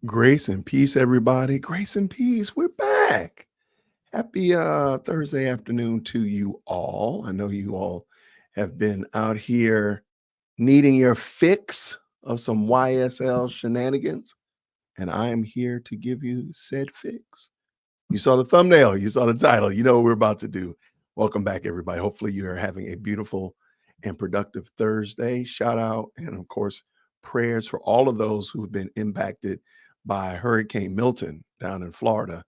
Grace and peace, everybody. Grace and peace. We're back. Happy Thursday afternoon to you all. I know you all have been out here needing your fix of some YSL shenanigans, and I am here to give you said fix. You saw the thumbnail, you saw the title, you know what we're about to do. Welcome back, everybody. Hopefully, you are having a beautiful and productive Thursday. Shout out, and of course, prayers for all of those who've been impacted by Hurricane Milton down in Florida.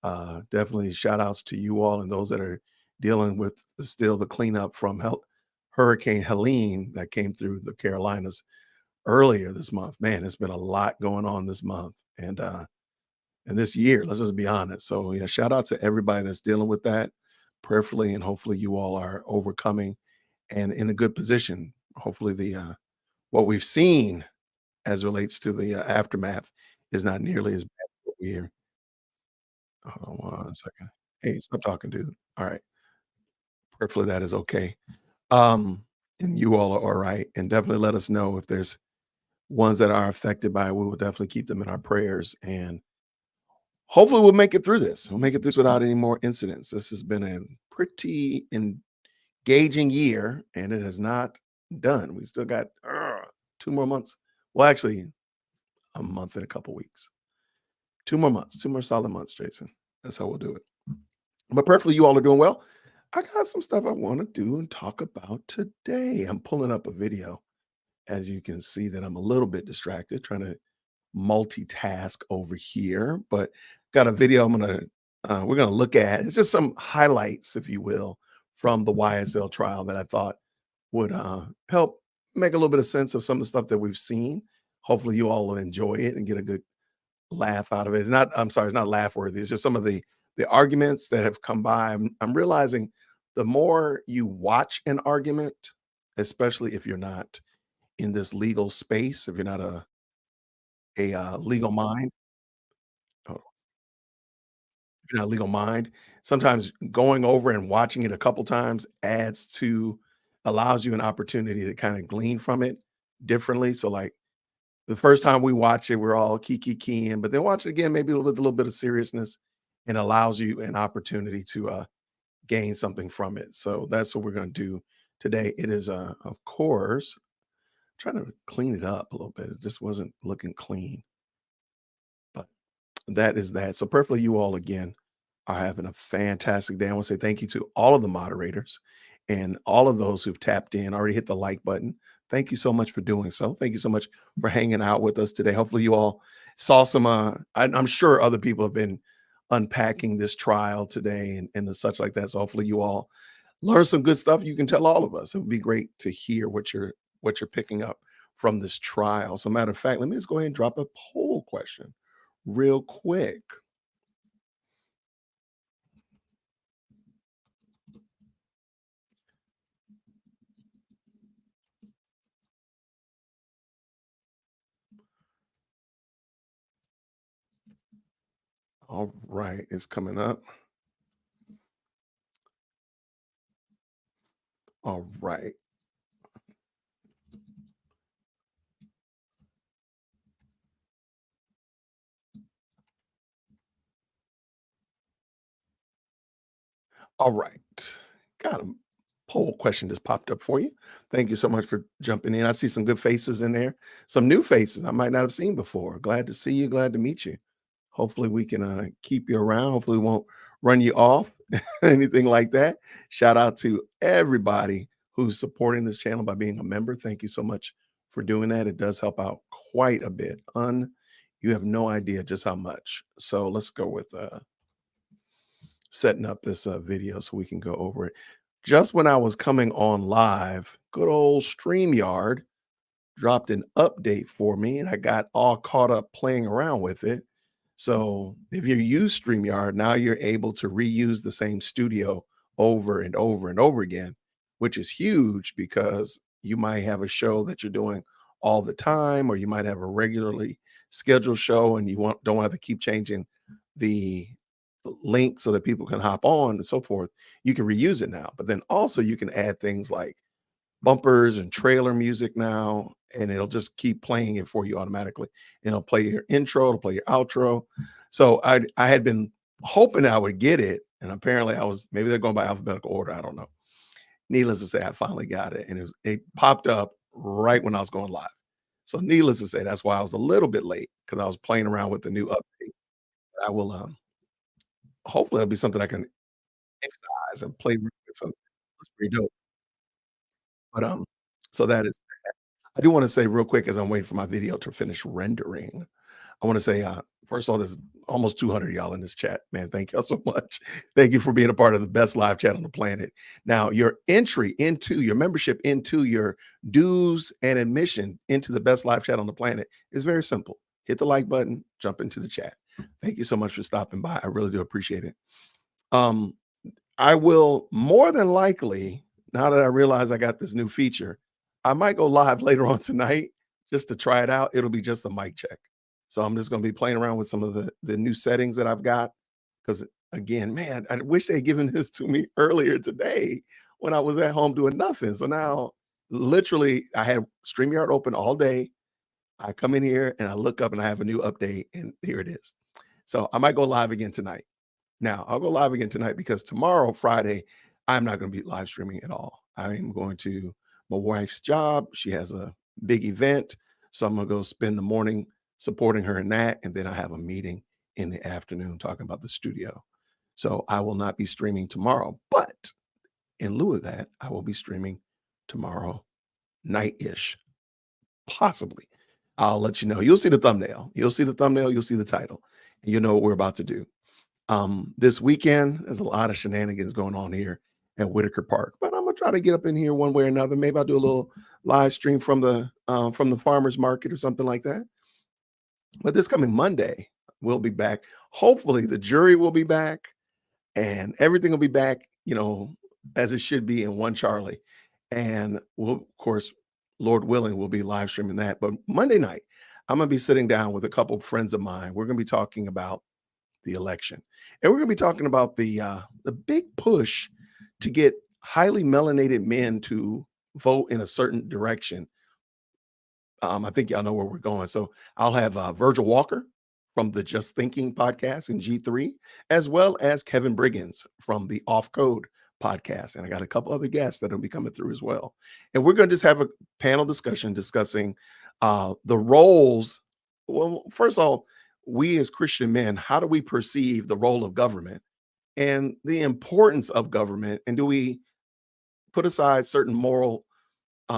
Definitely shout outs to you all and those that are dealing with still the cleanup from Hurricane Helene that came through the Carolinas earlier this month. Man, it's been a lot going on this month. And this year, let's just be honest. So, yeah, shout out to everybody that's dealing with that prayerfully, and hopefully you all are overcoming and in a good position. Hopefully, the what we've seen as relates to the aftermath is not nearly as bad as what we hear. Hold on one second. Hey, stop talking, dude. All right. Prayerfully, that is okay. And you all are all right. And definitely let us know if there's ones that are affected by it. We will definitely keep them in our prayers. And hopefully, we'll make it through this. We'll make it through this without any more incidents. This has been a pretty engaging year, and it has not done. We still got 2 more months. Well, actually, a month and a couple weeks. 2 more months, 2 more solid months, Jason. That's how we'll do it. But perfectly, you all are doing well. I got some stuff I want to do and talk about today. I'm pulling up a video. As you can see, that I'm a little bit distracted, trying to multitask over here, but got a video we're gonna look at. It's just some highlights, if you will, from the YSL trial that I thought would help make a little bit of sense of some of the stuff that we've seen. Hopefully, you all will enjoy it and get a good laugh out of it. It's not, I'm sorry, it's not laugh worthy. It's just some of the arguments that have come by. I'm realizing the more you watch an argument, especially if you're not in this legal space, if you're not a legal mind, oh, if you're not a legal mind, sometimes going over and watching it a couple times allows you an opportunity to kind of glean from it differently. So, like the first time we watch it, we're all keying, but then watch it again, maybe with a little bit of seriousness, and allows you an opportunity to gain something from it. So that's what we're going to do today. It is, of course, trying to clean it up a little bit. It just wasn't looking clean, but that is that. So perfectly, you all again are having a fantastic day. I want to say thank you to all of the moderators and all of those who've tapped in, already hit the like button. Thank you so much for doing so. Thank you so much for hanging out with us today. Hopefully, you all saw some. I'm sure other people have been unpacking this trial today and the such like that. So hopefully, you all learn some good stuff. You can tell all of us. It would be great to hear what you're picking up from this trial. So, matter of fact, let me just go ahead and drop a poll question real quick. All right, it's coming up. All right. All right. Got a poll question just popped up for you. Thank you so much for jumping in. I see some good faces in there, some new faces I might not have seen before. Glad to see you. Glad to meet you. Hopefully, we can keep you around. Hopefully, we won't run you off, anything like that. Shout out to everybody who's supporting this channel by being a member. Thank you so much for doing that. It does help out quite a bit. You have no idea just how much. So let's go with setting up this video so we can go over it. Just when I was coming on live, good old StreamYard dropped an update for me, and I got all caught up playing around with it. So if you use StreamYard, now you're able to reuse the same studio over and over and over again, which is huge because you might have a show that you're doing all the time, or you might have a regularly scheduled show and you don't have to keep changing the link so that people can hop on and so forth. You can reuse it now, but then also you can add things like bumpers and trailer music now, and it'll just keep playing it for you automatically. And it'll play your intro, it'll play your outro. So I had been hoping I would get it, and apparently I was maybe they're going by alphabetical order. I don't know. Needless to say, I finally got it, and it popped up right when I was going live. So needless to say, that's why I was a little bit late because I was playing around with the new update. I will hopefully it'll be something I can exercise and play with. So that's pretty dope. But so that is I do want to say real quick as I'm waiting for my video to finish rendering. I want to say, first of all, there's almost 200 of y'all in this chat. Man, thank y'all so much. Thank you for being a part of the best live chat on the planet. Now, your entry into your membership into your dues and admission into the best live chat on the planet is very simple. Hit the like button, jump into the chat. Thank you so much for stopping by. I really do appreciate it. Um, I will more than likely, now that I realize I got this new feature, I might go live later on tonight just to try it out. It'll be just a mic check. So I'm just going to be playing around with some of the new settings that I've got. Because again, man, I wish they'd given this to me earlier today when I was at home doing nothing. So now, literally, I had StreamYard open all day. I come in here and I look up and I have a new update, and here it is. So I might go live again tonight. Now, I'll go live again tonight because tomorrow, Friday, I'm not going to be live streaming at all. I am going to my wife's job. She has a big event. So I'm going to go spend the morning supporting her in that. And then I have a meeting in the afternoon talking about the studio. So I will not be streaming tomorrow. But in lieu of that, I will be streaming tomorrow night ish, possibly. I'll let you know. You'll see the thumbnail. You'll see the thumbnail. You'll see the title. And you know what we're about to do. This weekend, there's a lot of shenanigans going on here at Whitaker Park, but I'm gonna try to get up in here one way or another. Maybe I'll do a little live stream from the farmers market or something like that. But this coming Monday, we'll be back. Hopefully, the jury will be back and everything will be back, as it should be in One Charlie. And we'll, of course, Lord willing, we'll be live streaming that. But Monday night, I'm gonna be sitting down with a couple of friends of mine. We're gonna be talking about the election. And we're going to be talking about the big push to get highly melanated men to vote in a certain direction. I think y'all know where we're going. So I'll have Virgil Walker from the Just Thinking podcast in G3, as well as Kevin Briggins from the Off Code podcast. And I got a couple other guests that will be coming through as well. And we're going to just have a panel discussion discussing the roles. Well, first of all, we as Christian men, how do we perceive the role of government and the importance of government? And do we put aside certain moral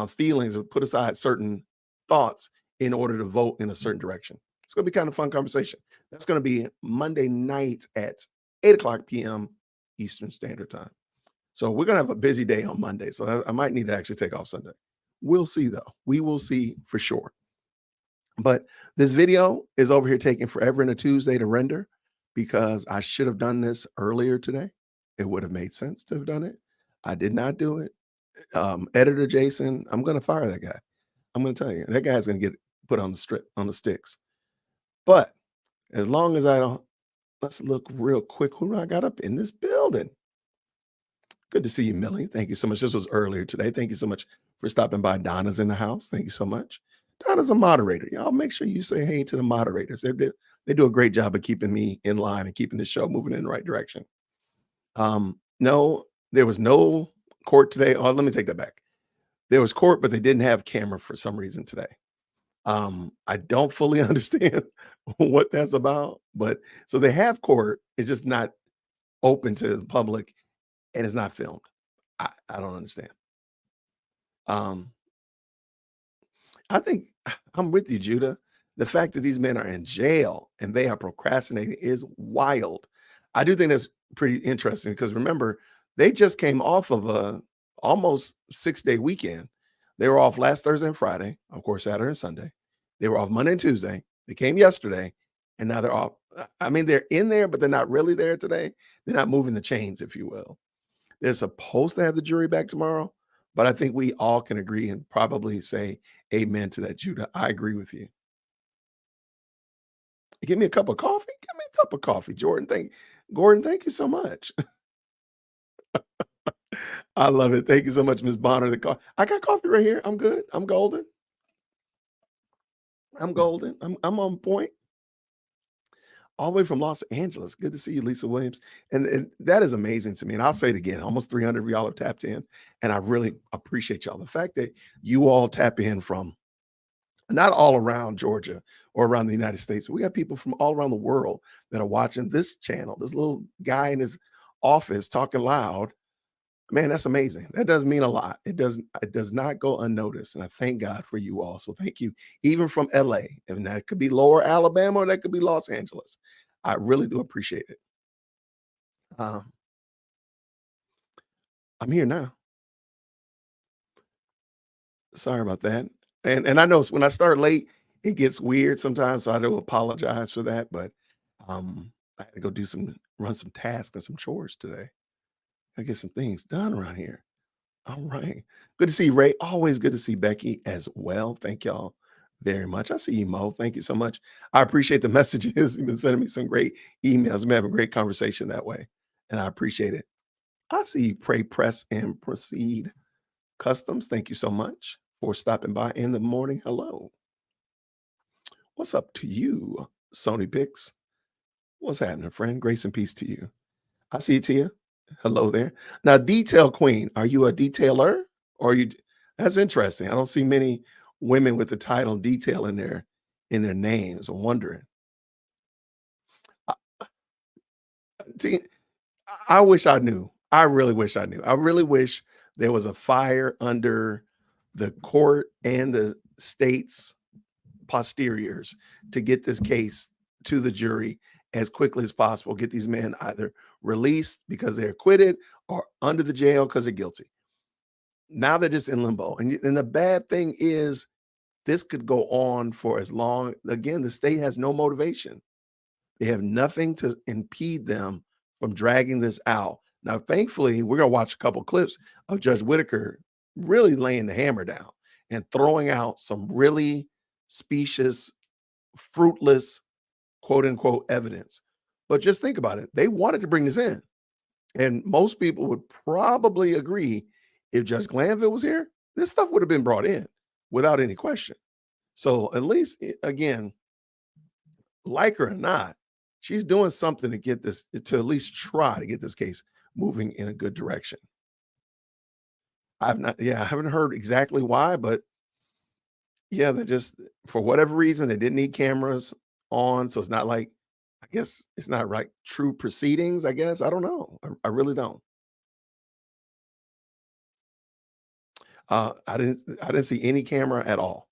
feelings or put aside certain thoughts in order to vote in a certain direction? It's going to be kind of fun conversation. That's going to be Monday night at 8 o'clock p.m. Eastern Standard Time. So we're going to have a busy day on Monday. So I might need to actually take off Sunday. We'll see, though. We will see for sure. But this video is over here taking forever and a Tuesday to render because I should have done this earlier today. It would have made sense to have done it. I did not do it. Editor Jason, I'm going to fire that guy. I'm going to tell you, that guy's going to get put on the sticks. But as long as I don't, let's look real quick. Who do I got up in this building? Good to see you, Millie. Thank you so much. This was earlier today. Thank you so much for stopping by. Donna's in the house. Thank you so much. Donna's a moderator. Y'all make sure you say hey to the moderators. They do a great job of keeping me in line and keeping the show moving in the right direction. No, there was no court today. Oh, let me take that back. There was court, but they didn't have camera for some reason today. I don't fully understand what that's about, but so they have court. It's just not open to the public and it's not filmed. I don't understand. Um, I think I'm with you, Judah. The fact that these men are in jail and they are procrastinating is wild. I do think that's pretty interesting because remember, they just came off of a almost 6-day weekend. They were off last Thursday and Friday, of course, Saturday and Sunday. They were off Monday and Tuesday. They came yesterday, and now they're off. I mean, they're in there, but they're not really there today. They're not moving the chains, if you will. They're supposed to have the jury back tomorrow, but I think we all can agree and probably say amen to that, Judah. I agree with you. Give me a cup of coffee. Give me a cup of coffee, Jordan. Gordon, thank you so much. I love it. Thank you so much, Miss Bonner. I got coffee right here. I'm good. I'm golden. I'm golden. I'm on point. All the way from Los Angeles. Good to see you, Lisa Williams. And that is amazing to me. And I'll say it again, almost 300 of y'all have tapped in. And I really appreciate y'all. The fact that you all tap in from not all around Georgia or around the United States. We got people from all around the world that are watching this channel. This little guy in his office talking loud. Man, that's amazing. That does mean a lot. It does not go unnoticed. And I thank God for you all. So thank you, even from LA. And that could be lower Alabama or that could be Los Angeles. I really do appreciate it. Um, I'm here now. Sorry about that. And I know when I start late, it gets weird sometimes. So I do apologize for that. But I had to go run some tasks and some chores today. I get some things done around here. All right. Good to see Ray. Always good to see Becky as well. Thank y'all very much. I see you, Mo. Thank you so much. I appreciate the messages. You've been sending me some great emails. We have a great conversation that way. And I appreciate it. I see you, Pray, Press, and Proceed Customs. Thank you so much for stopping by in the morning. Hello. What's up to you, Sony Picks? What's happening, friend? Grace and peace to you. I see you, Tia. Hello there. Now, Detail Queen, are you a detailer or are you? That's interesting. I don't see many women with the title detail in their names. I'm wondering. I, see, I wish I knew. I really wish I knew. I really wish there was a fire under the court and the state's posteriors to get this case to the jury as quickly as possible. Get these men either released because they're acquitted or under the jail because they're guilty. Now they're just in limbo. And the bad thing is, this could go on for as long. Again, the state has no motivation. They have nothing to impede them from dragging this out. Now, thankfully, we're going to watch a couple clips of Judge Whitaker really laying the hammer down and throwing out some really specious, fruitless, quote unquote, evidence. But just think about it. They wanted to bring this in. And most people would probably agree if Judge Glanville was here, this stuff would have been brought in without any question. So at least, again, like her or not, she's doing something to get this, to at least try to get this case moving in a good direction. I haven't heard exactly why, but yeah, they just, for whatever reason, they didn't need cameras on. So it's not like, I guess it's not right. True proceedings, I guess. I don't know. I really don't. I didn't see any camera at all.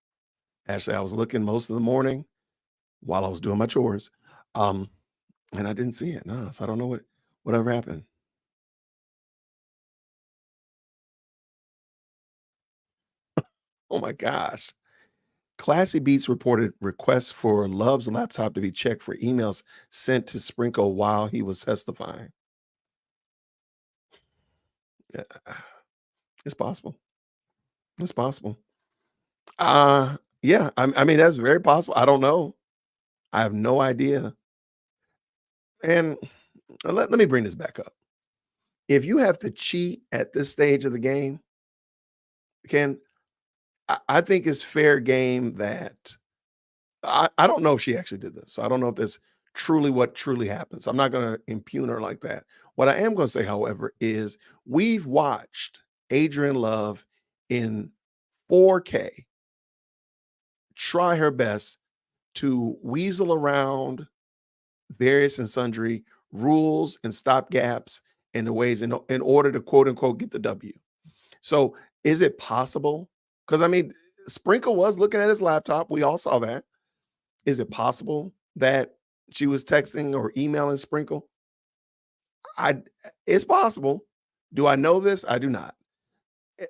Actually, I was looking most of the morning while I was doing my chores. Um, and I didn't see it. No, so I don't know whatever happened. Oh my gosh. Classy Beats reported requests for Love's laptop to be checked for emails sent to Sprinkle while he was testifying. Yeah, it's possible. It's possible. Yeah, I mean, that's very possible. I don't know. I have no idea. And let me bring this back up. If you have to cheat at this stage of the game, Ken, I think it's fair game that I don't know if she actually did this. So I don't know if this truly what truly happens. I'm not going to impugn her like that. What I am going to say, however, is we've watched Adrian Love in 4K try her best to weasel around various and sundry rules and stop gaps and the ways in order to quote unquote get the W. So is it possible? Because I mean, Sprinkle was looking at his laptop. We all saw that. Is it possible that she was texting or emailing Sprinkle? I It's possible. Do I know this? I do not. Eh,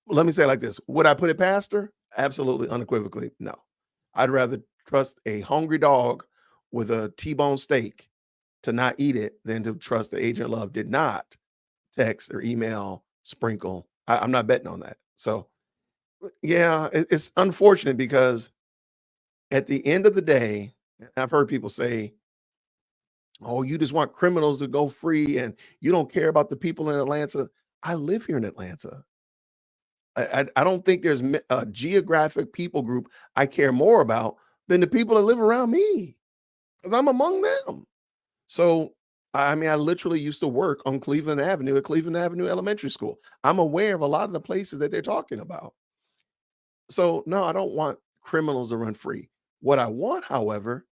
Let me say it like this. Would I put it past her? Absolutely, unequivocally, no. I'd rather trust a hungry dog with a T-bone steak to not eat it than to trust that Agent Love did not text or email Sprinkle. I'm not betting on that. So yeah, it's unfortunate because at the end of the day, I've heard people say, "Oh, you just want criminals to go free and you don't care about the people in Atlanta." I live here in Atlanta. I don't think there's a geographic people group I care more about than the people that live around me because I'm among them. So, I mean, I literally used to work on Cleveland Avenue at Cleveland Avenue Elementary School. I'm aware of a lot of the places that they're talking about. So, no, I don't want criminals to run free. What I want, however,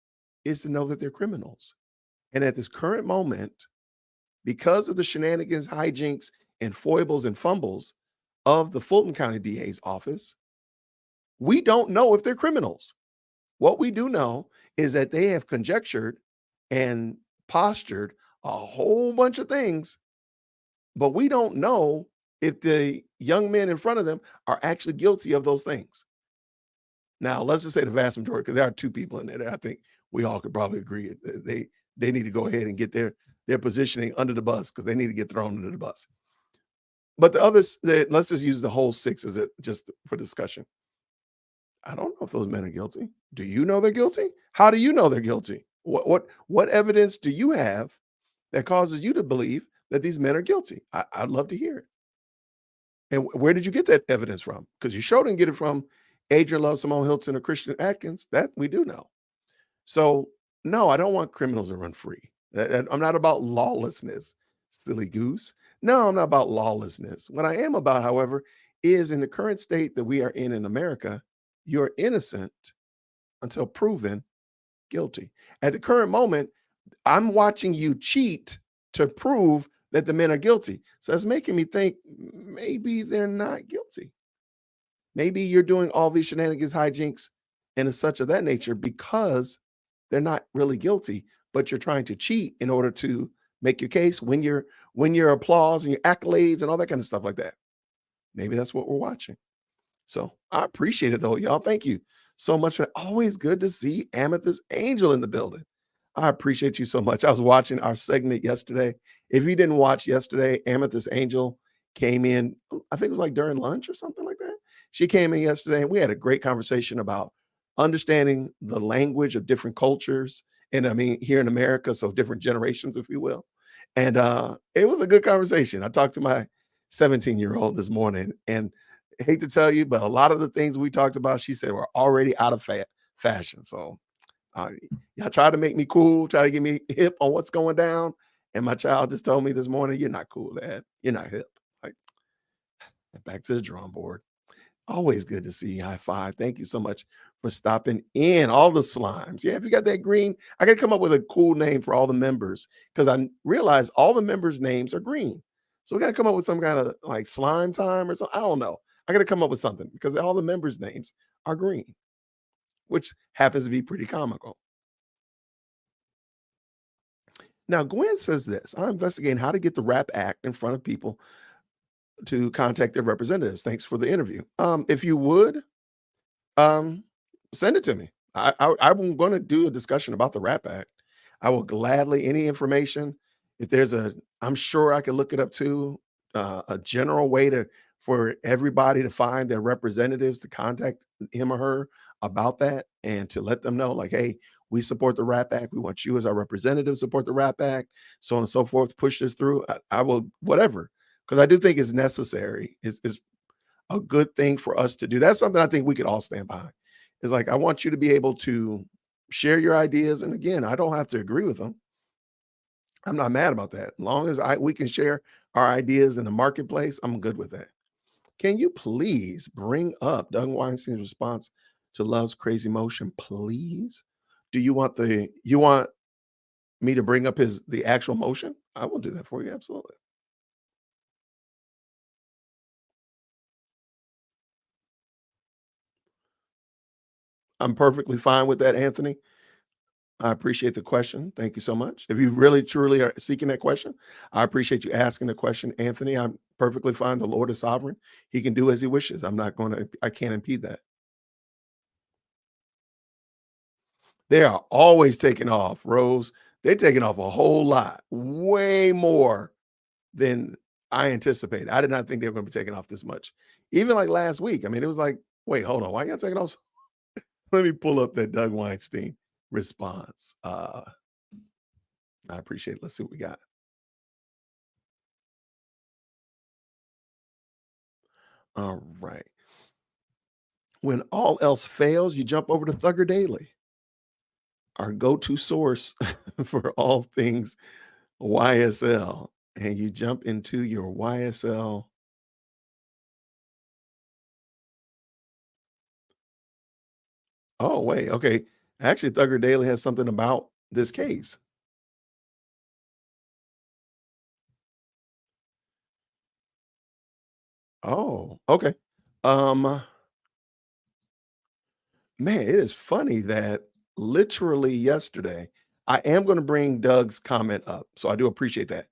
is to know that they're criminals. And at this current moment, because of the shenanigans, hijinks, and foibles and fumbles of the Fulton County DA's office, we don't know if they're criminals. What we do know is that they have conjectured and postured a whole bunch of things, but we don't know if the young men in front of them are actually guilty of those things. Now, let's just say the vast majority, because there are two people in there that I think we all could probably agree they need to go ahead and get their positioning under the bus because they need to get thrown under the bus. But the others, let's just use the whole six as it just for discussion. I don't know if those men are guilty. Do you know they're guilty? How do you know they're guilty? What evidence do you have that causes you to believe that these men are guilty? I'd love to hear it. And where did you get that evidence from? Because you sure didn't get it from Adrian Love, Simone Hilton, or Christian Atkins. That we do know. So no, I don't want criminals to run free. I'm not about lawlessness, silly goose. No, I'm not about lawlessness. What I am about, however, is in the current state that we are in America, you're innocent until proven guilty. At the current moment, I'm watching you cheat to prove that the men are guilty. So that's making me think maybe they're not guilty. Maybe you're doing all these shenanigans, hijinks, and such of that nature because they're not really guilty, but you're trying to cheat in order to make your case, win your applause and your accolades and all that kind of stuff like that. Maybe that's what we're watching. So I appreciate it though, y'all. Thank you so much. Always good to see Amethyst Angel in the building. I appreciate you so much. I was watching our segment yesterday. If you didn't watch yesterday, Amethyst Angel came in, I think it was like during lunch or something like that. She came in yesterday and we had a great conversation about understanding the language of different cultures. And I mean, here in America, so different generations, if you will. And it was a good conversation. I talked to my 17-year-old this morning, and I hate to tell you, but a lot of the things we talked about, she said were already out of fashion. So y'all try to make me cool, try to get me hip on what's going down. And my child just told me this morning, "You're not cool, Dad. You're not hip." Like, back to the drawing board. Always good to see you. High five. Thank you so much for stopping in. All the slimes. Yeah, if you got that green, I got to come up with a cool name for all the members because I realize all the members' names are green. So we got to come up with some kind of like slime time or something. I don't know. I got to come up with something because all the members' names are green, which happens to be pretty comical. Now, Gwen says this: I'm investigating how to get the RAP Act in front of people to contact their representatives. Thanks for the interview. If you would, Um, send it to me. I'm going to do a discussion about the Rap Act. I will gladly any information. If there's I'm sure I can look it up too. A general way to for everybody to find their representatives to contact him or her about that and to let them know, like, hey, we support the Rap Act. We want you as our representative to support the Rap Act, so on and so forth. Push this through. I will whatever because I do think it's necessary. It's a good thing for us to do. That's something I think we could all stand behind. It's like I want you to be able to share your ideas, and again, I don't have to agree with them. I'm not mad about that. As long as we can share our ideas in the marketplace, I'm good with that. Can you please bring up Doug Weinstein's response to Love's Crazy Motion, please? Do you want me to bring up the actual motion? I will do that for you. Absolutely. I'm perfectly fine with that, Anthony. I appreciate the question. Thank you so much. If you really truly are seeking that question, I appreciate you asking the question, Anthony. I'm perfectly fine. The Lord is sovereign. He can do as he wishes. I can't impede that. They are always taking off, Rose. They're taking off a whole lot, way more than I anticipated. I did not think they were going to be taking off this much. Even like last week. I mean, it was like, wait, hold on. Why y'all taking off? Let me pull up that Doug Weinstein response. I appreciate it. Let's see what we got. All right. When all else fails, you jump over to Thugger Daily, our go-to source for all things YSL, and you jump into your YSL. Oh, wait, okay. Actually, Thugger Daily has something about this case. Oh, okay. Um, Man, it is funny that literally yesterday, I am going to bring Doug's comment up. So I do appreciate that.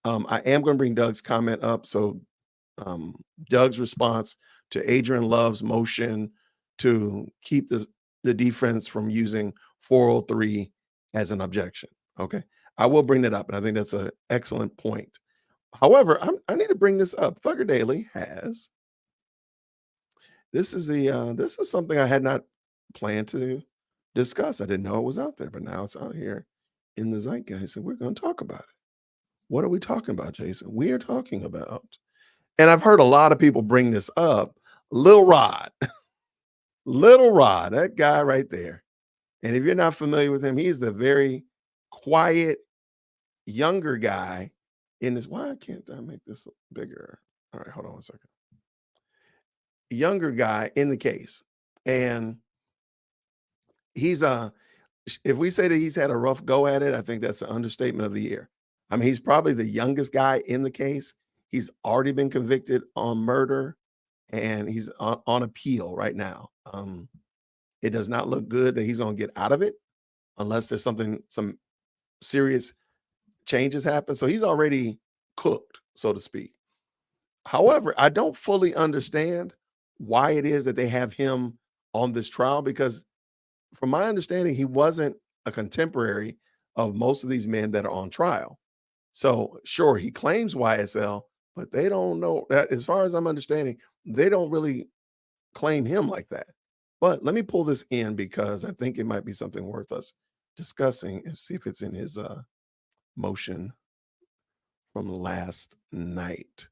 I am going to bring Doug's comment up. So um, Doug's response to Adrian Love's motion to keep the defense from using 403 as an objection. Okay. I will bring that up. And I think that's an excellent point. However, I need to bring this up. Thugger Daily has this is something I had not planned to discuss. I didn't know it was out there, but now it's out here in the zeitgeist, and we're going to talk about it. What are we talking about, Jason? We are talking about, and I've heard a lot of people bring this up, Lil Rod. Little Rod, that guy right there. And if you're not familiar with him, he's the very quiet, younger guy in this. Why can't I make this bigger? All right, hold on one second. Younger guy in the case. And he's if we say that he's had a rough go at it, I think that's an understatement of the year. I mean, he's probably the youngest guy in the case. He's already been convicted on murder and he's on appeal right now. It does not look good that he's going to get out of it unless there's some serious changes happen. So he's already cooked, so to speak. However, I don't fully understand why it is that they have him on this trial because from my understanding, he wasn't a contemporary of most of these men that are on trial. So sure, he claims YSL, but they don't know that as far as I'm understanding, they don't really claim him like that. But let me pull this in because I think it might be something worth us discussing and see if it's in his motion from last night.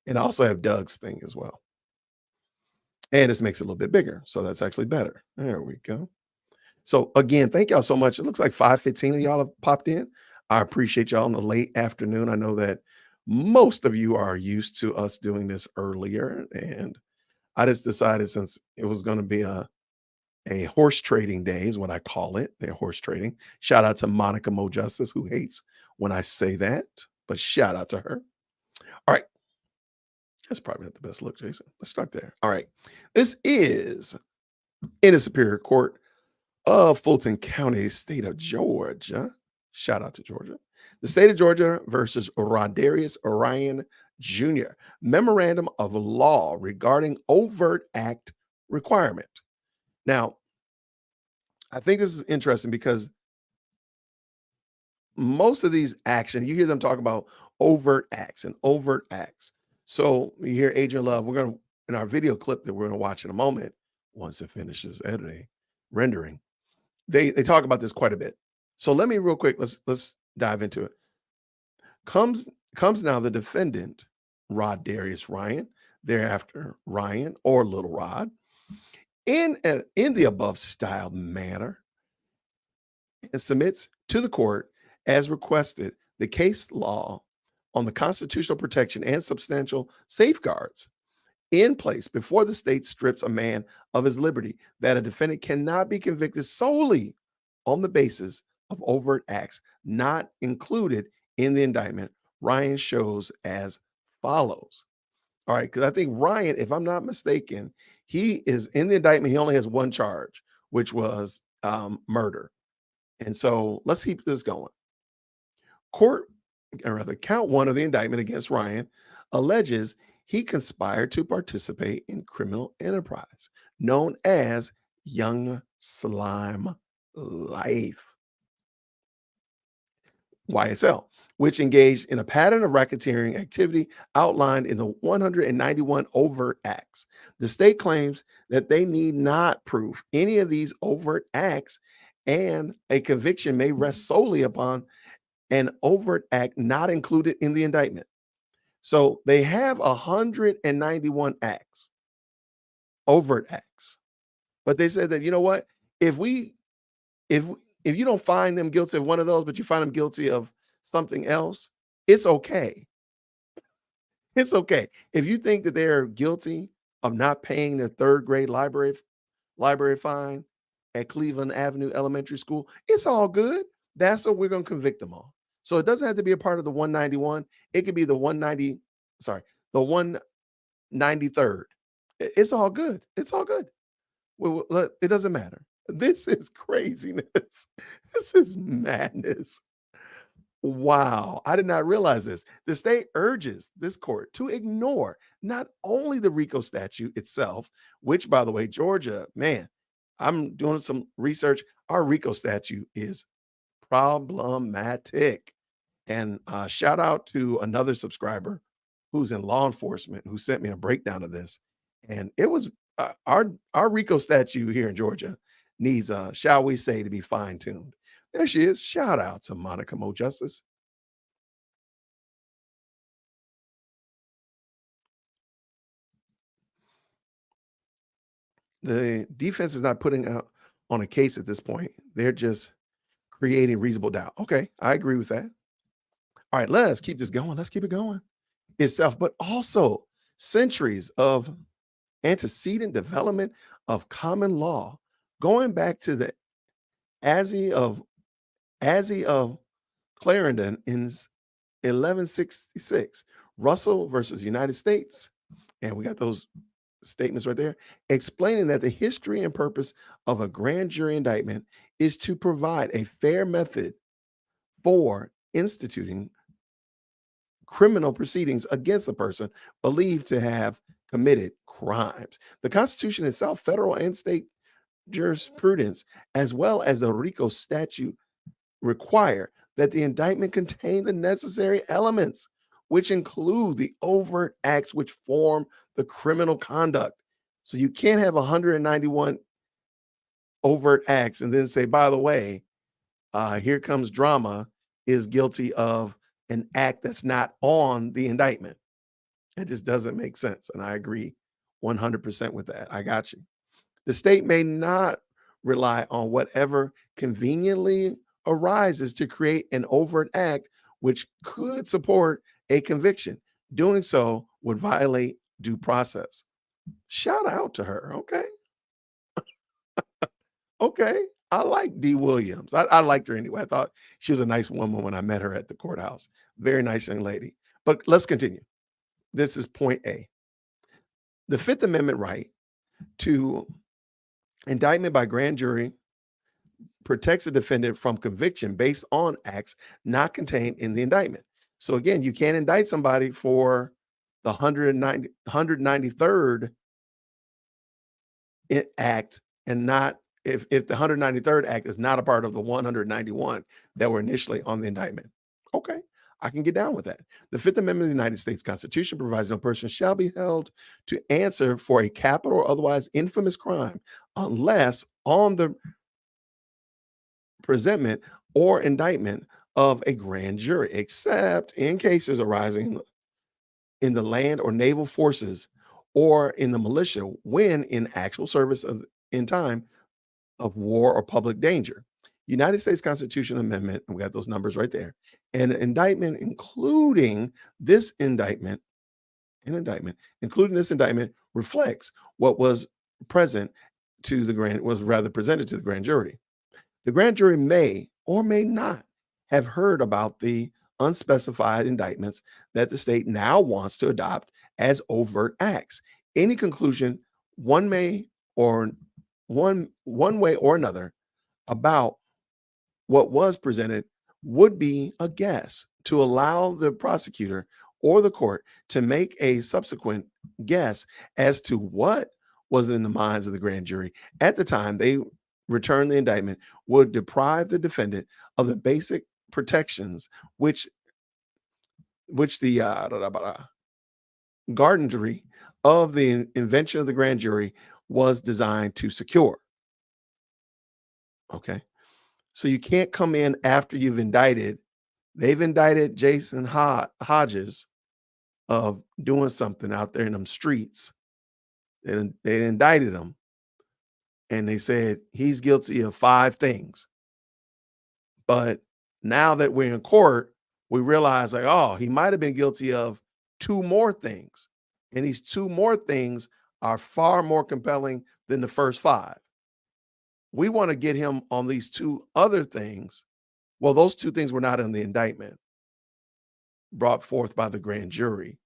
And I also have Doug's thing as well. And this makes it a little bit bigger. So that's actually better. There we go. So again, thank y'all so much. It looks like 5:15 of y'all have popped in. I appreciate y'all in the late afternoon. I know that most of you are used to us doing this earlier. And I just decided since it was going to be a horse trading day is what I call it. They're horse trading. Shout out to Monica Mo Justice, who hates when I say that, but shout out to her. All right. That's probably not the best look, Jason. Let's start there. All right. This is in a Superior Court of Fulton County, state of Georgia. Shout out to Georgia. The state of Georgia versus Rodarius Orion Jr. Memorandum of law regarding overt act requirement. Now, I think this is interesting because most of these actions, you hear them talk about overt acts and overt acts. So you hear Adrian Love, we're going to, in our video clip that we're going to watch in a moment, once it finishes editing, rendering, they talk about this quite a bit. So let me real quick, let's dive into it. Comes now the defendant, Rod Darius Ryan, thereafter Ryan or Little Rod, in the above styled manner, and submits to the court as requested the case law on the constitutional protection and substantial safeguards in place before the state strips a man of his liberty, that a defendant cannot be convicted solely on the basis of overt acts not included in the indictment. Ryan shows as follows. All right, because I think Ryan, if I'm not mistaken, he is in the indictment. He only has one charge, which was murder. And so let's keep this going. Court, or rather, count one of the indictment against Ryan alleges he conspired to participate in criminal enterprise known as Young Slime Life, YSL, which engaged in a pattern of racketeering activity outlined in the 191 overt acts. The state claims that they need not prove any of these overt acts, and a conviction may rest solely upon an overt act not included in the indictment. So they have 191 acts, overt acts. But they said that, you know what? If we if if you don't find them guilty of one of those, but you find them guilty of something else, it's okay. It's okay. If you think that they're guilty of not paying their third grade library fine at Cleveland Avenue Elementary School, it's all good. That's what we're going to convict them on. So it doesn't have to be a part of the 191. It could be the 190, sorry, the 193rd. It's all good. It's all good. It doesn't matter. This is craziness. This is madness. Wow, I did not realize this. The state urges this court to ignore not only the RICO statute itself, which, by the way, Georgia, man, I'm doing some research. Our RICO statute is problematic. And shout out to another subscriber who's in law enforcement who sent me a breakdown of this. And it was our RICO statute here in Georgia needs, shall we say, to be fine tuned. There she is. Shout out to Monica Mo Justice. The defense is not putting out on a case at this point. They're just creating reasonable doubt. Okay, I agree with that. All right, let's keep this going. Let's keep it going itself, but also centuries of antecedent development of common law, going back to the Abbey of Abbey of Clarendon in 1166, Russell versus United States, and we got those statements right there, explaining that the history and purpose of a grand jury indictment is to provide a fair method for instituting criminal proceedings against a person believed to have committed crimes. The Constitution itself, federal and state jurisprudence, as well as the RICO statute, require that the indictment contain the necessary elements, which include the overt acts which form the criminal conduct. So you can't have 191 overt acts and then say, by the way, here comes drama is guilty of an act that's not on the indictment. It just doesn't make sense. And I agree 100% with that. I got you. The state may not rely on whatever conveniently arises to create an overt act which could support a conviction. Doing so would violate due process. Shout out to her. Okay. Okay. I like Dee Williams. I liked her anyway. I thought she was a nice woman when I met her at the courthouse. Very nice young lady. But let's continue. This is point A. The Fifth Amendment right to indictment by grand jury protects a defendant from conviction based on acts not contained in the indictment. So again, you can't indict somebody for the 193rd act and not if the 193rd act is not a part of the 191 that were initially on the indictment. Okay, I can get down with that. The Fifth Amendment of the United States Constitution provides no person shall be held to answer for a capital or otherwise infamous crime unless on the presentment or indictment of a grand jury, except in cases arising in the land or naval forces or in the militia when in actual service in time of war or public danger. United States Constitution Amendment, and we got those numbers right there, and indictment, including this indictment, reflects what was present to the grand was rather presented to the grand jury. The grand jury may or may not have heard about the unspecified indictments that the state now wants to adopt as overt acts. Any conclusion one may or one way or another about what was presented would be a guess to allow the prosecutor or the court to make a subsequent guess as to what was in the minds of the grand jury at the time they returned the indictment would deprive the defendant of the basic protections which the gardenry of the invention of the grand jury was designed to secure. Okay. So you can't come in after you've indicted. They've indicted Jason Hodges. of doing something out there in them streets. And they indicted him and they said he's guilty of 5 things. But now that we're in court, we realize like, oh, he might have been guilty of 2 more things. And these 2 more things are far more compelling than the first 5. We want to get him on these 2 other things. Well, those 2 things were not in the indictment brought forth by the grand jury.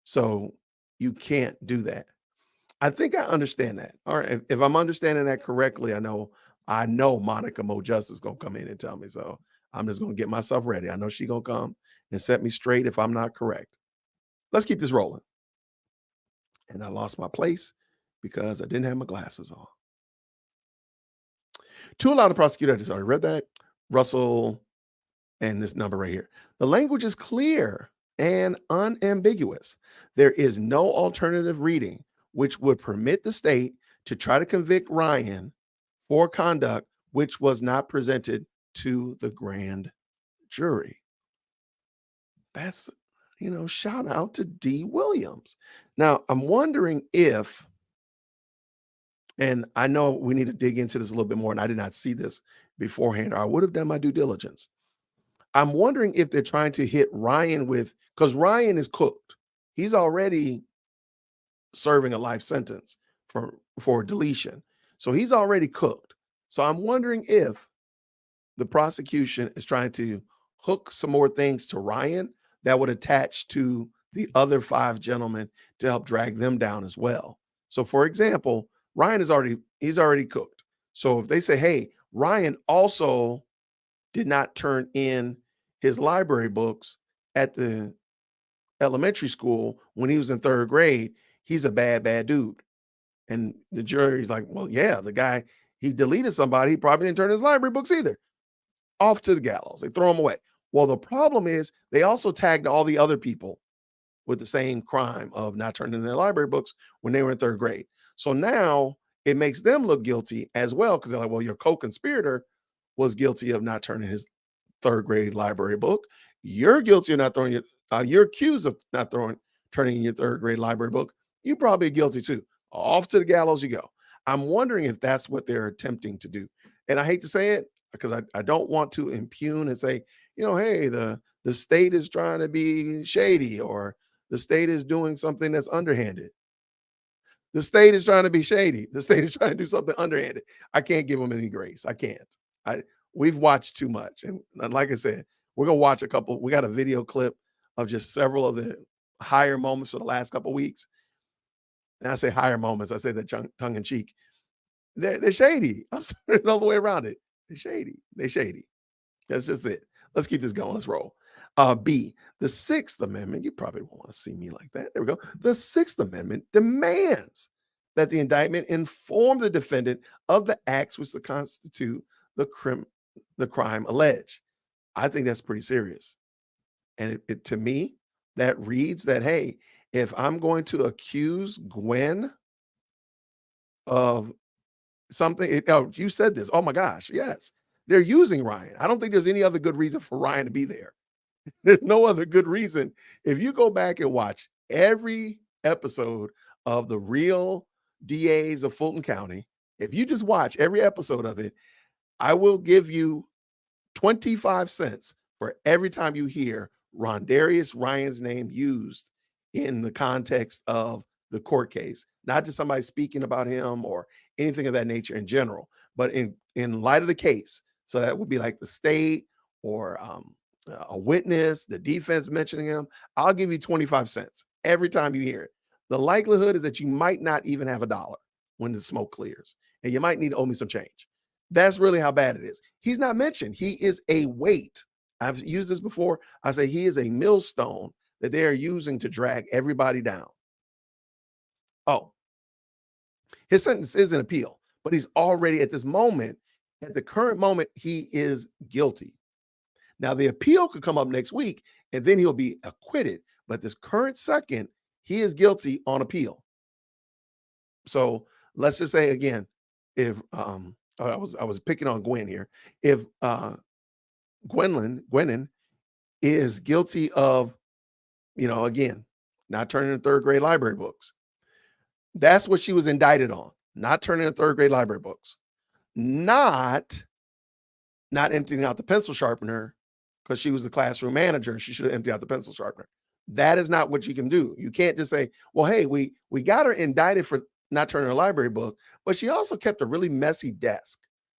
So you can't do that. I think I understand that. All right. If I'm understanding that correctly, I know Monica Mo Justice is gonna come in and tell me. So I'm just gonna get myself ready. I know she gonna come and set me straight if I'm not correct. Let's keep this rolling. And I lost my place because I didn't have my glasses on. To allow the prosecutor, I just already read that. Russell and this number right here. The language is clear and unambiguous. There is no alternative reading which would permit the state to try to convict Ryan for conduct which was not presented to the grand jury. That's, shout out to D. Williams. Now, I'm wondering if, and I know we need to dig into this a little bit more, and I did not see this beforehand, or I would have done my due diligence. I'm wondering if they're trying to hit Ryan with, because Ryan is cooked. He's already serving a life sentence for deletion. So he's already cooked. So I'm wondering if the prosecution is trying to hook some more things to Ryan that would attach to the other 5 gentlemen to help drag them down as well. So for example, Ryan he's already cooked. So if they say, hey, Ryan also did not turn in his library books at the elementary school when he was in 3rd grade, he's a bad, bad dude. And the jury's like, well, yeah, the guy, he deleted somebody. He probably didn't turn his library books either. Off to the gallows. They throw him away. Well, the problem is they also tagged all the other people with the same crime of not turning in their library books when they were in 3rd grade. So now it makes them look guilty as well because they're like, well, your co-conspirator was guilty of not turning his 3rd grade library book. You're guilty of not throwing you're accused of not turning in your 3rd grade library book. You probably guilty too. Off to the gallows you go. I'm wondering if that's what they're attempting to do. And I hate to say it because I don't want to impugn and say, hey, the state is trying to be shady or the state is doing something that's underhanded. The state is trying to be shady. The state is trying to do something underhanded. I can't give them any grace. I can't. We've watched too much. And like I said, we're going to watch a couple. We got a video clip of just several of the higher moments for the last couple of weeks. And I say higher moments. I say that tongue in cheek. They're shady. I'm sorry, there's no other way around it. They're shady. They're shady. That's just it. Let's keep this going. Let's roll. B, the 6th Amendment. You probably won't want to see me like that. There we go. The 6th Amendment demands that the indictment inform the defendant of the acts which constitute the crime alleged. I think that's pretty serious. And to me, that reads that, hey, if I'm going to accuse Gwen of something, oh, you said this. Oh my gosh, yes. They're using Ryan. I don't think there's any other good reason for Ryan to be there. There's no other good reason. If you go back and watch every episode of the real DAs of Fulton County, if you just watch every episode of it, I will give you 25 cents for every time you hear Rondarius Ryan's name used in the context of the court case, not just somebody speaking about him or anything of that nature in general, but in light of the case. So that would be like the state or a witness, the defense mentioning him. I'll give you 25 cents every time you hear it. The likelihood is that you might not even have a dollar when the smoke clears, and you might need to owe me some change. That's really how bad it is. He's not mentioned. He is a weight. I've used this before. I say he is a millstone that they are using to drag everybody down. Oh, his sentence is an appeal, but he's already at this moment, at the current moment, he is guilty. Now, the appeal could come up next week and then he'll be acquitted. But this current second, he is guilty on appeal. So let's just say again, if I was picking on Gwen here. If Gwenin is guilty of, again, not turning in third grade library books. That's what she was indicted on, not turning in third grade library books, not emptying out the pencil sharpener because she was the classroom manager and she should have emptied out the pencil sharpener. That is not what you can do. You can't just say, well, hey, we got her indicted for not turning her library book, but she also kept a really messy desk.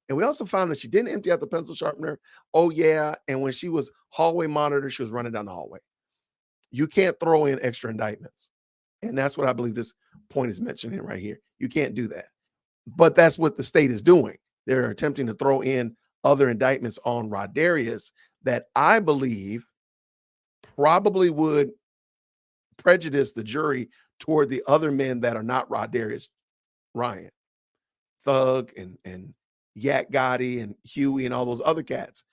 And we also found that she didn't empty out the pencil sharpener. Oh, yeah. And when she was hallway monitor, she was running down the hallway. You can't throw in extra indictments. And that's what I believe this point is mentioning right here. You can't do that. But that's what the state is doing. They're attempting to throw in other indictments on Rodarius that I believe probably would prejudice the jury toward the other men that are not Rodarius Ryan, Thug and Yak Gotti and Huey and all those other cats,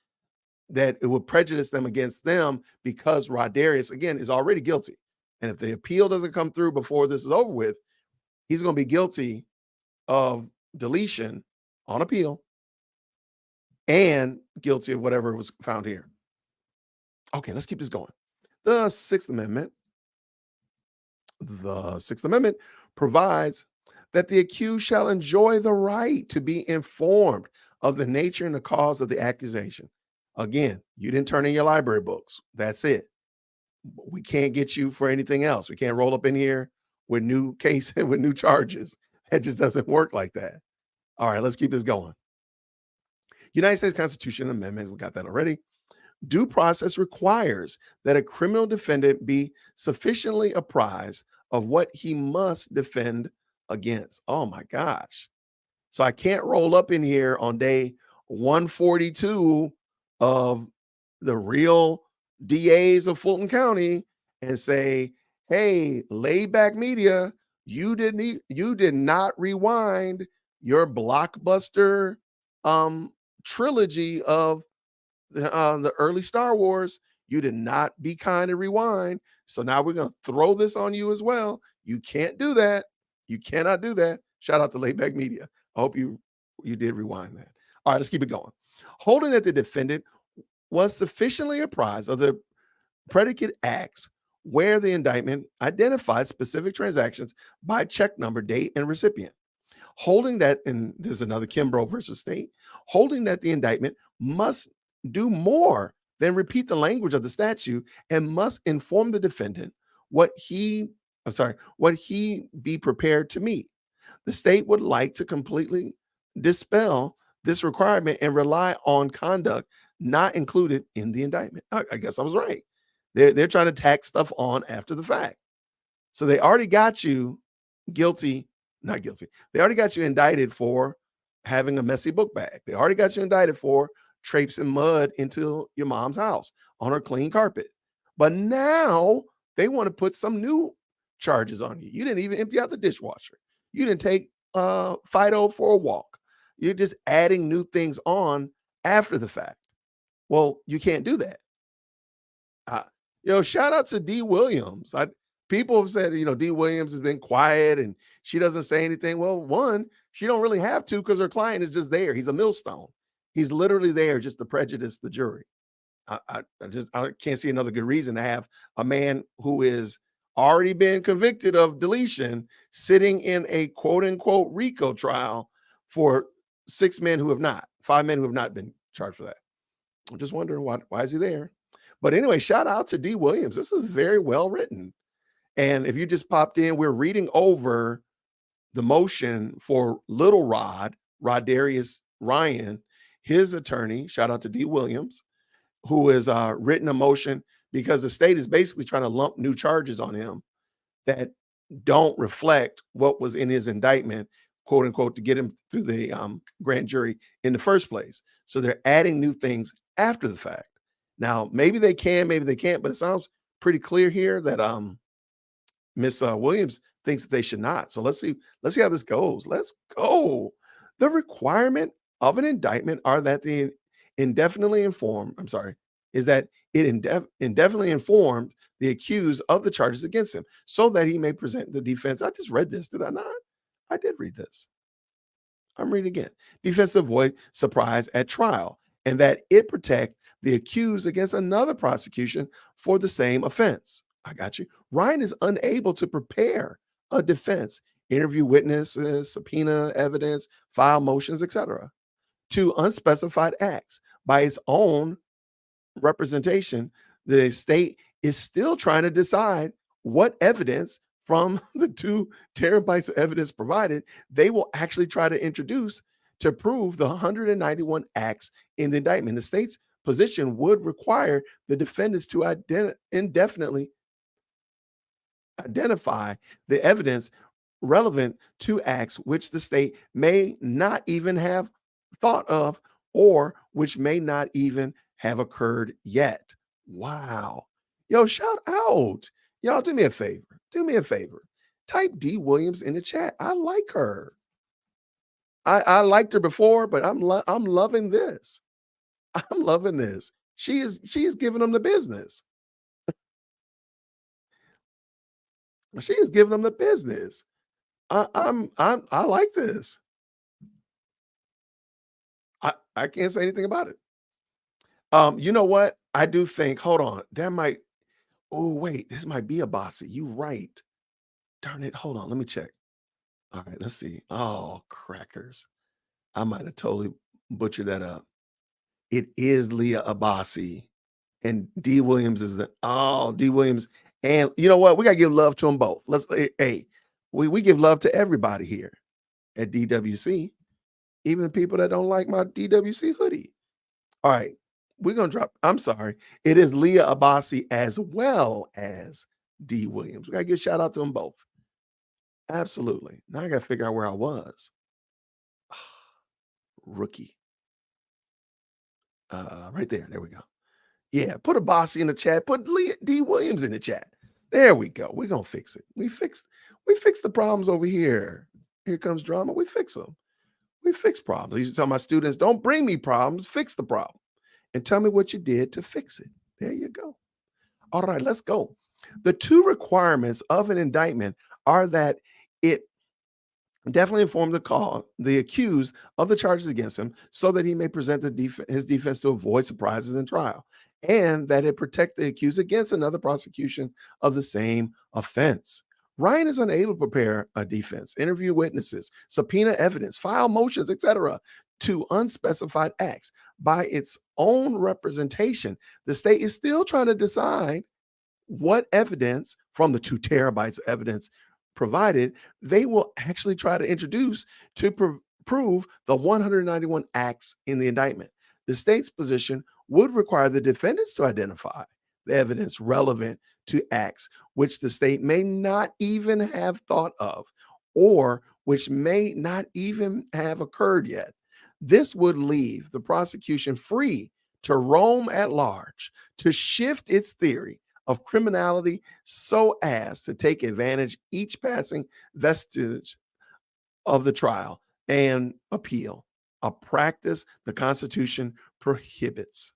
that it would prejudice them against them because Rodarius, again, is already guilty. And if the appeal doesn't come through before this is over with, he's going to be guilty of deletion on appeal and guilty of whatever was found here. Okay, let's keep this going. The Sixth Amendment provides that the accused shall enjoy the right to be informed of the nature and the cause of the accusation. Again, you didn't turn in your library books. That's it. We can't get you for anything else. We can't roll up in here with new case and with new charges. That just doesn't work like that. All right, let's keep this going. United States Constitution Amendment, we got that already. Due process requires that a criminal defendant be sufficiently apprised of what he must defend against. Oh my gosh. So I can't roll up in here on day 142 of the real DAs of Fulton County and say, hey, laid back media, you did not rewind your blockbuster trilogy of the early Star Wars. You did not be kind and rewind. So now we're going to throw this on you as well. You can't do that. You cannot do that. Shout out to Laidback Media. I hope you did rewind that. All right, let's keep it going. Holding that the defendant was sufficiently apprised of the predicate acts where the indictment identified specific transactions by check number, date, and recipient. Holding that, and this is another Kimbrough versus State, holding that the indictment must do more than repeat the language of the statute and must inform the defendant what he be prepared to meet. The state would like to completely dispel this requirement and rely on conduct not included in the indictment. I guess I was right. They're trying to tack stuff on after the fact. So they already got you not guilty. They already got you indicted for having a messy book bag. They already got you indicted for traipsing mud into your mom's house on her clean carpet. But now they want to put some new charges on you. You didn't even empty out the dishwasher. You didn't take Fido for a walk. You're just adding new things on after the fact. Well, you can't do that. Shout out to D. Williams. People have said, D. Williams has been quiet and she doesn't say anything. Well, one, she don't really have to because her client is just there. He's a millstone. He's literally there just to prejudice the jury. I can't see another good reason to have a man who is already been convicted of deletion sitting in a quote unquote RICO trial for 5 men who have not been charged for that. I'm just wondering why is he there? But anyway, shout out to D. Williams. This is very well written. And if you just popped in, we're reading over the motion for Little Rodarius Ryan, his attorney, shout out to D. Williams, who has written a motion because the state is basically trying to lump new charges on him that don't reflect what was in his indictment, quote unquote, to get him through the grand jury in the first place. So they're adding new things after the fact. Now, maybe they can, maybe they can't, but it sounds pretty clear here that Miss Williams thinks that they should not. So let's see how this goes. Let's go. The requirement of an indictment are that the indefinitely informed, is that it indefinitely informed the accused of the charges against him so that he may present the defense. I just read this, did I not? I did read this. I'm reading again. Defense to avoid surprise at trial and that it protect the accused against another prosecution for the same offense. I got you. Ryan is unable to prepare a defense, interview witnesses, subpoena evidence, file motions, etc., to unspecified acts by its own representation. The state is still trying to decide what evidence from the 2 terabytes of evidence provided they will actually try to introduce to prove the 191 acts in the indictment. The state's position would require the defendants to indefinitely identify the evidence relevant to acts which the state may not even have thought of or which may not even have occurred yet. Wow. Yo, shout out. Y'all do me a favor. Do me a favor. Type D Williams in the chat. I like her. I liked her before, but I'm loving this. I'm loving this. She is giving them the business. She is giving them the business. I like this. I can't say anything about it. You know what? I do think, hold on, that might, oh, wait, this might be a bossy. You right. Darn it. Hold on. Let me check. All right, let's see. Oh, crackers. I might have totally butchered that up. It is Leah Abassi. And D Williams is the D Williams. And you know what? We gotta give love to them both. Hey, we give love to everybody here at DWC, even the people that don't like my DWC hoodie. All right, we're gonna drop. I'm sorry, it is Leah Abassi as well as D Williams. We gotta give a shout out to them both. Absolutely. Now I gotta figure out where I was. Rookie. Right there. There we go. Yeah, put a bossy in the chat. Put Leah D Williams in the chat. There we go. We're gonna fix it. We fixed the problems over here. Here comes drama. We fix them. We fix problems. I used to tell my students, don't bring me problems, fix the problem. And tell me what you did to fix it. There you go. All right, let's go. The 2 requirements of an indictment are that it definitely inform the accused of the charges against him so that he may present his defense to avoid surprises in trial, and that it protect the accused against another prosecution of the same offense. Ryan is unable to prepare a defense, interview witnesses, subpoena evidence, file motions, etc., to unspecified acts by its own representation. The state is still trying to decide what evidence from the 2 terabytes of evidence provided they will actually try to introduce to prove the 191 acts in the indictment. The state's position would require the defendants to identify the evidence relevant to acts which the state may not even have thought of or which may not even have occurred yet. This would leave the prosecution free to roam at large, to shift its theory of criminality so as to take advantage each passing vestige of the trial and appeal, a practice the Constitution prohibits.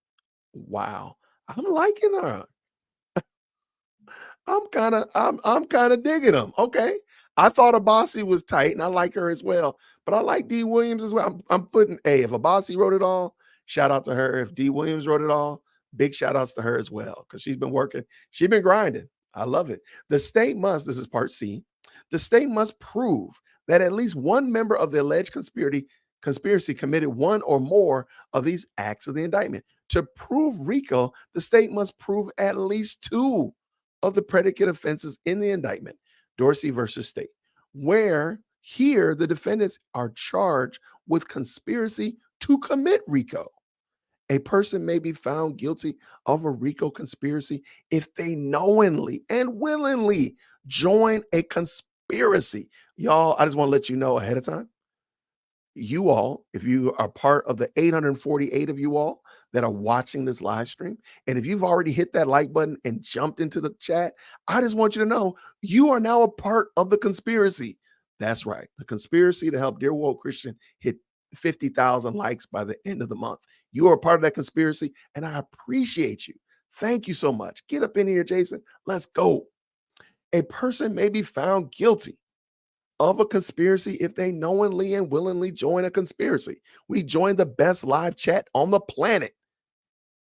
Wow. I'm liking her. I'm kind of digging them. Okay. I thought Abassi was tight and I like her as well, but I like D Williams as well. I'm putting, hey, if Abassi wrote it all, shout out to her. If D Williams wrote it all, big shout outs to her as well, because she's been working, she's been grinding. I love it. The state must, this is part C, the state must prove that at least one member of the alleged conspiracy committed one or more of these acts of the indictment. To prove RICO, the state must prove at least 2 of the predicate offenses in the indictment, Dorsey versus State, where here the defendants are charged with conspiracy to commit RICO. A person may be found guilty of a RICO conspiracy if they knowingly and willingly join a conspiracy. Y'all, I just want to let you know ahead of time, you all, if you are part of the 848 of you all that are watching this live stream, and if you've already hit that like button and jumped into the chat, I just want you to know you are now a part of the conspiracy. That's right, the conspiracy to help Dear World Christian hit 50,000 likes by the end of the month. You are a part of that conspiracy, and I appreciate you. Thank you so much. Get up in here, Jason. Let's go. A person may be found guilty of a conspiracy if they knowingly and willingly join a conspiracy. We joined the best live chat on the planet.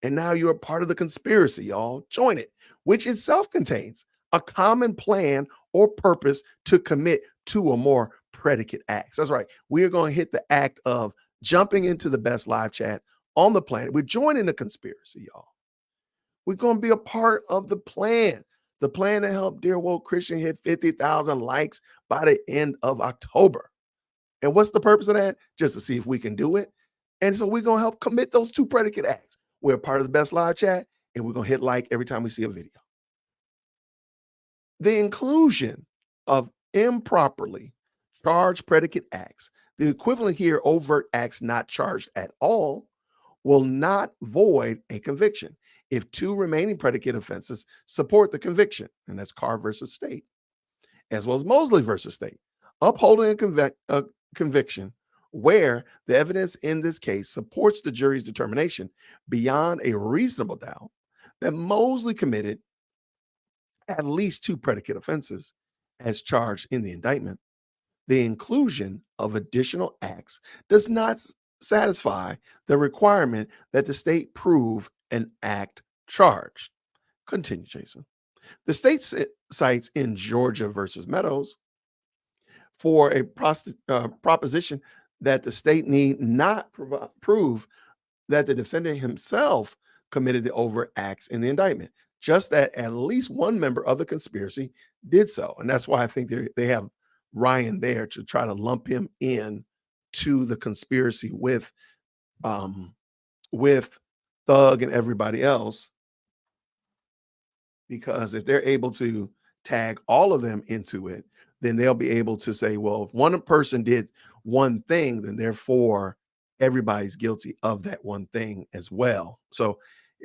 And now you're a part of the conspiracy, y'all. Join it, which itself contains a common plan or purpose to commit two or more predicate acts. That's right. We are going to hit the act of jumping into the best live chat on the planet. We're joining the conspiracy, y'all. We're going to be a part of the plan to help Dear Woke Christian hit 50,000 likes by the end of October. And what's the purpose of that? Just to see if we can do it. And so we're going to help commit those two predicate acts. We're a part of the best live chat, and we're going to hit like every time we see a video. The inclusion of improperly charged predicate acts, the equivalent here, overt acts not charged at all, will not void a conviction if two remaining predicate offenses support the conviction. And that's Carr versus State, as well as Mosley versus State, upholding a conviction where the evidence in this case supports the jury's determination beyond a reasonable doubt that Mosley committed at least two predicate offenses as charged in the indictment. The inclusion of additional acts does not satisfy the requirement that the state prove an act charged. Continue, Jason. The state cites in Georgia versus Meadows for a proposition that the state need not prove that the defendant himself committed the overt acts in the indictment, just that at least one member of the conspiracy did so. And that's why I think they have Ryan there to try to lump him in to the conspiracy with Thug and everybody else, because if they're able to tag all of them into it, then they'll be able to say, well, if one person did one thing, then therefore everybody's guilty of that one thing as well. So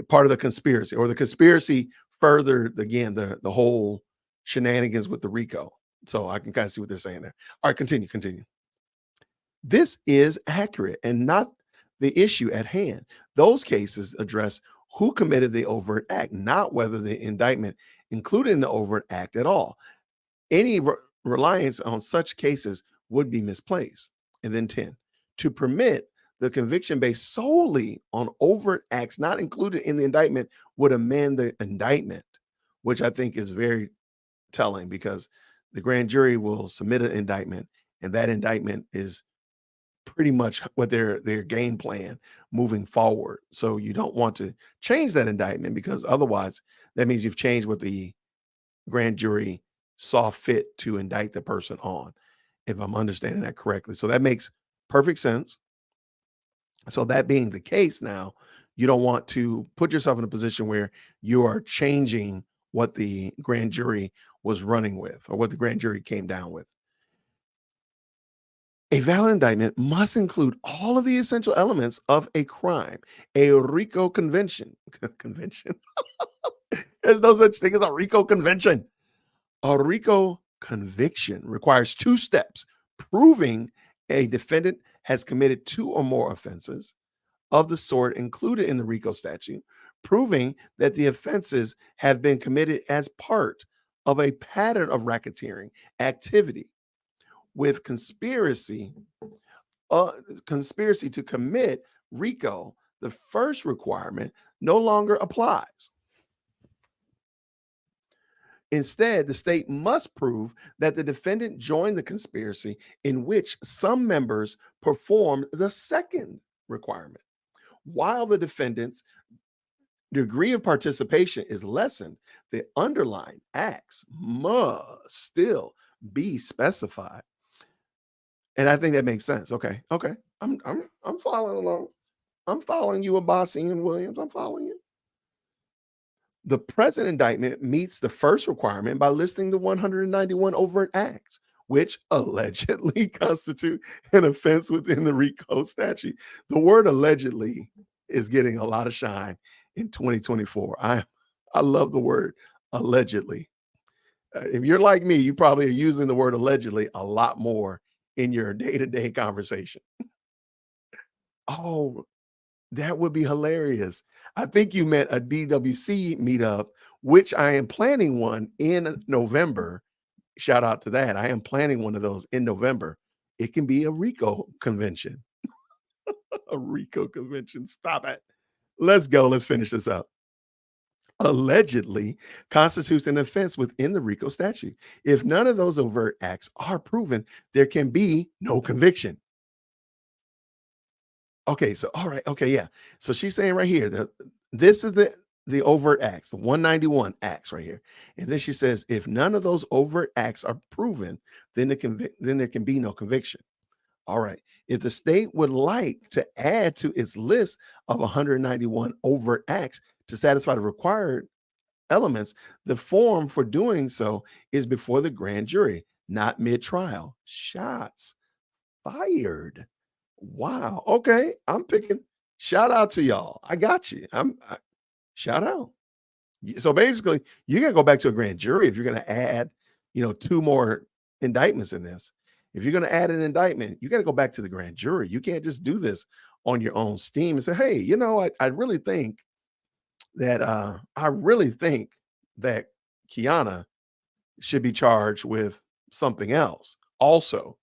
part of the conspiracy, or the conspiracy furthered, again, the whole shenanigans with the RICO. So I can kind of see what they're saying there. All right, continue. This is accurate and not the issue at hand. Those cases address who committed the overt act, not whether the indictment included the overt act at all. Any reliance on such cases would be misplaced. And then 10, to permit the conviction based solely on overt acts not included in the indictment would amend the indictment, which I think is very telling, because the grand jury will submit an indictment, and that indictment is pretty much what their game plan moving forward. So you don't want to change that indictment, because otherwise that means you've changed what the grand jury saw fit to indict the person on, if I'm understanding that correctly. So that makes perfect sense. So that being the case, now you don't want to put yourself in a position where you are changing what the grand jury was running with, or what the grand jury came down with. A valid indictment must include all of the essential elements of a crime. A RICO convention. Convention. There's no such thing as a RICO convention. A RICO conviction requires two steps: proving a defendant has committed two or more offenses of the sort included in the RICO statute, proving that the offenses have been committed as part of a pattern of racketeering activity, with conspiracy to commit RICO. The first requirement no longer applies. Instead, the state must prove that the defendant joined the conspiracy in which some members performed the second requirement. While the defendant's degree of participation is lessened, the underlying acts must still be specified. And I think that makes sense. Okay. I'm following along. I'm following you, Abbasi and Williams. I'm following you. The present indictment meets the first requirement by listing the 191 overt acts, which allegedly constitute an offense within the RICO statute. The word allegedly is getting a lot of shine in 2024. I love the word allegedly. If you're like me, you probably are using the word allegedly a lot more in your day-to-day conversation. Oh, that would be hilarious. I think you meant a DWC meetup, which I am planning one in November. Shout out to that. I am planning one of those in November. It can be a RICO convention. A RICO convention. Stop it. Let's go. Let's finish this up. allegedly constitutes an offense within the RICO statute. If none of those overt acts are proven, there can be no conviction. Okay, so all right, okay, yeah. So she's saying right here that this is the overt acts, the 191 acts right here. And then she says if none of those overt acts are proven, then there can be no conviction. All right. If the state would like to add to its list of 191 overt acts to satisfy the required elements, the form for doing so is before the grand jury, not mid-trial. Shots fired. Wow. Okay. I'm picking. Shout out to y'all. I got you. Shout out. So basically, you got to go back to a grand jury if you're going to add, two more indictments in this. If you're going to add an indictment, you got to go back to the grand jury. You can't just do this on your own steam and say, hey, I really think that Kiana should be charged with something else also.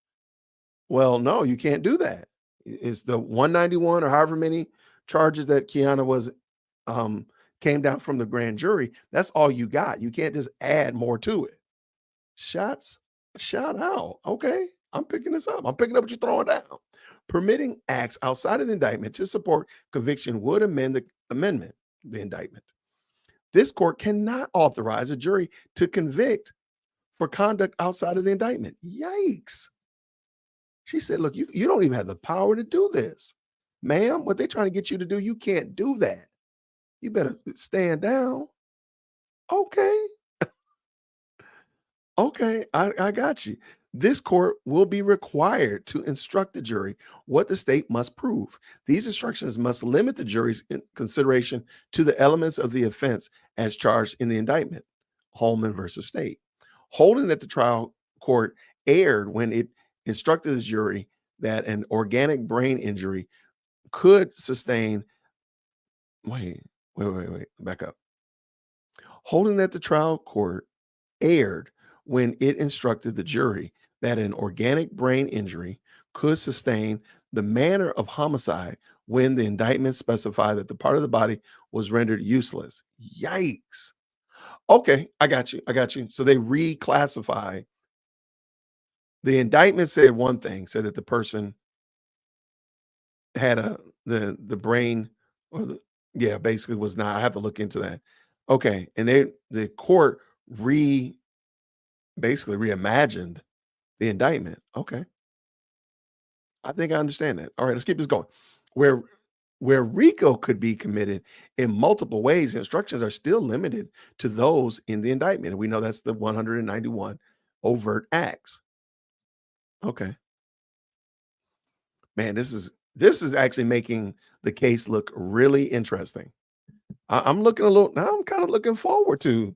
Well, no, you can't do that. It's the 191 or however many charges that Kiana was um came down from the grand jury. That's all you got. You can't just add more to it. Shots, shout out. Okay. I'm picking this up. I'm picking up what you're throwing down. Permitting acts outside of the indictment to support conviction would the indictment. This court cannot authorize a jury to convict for conduct outside of the indictment. Yikes. She said, look, you don't even have the power to do this. Ma'am, what they're trying to get you to do, you can't do that. You better stand down. Okay. Okay, I got you. This court will be required to instruct the jury what the state must prove. These instructions must limit the jury's consideration to the elements of the offense as charged in the indictment. Holman versus State. Holding that the trial court erred when it instructed the jury that an organic brain injury could sustain. Wait, back up. Holding that the trial court erred when it instructed the jury that an organic brain injury could sustain the manner of homicide when the indictment specified that the part of the body was rendered useless. Yikes. Okay, I got you. I got you. So they reclassify. The indictment said one thing, said that the person had the brain or basically was not. I have to look into that. Okay, and the court basically reimagined the indictment. Okay. I think I understand that. All right, let's keep this going. Where where RICO could be committed in multiple ways, instructions are still limited to those in the indictment. And we know that's the 191 overt acts. Okay. Man, this is actually making the case look really interesting. I'm looking a little now. I'm kind of looking forward to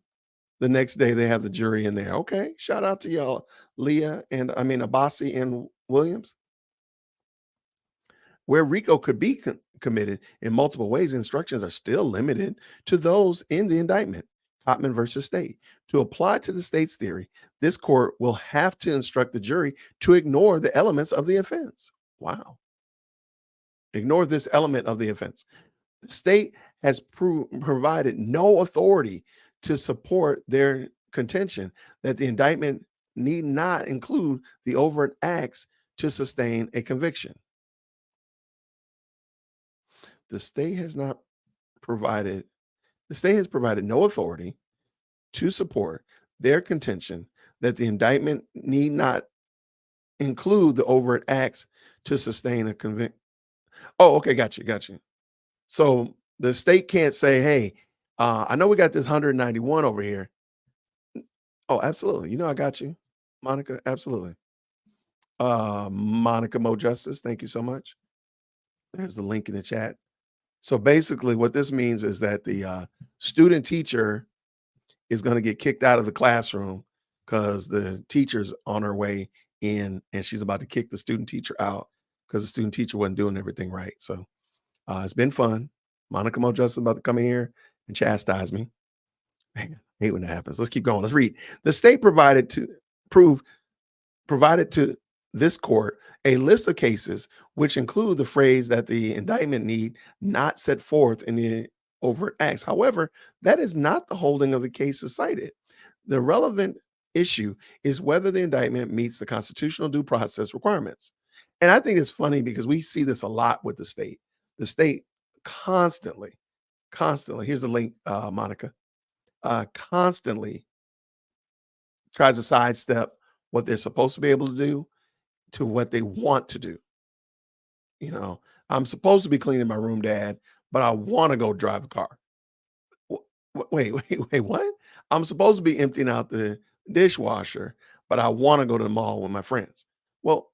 the next day they have the jury in there. Okay. Shout out to y'all, Leah and Abassi and Williams. Where RICO could be committed in multiple ways, instructions are still limited to those in the indictment. Cotman versus State. To apply to the state's theory, this court will have to instruct the jury to ignore the elements of the offense. Wow. Ignore this element of the offense. The state has provided no authority to support their contention that the indictment need not include the overt acts to sustain a conviction. The state has not provided the state has provided no authority to support their contention that the indictment need not include the overt acts to sustain a conviction. Oh, okay, got you. So the state can't say, hey, I know we got this 191 over here. Oh, absolutely. I got you, Monica. Absolutely. Monica Mo Justice, thank you so much. There's the link in the chat. So basically, what this means is that the student teacher is going to get kicked out of the classroom because the teacher's on her way in and she's about to kick the student teacher out because the student teacher wasn't doing everything right. So it's been fun. Monica Mo Justice about to come in here and chastise me. Man, I hate when that happens. Let's keep going. Let's read. The state provided to this court a list of cases which include the phrase that the indictment need not set forth in the overt acts. However, that is not the holding of the cases cited. The relevant issue is whether the indictment meets the constitutional due process requirements. And I think it's funny because we see this a lot with the state. The state constantly, constantly, here's the link, Monica, constantly tries to sidestep what they're supposed to be able to do to what they want to do. You know, I'm supposed to be cleaning my room, Dad, but I want to go drive a car. Wait, what? I'm supposed to be emptying out the dishwasher, but I want to go to the mall with my friends. Well,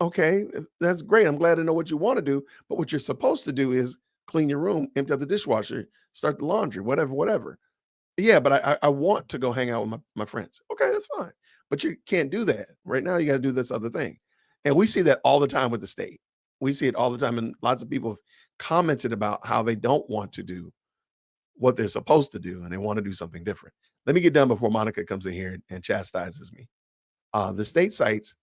okay, that's great. I'm glad to know what you want to do, but what you're supposed to do is clean your room, empty out the dishwasher, start the laundry, whatever, whatever. Yeah, but I want to go hang out with my friends. Okay, that's fine. But you can't do that. Right now, you got to do this other thing. And we see that all the time with the state. We see it all the time. And lots of people have commented about how they don't want to do what they're supposed to do and they want to do something different. Let me get done before Monica comes in here and chastises me. The state cites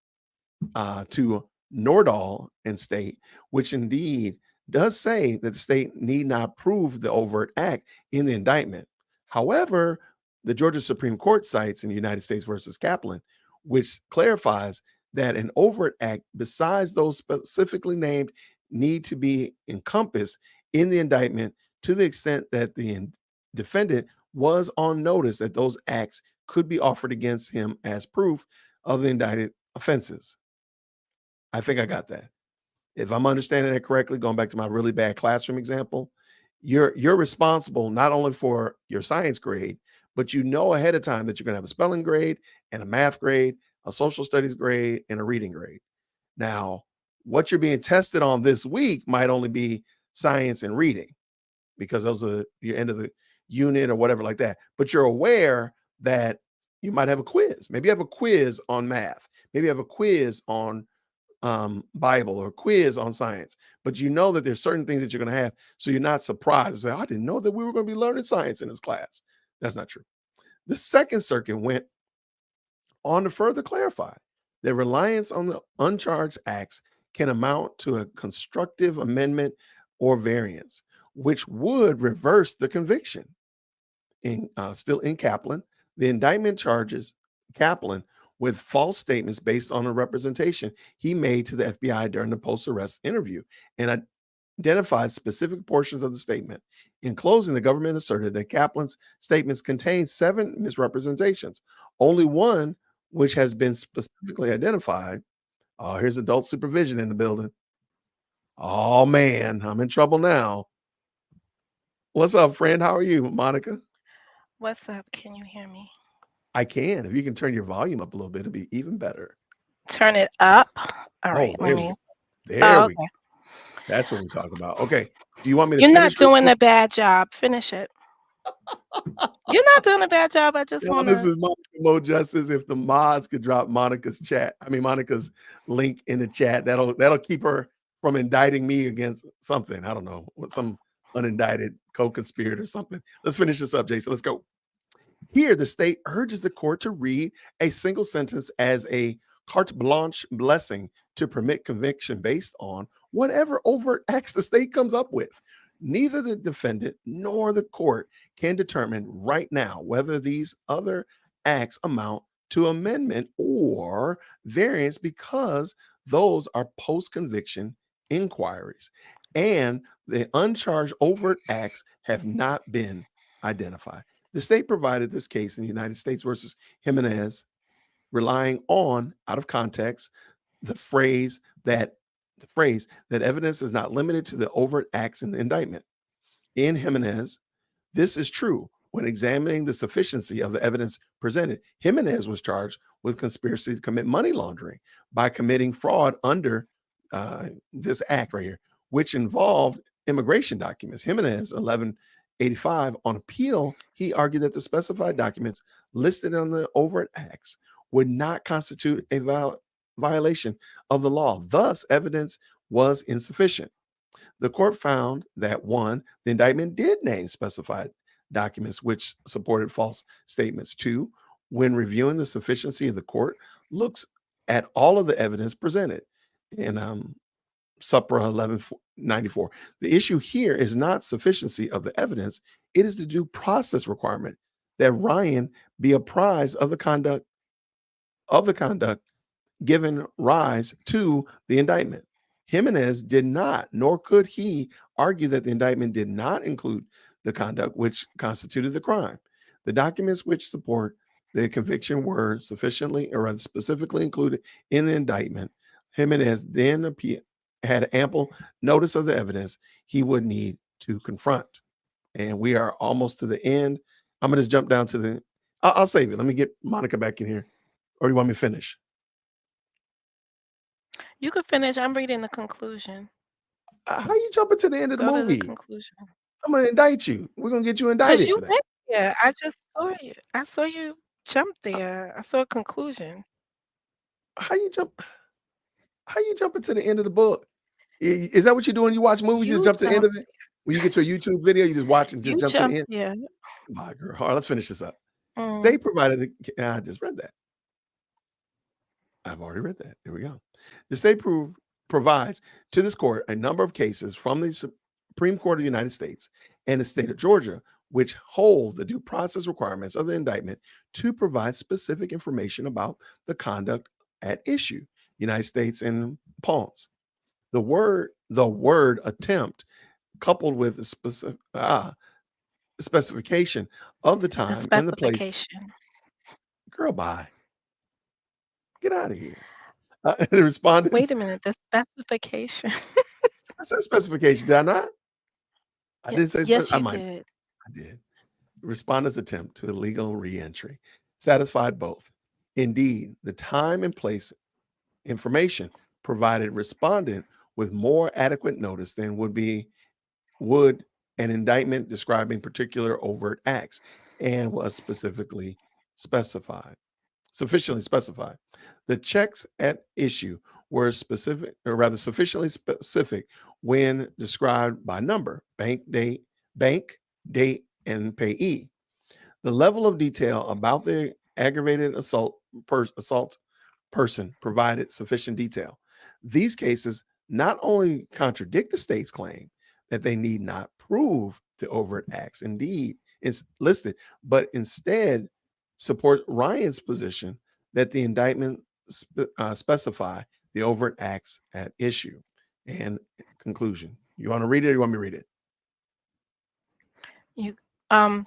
to Nordahl and state, which indeed does say that the state need not prove the overt act in the indictment. However, the Georgia Supreme Court cites in the United States versus Kaplan, which clarifies that an overt act besides those specifically named need to be encompassed in the indictment to the extent that the defendant was on notice that those acts could be offered against him as proof of the indicted offenses. I think I got that. If I'm understanding that correctly, going back to my really bad classroom example, you're responsible not only for your science grade, but you know ahead of time that you're going to have a spelling grade and a math grade, a social studies grade, and a reading grade. Now, what you're being tested on this week might only be science and reading because those are your end of the unit or whatever like that. But you're aware that you might have a quiz. Maybe you have a quiz on math. Maybe you have a quiz on Bible or quiz on science, but you know that there's certain things that you're going to have. So you're not surprised. Say, I didn't know that we were going to be learning science in this class. That's not true. The Second Circuit went on to further clarify that reliance on the uncharged acts can amount to a constructive amendment or variance, which would reverse the conviction. Still in Kaplan, the indictment charges Kaplan with false statements based on a representation he made to the FBI during the post-arrest interview and identified specific portions of the statement. In closing, the government asserted that Kaplan's statements contained 7 misrepresentations, only one which has been specifically identified. Oh, here's adult supervision in the building. Oh man, I'm in trouble now. What's up, friend? How are you, Monica? What's up? Can you hear me? I can. If you can turn your volume up a little bit, it'd be even better. Turn it up. All right, Oh, let there we me. go. There Oh, we go. okay. That's what we talk about. Okay. Do you want me to You're not finish reading doing this? a bad job. Finish it. You're not doing a bad job. I just No, want this to. is Monica Mo Justice. If the mods could drop Monica's chat, I mean Monica's link in the chat, that'll keep her from indicting me against something. I don't know, some unindicted co-conspirator or something. Let's finish this up, Jason. Let's go. Here, the state urges the court to read a single sentence as a carte blanche blessing to permit conviction based on whatever overt acts the state comes up with. Neither the defendant nor the court can determine right now whether these other acts amount to amendment or variance because those are post conviction inquiries and the uncharged overt acts have not been identified. The state provided this case in the United States versus Jimenez, relying on, out of context, the phrase that evidence is not limited to the overt acts in the indictment. In Jimenez, this is true when examining the sufficiency of the evidence presented. Jimenez was charged with conspiracy to commit money laundering by committing fraud under this act right here, which involved immigration documents. Jimenez, 1185, on appeal, he argued that the specified documents listed on the overt acts would not constitute a violation of the law. Thus, evidence was insufficient. The court found that one, the indictment did name specified documents which supported false statements. Two, when reviewing the sufficiency of the court, looks at all of the evidence presented. And Supra 1194. The issue here is not sufficiency of the evidence, it is the due process requirement that Ryan be apprised of the conduct given rise to the indictment. Jimenez did not, nor could he argue that the indictment did not include the conduct which constituted the crime. The documents which support the conviction were sufficiently or rather specifically included in the indictment. Jimenez then had ample notice of the evidence he would need to confront. And we are almost to the end. I'm going to just jump down to the, I'll save it. Let me get Monica back in here. Or you want me to finish? You can finish. I'm reading the conclusion. How you jumping to the end of the Go to the movie? conclusion. I'm gonna indict you. We're gonna get you 'Cause indicted you for that. went there. I just saw you. I saw you jump there. I saw a conclusion. How you jump? How you jumping to the end of the book? Is that what you do when you watch movies? You just You jump to the end jumped of it. When you get to a YouTube video, you just watch and just you jump to the jumped end. there. My girl, all right, let's finish this up. Mm. State provided. I just read that. I've already read that. There we go. The state provides to this court a number of cases from the Supreme Court of the United States and the state of Georgia, which hold the due process requirements of the indictment to provide specific information about the conduct at issue. United States and Pawns. The word attempt coupled with the specification of the The time and the place. specification. Girl, bye. Get out of here. The Wait respondents. a minute. The specification. I said specification. Did I not? I Yeah. didn't say Yes, I you might. did. I did. Respondents' attempt to illegal reentry satisfied both. Indeed, the time and place information provided respondent with more adequate notice than would an indictment describing particular overt acts and was specified, sufficiently specified. The checks at issue were specific, or rather sufficiently specific when described by number, bank, date, and payee. The level of detail about the aggravated assault person provided sufficient detail. These cases not only contradict the state's claim that they need not prove the overt acts indeed is listed, but instead support Ryan's position that the indictment specify the overt acts at issue. And conclusion. You want to read it or you want me to read it? You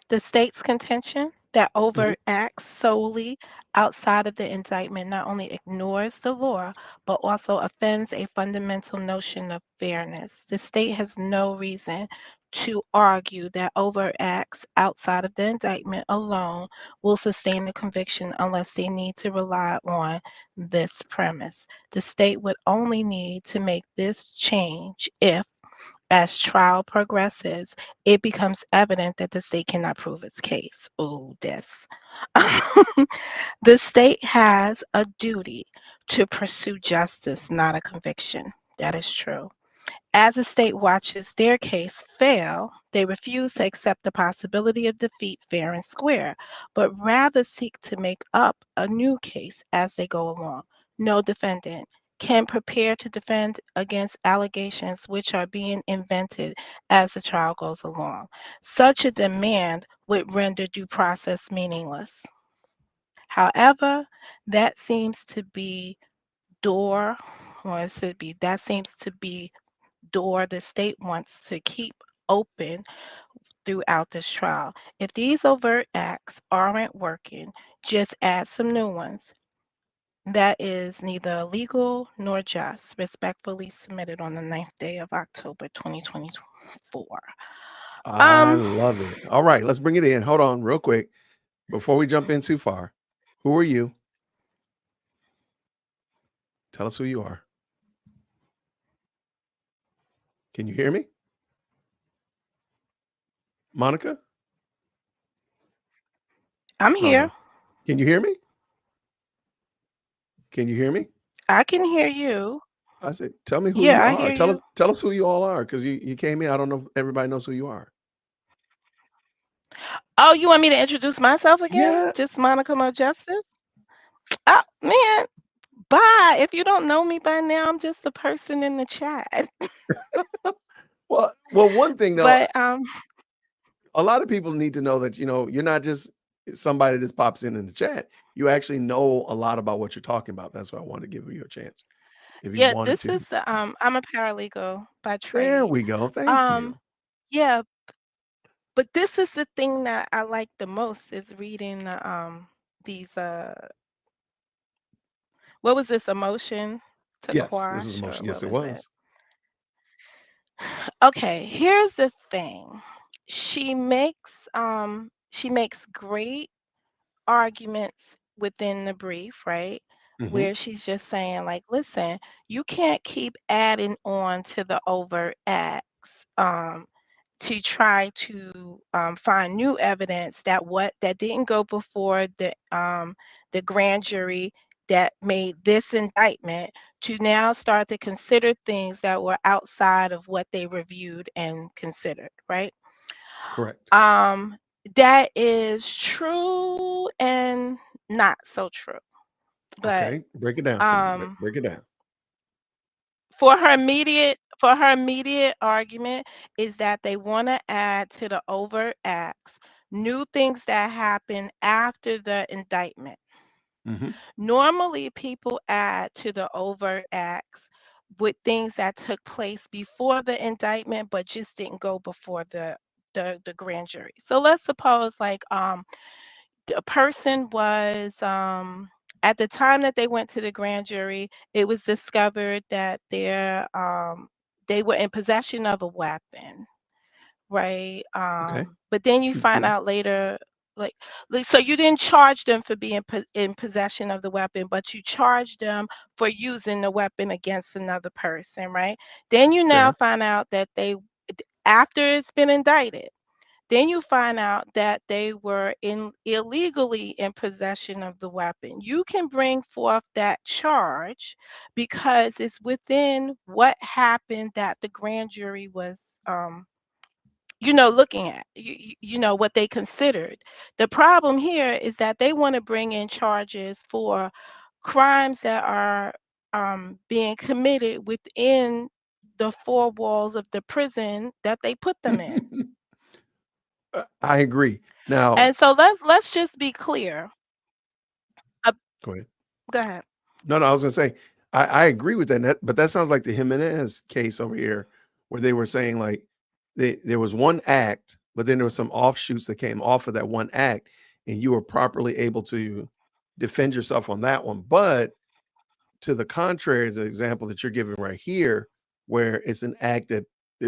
the state's contention that Mhm. overt acts solely outside of the indictment not only ignores the law, but also offends a fundamental notion of fairness. The state has no reason to argue that overt acts outside of the indictment alone will sustain the conviction unless they need to rely on this premise. The state would only need to make this change if as trial progresses, it becomes evident that the state cannot prove its case. Oh, this. The state has a duty to pursue justice, not a conviction. That is true. As the state watches their case fail, they refuse to accept the possibility of defeat fair and square, but rather seek to make up a new case as they go along. No defendant can prepare to defend against allegations which are being invented as the trial goes along. Such a demand would render due process meaningless. However, that seems to be door, or it should be that seems to be door the state wants to keep open throughout this trial. If these overt acts aren't working, just add some new ones. That is neither legal nor just. Respectfully submitted on the 9th day of October 2024. I Um, love it. All right, let's bring it in. Hold on, real quick, before we jump in too far. Who are you? Tell us who you are. Can you hear me? Monica? I'm I don't here. know. Can you hear me? Can you hear me? I can hear you. I said, tell me who Yeah, you I are. hear Tell us, you. tell us who you all are, because you came in. I don't know if everybody knows who you are. Oh, you want me to introduce myself again? Yeah. Just Monica Mo Justice? Oh, man. Bye. If you don't know me by now, I'm just a person in the chat. Well, one thing though, But a lot of people need to know that, you're not just somebody that pops in the chat. You actually know a lot about what you're talking about. That's why I wanted to give you a chance if you yeah, wanted this to. is I'm a paralegal by There trade. we go. Thank Um, you. yeah, but this is the thing that I like the most is reading these what was this, emotion to Yes, this is quash, emotion. or Yes, what it was it? was. Okay, here's the thing. She makes great arguments within the brief, right? Hmm. Where she's just saying, like, listen, you can't keep adding on to the overt acts to try to find new evidence that didn't go before the grand jury that made this indictment, to now start to consider things that were outside of what they reviewed and considered, right? Correct. Um, that is true and not so true. But Okay. Break it down to me. um, Break it down. for her immediate argument is that they want to add to the overt acts new things that happen after the indictment. Hmm. Normally, people add to the overt acts with things that took place before the indictment, but just didn't go before the grand jury. So let's suppose, like, a person was at the time that they went to the grand jury, it was discovered that they were in possession of a weapon, right? Okay. But then you find Good. out later, like, so you didn't charge them for being in possession of the weapon, but you charged them for using the weapon against another person, right? Then you now Fair. find out that after it's been indicted, then you find out that they were illegally in possession of the weapon. You can bring forth that charge because it's within what happened that the grand jury was um, looking at, what they considered. The problem here is that they want to bring in charges for crimes that are being committed within the four walls of the prison that they put them in. I agree. Now, And so let's just be clear. Uh, go ahead. Go ahead. No, no, I was gonna say I agree with that, but that sounds like the Jimenez case over here, where they were saying like there was one act, but then there was some offshoots that came off of that one act, and you were properly able to defend yourself on that one. But to the contrary, is an example that you're giving right here, where it's an act that,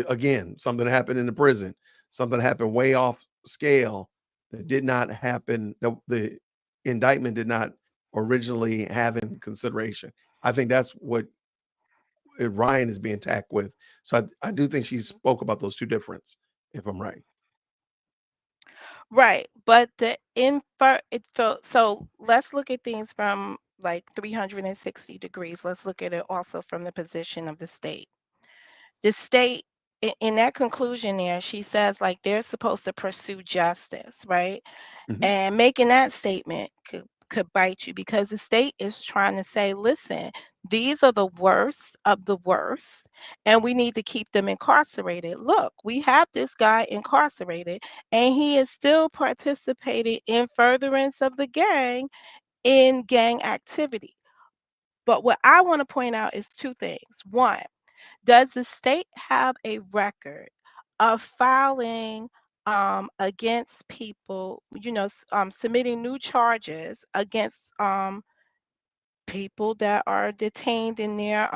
again, something happened in the prison, something happened way off scale that did not happen. The indictment did not originally have in consideration. I think that's what Ryan is being tacked with. So I do think she spoke about those two difference, if I'm right. Right. But the infer it so let's look at things from like 360 degrees. Let's look at it also from the position of the state. The state, in that conclusion there, she says, like, they're supposed to pursue justice, right? Mhm. And making that statement could bite you because the state is trying to say, listen, these are the worst of the worst, and we need to keep them incarcerated. Look, we have this guy incarcerated, and he is still participating in furtherance of the gang in gang activity. But what I want to point out is two things. One, does the state have a record of filing against people, submitting new charges against people that are detained in their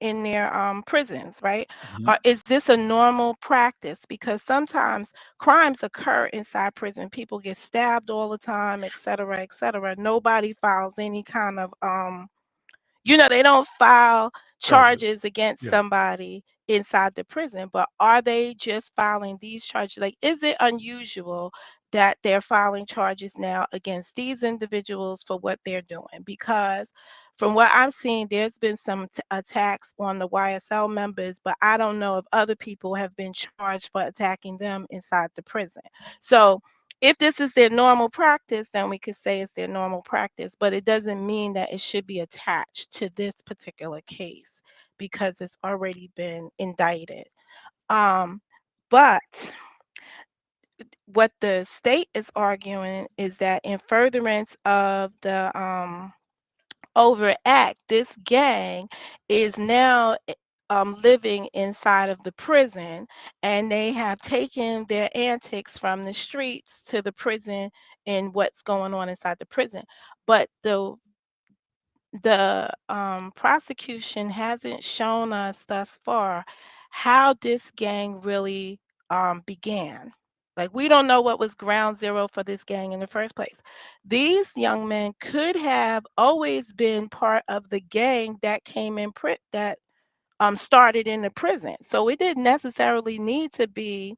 in their prisons, right? Mhm. Or is this a normal practice? Because sometimes crimes occur inside prison. People get stabbed all the time, et cetera, et cetera. Nobody files any kind of they don't file Charges. charges against Yeah. somebody inside the prison, but are they just filing these charges? Like, is it unusual that they're filing charges now against these individuals for what they're doing? Because from what I've seen, there's been some attacks on the YSL members, but I don't know if other people have been charged for attacking them inside the prison. So if this is their normal practice, then we could say it's their normal practice, but it doesn't mean that it should be attached to this particular case because it's already been indicted. Um, but what the state is arguing is that in furtherance of the overact, this gang is now living inside of the prison, and they have taken their antics from the streets to the prison and what's going on inside the prison. But the prosecution hasn't shown us thus far how this gang really began. Like, we don't know what was ground zero for this gang in the first place. These young men could have always been part of the gang that came in that started in the prison. So it didn't necessarily need to be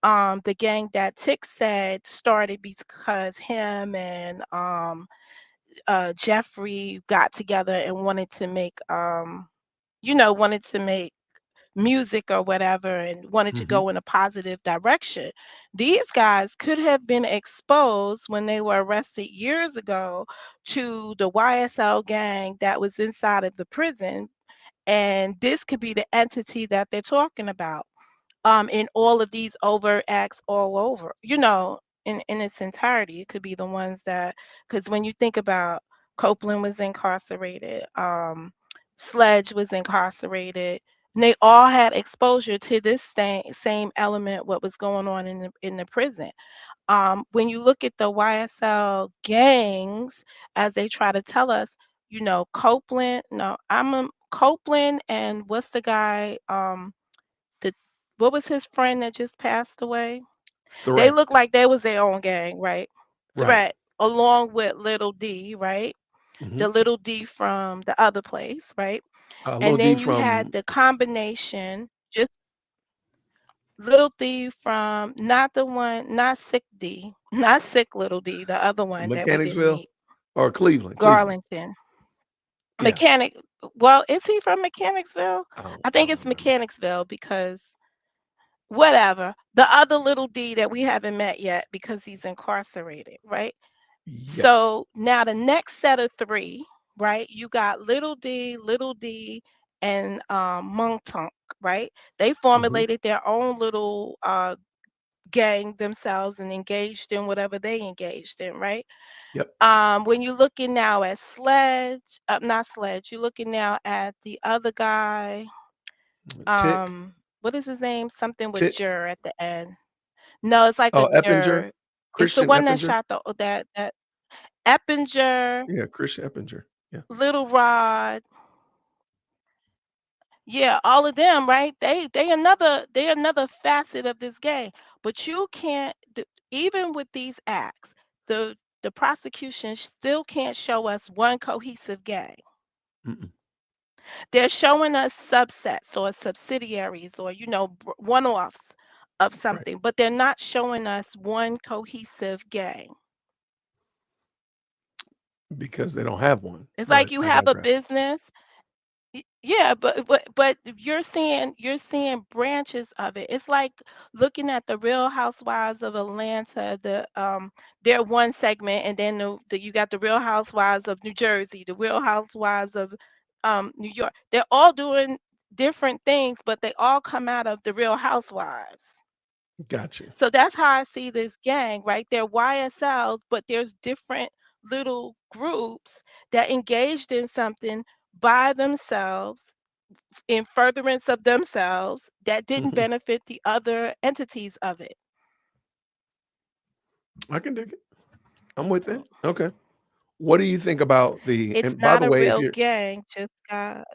the gang that Tick said started because him and Jeffrey got together and wanted to make music or whatever and wanted to Hmm. go in a positive direction. These guys could have been exposed when they were arrested years ago to the YSL gang that was inside of the prison, and this could be the entity that they're talking about in all of these overt acts all over, in its entirety. It could be the ones that, because when you think about Copeland was incarcerated, Sledge was incarcerated, and they all had exposure to this same element, what was going on in the prison. When you look at the YSL gangs, as they try to tell us, Copeland, no, Copeland, and what's the guy? The What was his friend that just passed away? They look Threat. like they was their own gang, right? Right. Threat, along with Little D, right? Hmm. The Little D from the other place, right? Little And D then you had from the combination, just Little D from not the one, not Sick D, not Sick Little D, the other one that we didn't Mechanicsville meet, or Cleveland. Cleveland. Garlington. Yeah. Mechanic. Well, is he from Mechanicsville? I I think don't it's remember. Mechanicsville because whatever. The other Little D that we haven't met yet because he's incarcerated, right? Yes. So now the next set of three, right? You got Little D, and Montunk, right? They Hmm. formulated their own little gang themselves and engaged in whatever they engaged in, right? Yep. When you're looking now at Sledge, not Sledge, you're looking now at the other guy. Tick. What is his name? Something with Tick. Jur at the end. No, it's like a Oh, Eppinger. Jur. It's the Christian one that Eppinger. shot that Eppinger, Yeah, Christian Eppinger. Yeah. Little Rod. Yeah, all of them, right? They another facet of this game. But you can't even with these acts, the prosecution still can't show us one cohesive gang. Mm-mm. They're showing us subsets or subsidiaries or one-offs of Right. something, but they're not showing us one cohesive gang. Because they don't have one. It's like But you I have a digress. business. Yeah, but you're seeing branches of it. It's like looking at the Real Housewives of Atlanta. They're one segment, and then you got the Real Housewives of New Jersey, the Real Housewives of New York. They're all doing different things, but they all come out of the Real Housewives. Gotcha. So that's how I see this gang, right? They're YSLs, but there's different little groups that engaged in something by themselves in furtherance of themselves that didn't Hmm. benefit the other entities of it. I can dig it. I'm with Mm. it. Okay. What do you think about It's and by not the a way, if real you're gang, just guys.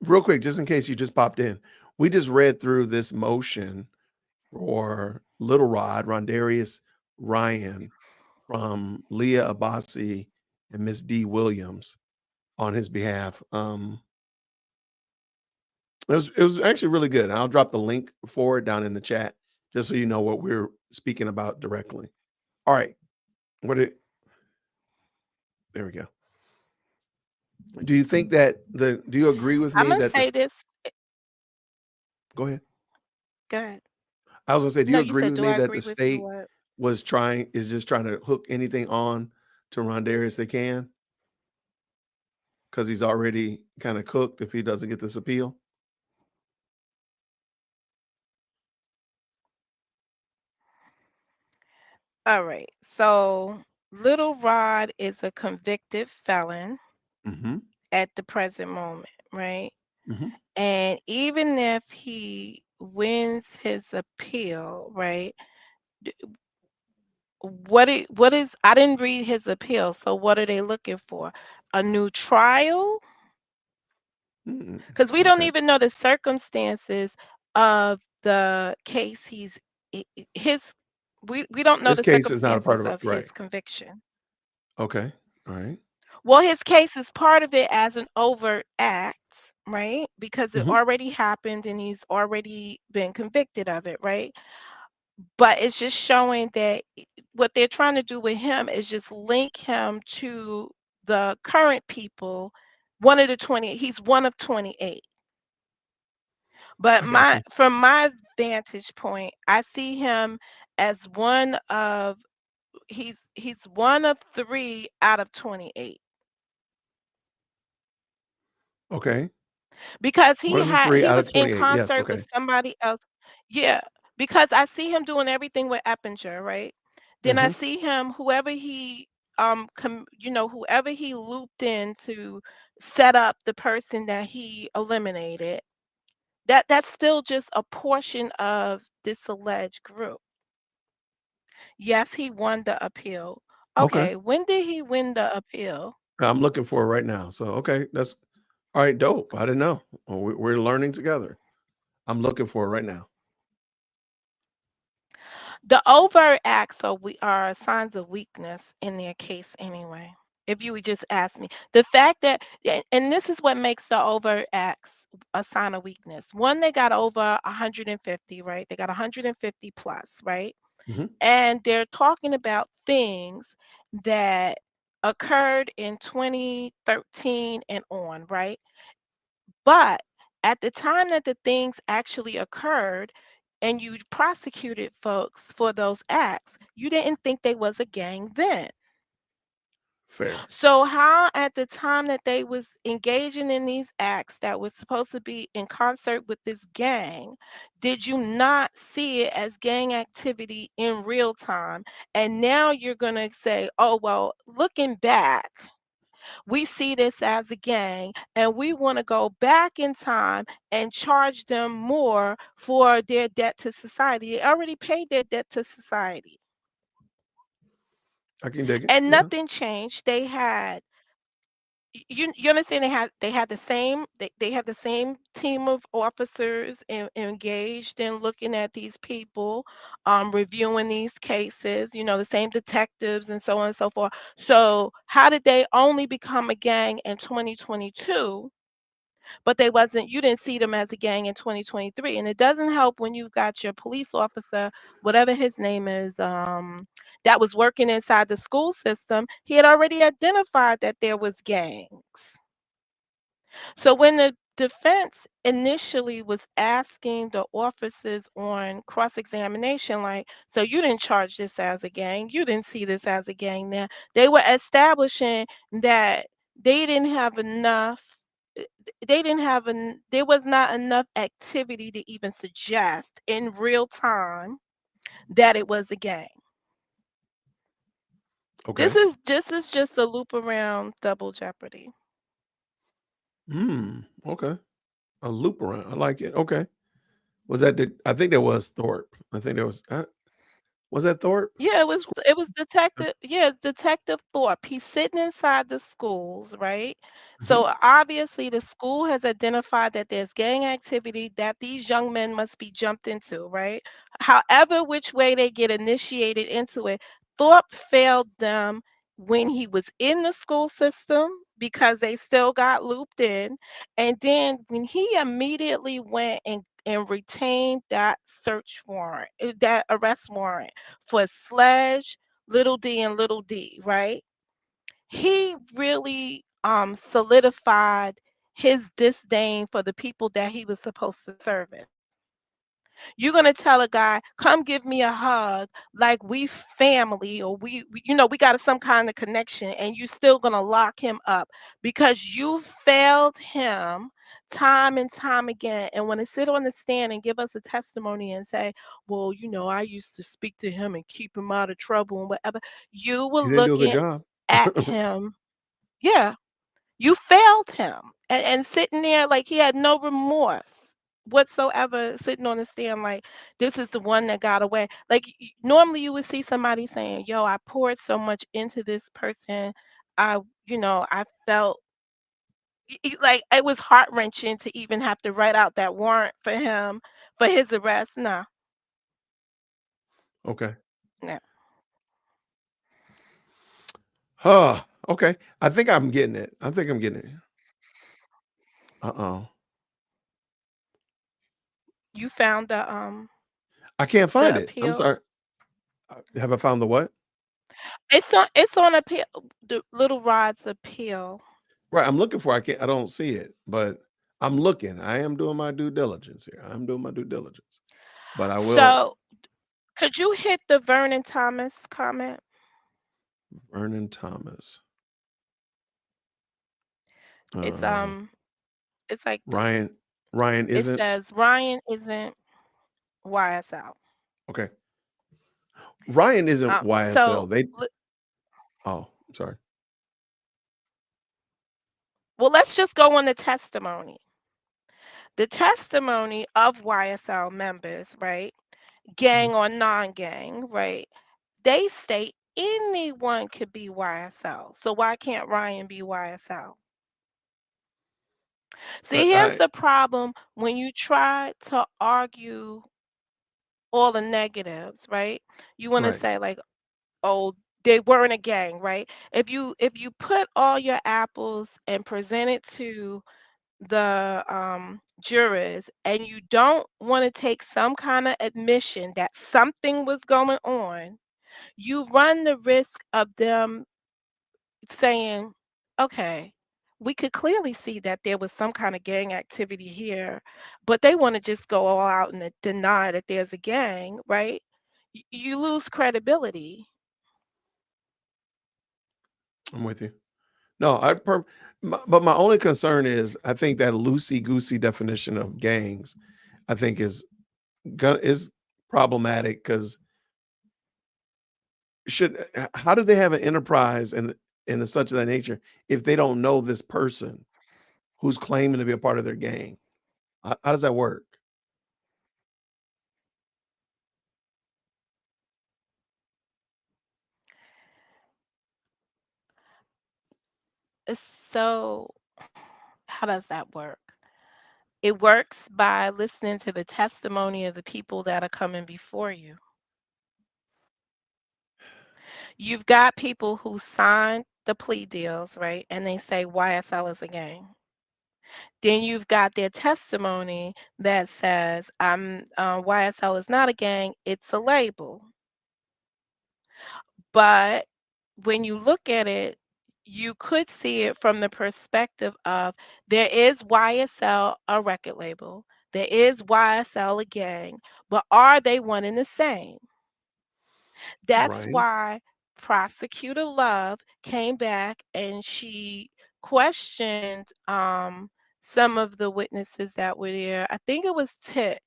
real quick, just in case you just popped in, we just read through this motion for Little Rod, Rondarius Ryan from Leah Abbasi and Miss D. Williams on his behalf. It was actually really good. I'll drop the link for it down in the chat just so you know what we're speaking about directly. All right. What it There we go. Do you think that do you agree with I'm me gonna that say this this. go ahead. Go ahead. I was gonna say, do No, you you agree said, with do me I that agree the with you state what? is just trying to hook anything on to Rondarius they can because he's already kind of cooked if he doesn't get this appeal? All right. So Little Rod is a convicted felon Mm-hmm. at the present moment, right? Mm-hmm. And even if he wins his appeal, right? d- what is I didn't read his appeal, so what are they looking for? A new trial? Mm, Because we don't okay. even know the circumstances of the case his we don't know His the case is not a part circumstances of it, of his right? conviction. Okay. All right. Well, his case is part of it as an overt act, right? Because it Mm-hmm. already happened and he's already been convicted of it, right? But it's just showing that what they're trying to do with him is just link him to the current people. One of the 20, he's one of 28. But I got my you. from my vantage point, I see him as one of he's one of 3 out of 28. Okay. Because One of the three he out of was in 28. Yes. concert with Okay. somebody else. Yeah, because I see him doing everything with Eppinger, right? Then I Mm-hmm. see him whoever he looped in to set up the person that he eliminated. That's still just a portion of this alleged group. Yes, he won the appeal. Okay. Okay, when did he win the appeal? I'm looking for it right now. So okay, that's all right. Dope. I didn't know. Well, we're learning together. I'm looking for it right now. The overt acts are signs of weakness in their case anyway. If you would just ask me, the fact that and this is what makes the overt acts a sign of weakness. One, they got over 150, right? They got 150 plus, right? Mm-hmm. And they're talking about things that occurred in 2013 and on, right? But at the time that the things actually occurred and you prosecuted folks for those acts, you didn't think they was a gang then. Fair. So how at the time that they was engaging in these acts that was supposed to be in concert with this gang, did you not see it as gang activity in real time? And now you're going to say, "Oh, well, looking back, we see this as a gang and we want to go back in time and charge them more for their debt to society." They already paid their debt to society I can dig it. and Yeah. nothing changed. They had you understand they had the same team of officers engaged in looking at these people, reviewing these cases, the same detectives and so on and so forth. So how did they only become a gang in 2022, but you didn't see them as a gang in 2023? And it doesn't help when you've got your police officer, whatever his name is, that was working inside the school system. He had already identified that there was gangs. So when the defense initially was asking the officers on cross-examination, like, so you didn't charge this as a gang, you didn't see this as a gang, now they were establishing that they didn't have enough uh, there was not enough activity to even suggest in real time that it was a gang. Okay. This is just a loop around double jeopardy. Okay. A loop around. I like it. Okay. Was that I think that was Thorpe. I think that was that Thorpe? Yeah, Squ- it's Detective Thorpe. He's sitting inside the schools, right? Mhm. So obviously the school has identified that there's gang activity that these young men must be jumped into, right? However, which way they get initiated into it, Thorpe failed them when he was in the school system because they still got looped in. And then when he immediately went and retained that that arrest warrant for Sledge, Little D, and Little D, right? He really solidified his disdain for the people that he was supposed to service. You're gonna tell a guy, "Come give me a hug," like we family, or we got some kind of connection, and you still gonna lock him up because you failed him time and time again, and want to sit on the stand and give us a testimony and say, "Well, I used to speak to him and keep him out of trouble and whatever." You were You didn't do a good looking job. at him, yeah, you failed him, and sitting there like he had no remorse whatsoever, sitting on the stand like this is the one that got away. Like normally you would see somebody saying, "Yo, I poured so much into this person. I felt like it was heart wrenching to even have to write out that warrant for him for his arrest." No, Okay. no. Huh. Okay. I think I'm getting it. I think I'm getting it. Uh-oh. You found I can't the find it. I'm appeal. sorry. Have I found the what? It's on appeal. The Little Rod's appeal. Right. I'm looking for I can't I don't see it, but I'm looking. I am doing my due diligence here. I'm doing my due diligence. But I will So could you hit the Vernon Thomas comment? Vernon Thomas. It's Uh it's like Ryan Ryan it isn't. says Ryan isn't YSL. Okay. Ryan isn't YSL. So They oh, I'm sorry. well, let's just go on the testimony. The testimony of YSL members, right? Mhm. Gang or non-gang, right? They state anyone could be YSL. So why can't Ryan be YSL? See, here's I the problem when you try to argue all the negatives, right? You want to right. say like, oh, they weren't a gang, right? If you put all your apples and present it to the jurors, and you don't want to take some kind of admission that something was going on, you run the risk of them saying, okay, we could clearly see that there was some kind of gang activity here, but they want to just go all out and deny that there's a gang, right? You lose credibility. I'm with you. No, but my only concern is I think that loosey goosey definition of gangs, I think is problematic because how do they have an enterprise and such of that nature if they don't know this person who's claiming to be a part of their gang? How does that work? So, how does that work? It works by listening to the testimony of the people that are coming before you. You've got people who signed the plea deals, right? And they say YSL is a gang. Then you've got their testimony that says, YSL is not a gang, it's a label. But when you look at it, you could see it from the perspective of there is YSL, a record label, there is YSL, a gang, but are they one and the same? That's Right. why Prosecutor Love came back and she questioned some of the witnesses that were there. I think it was Tick.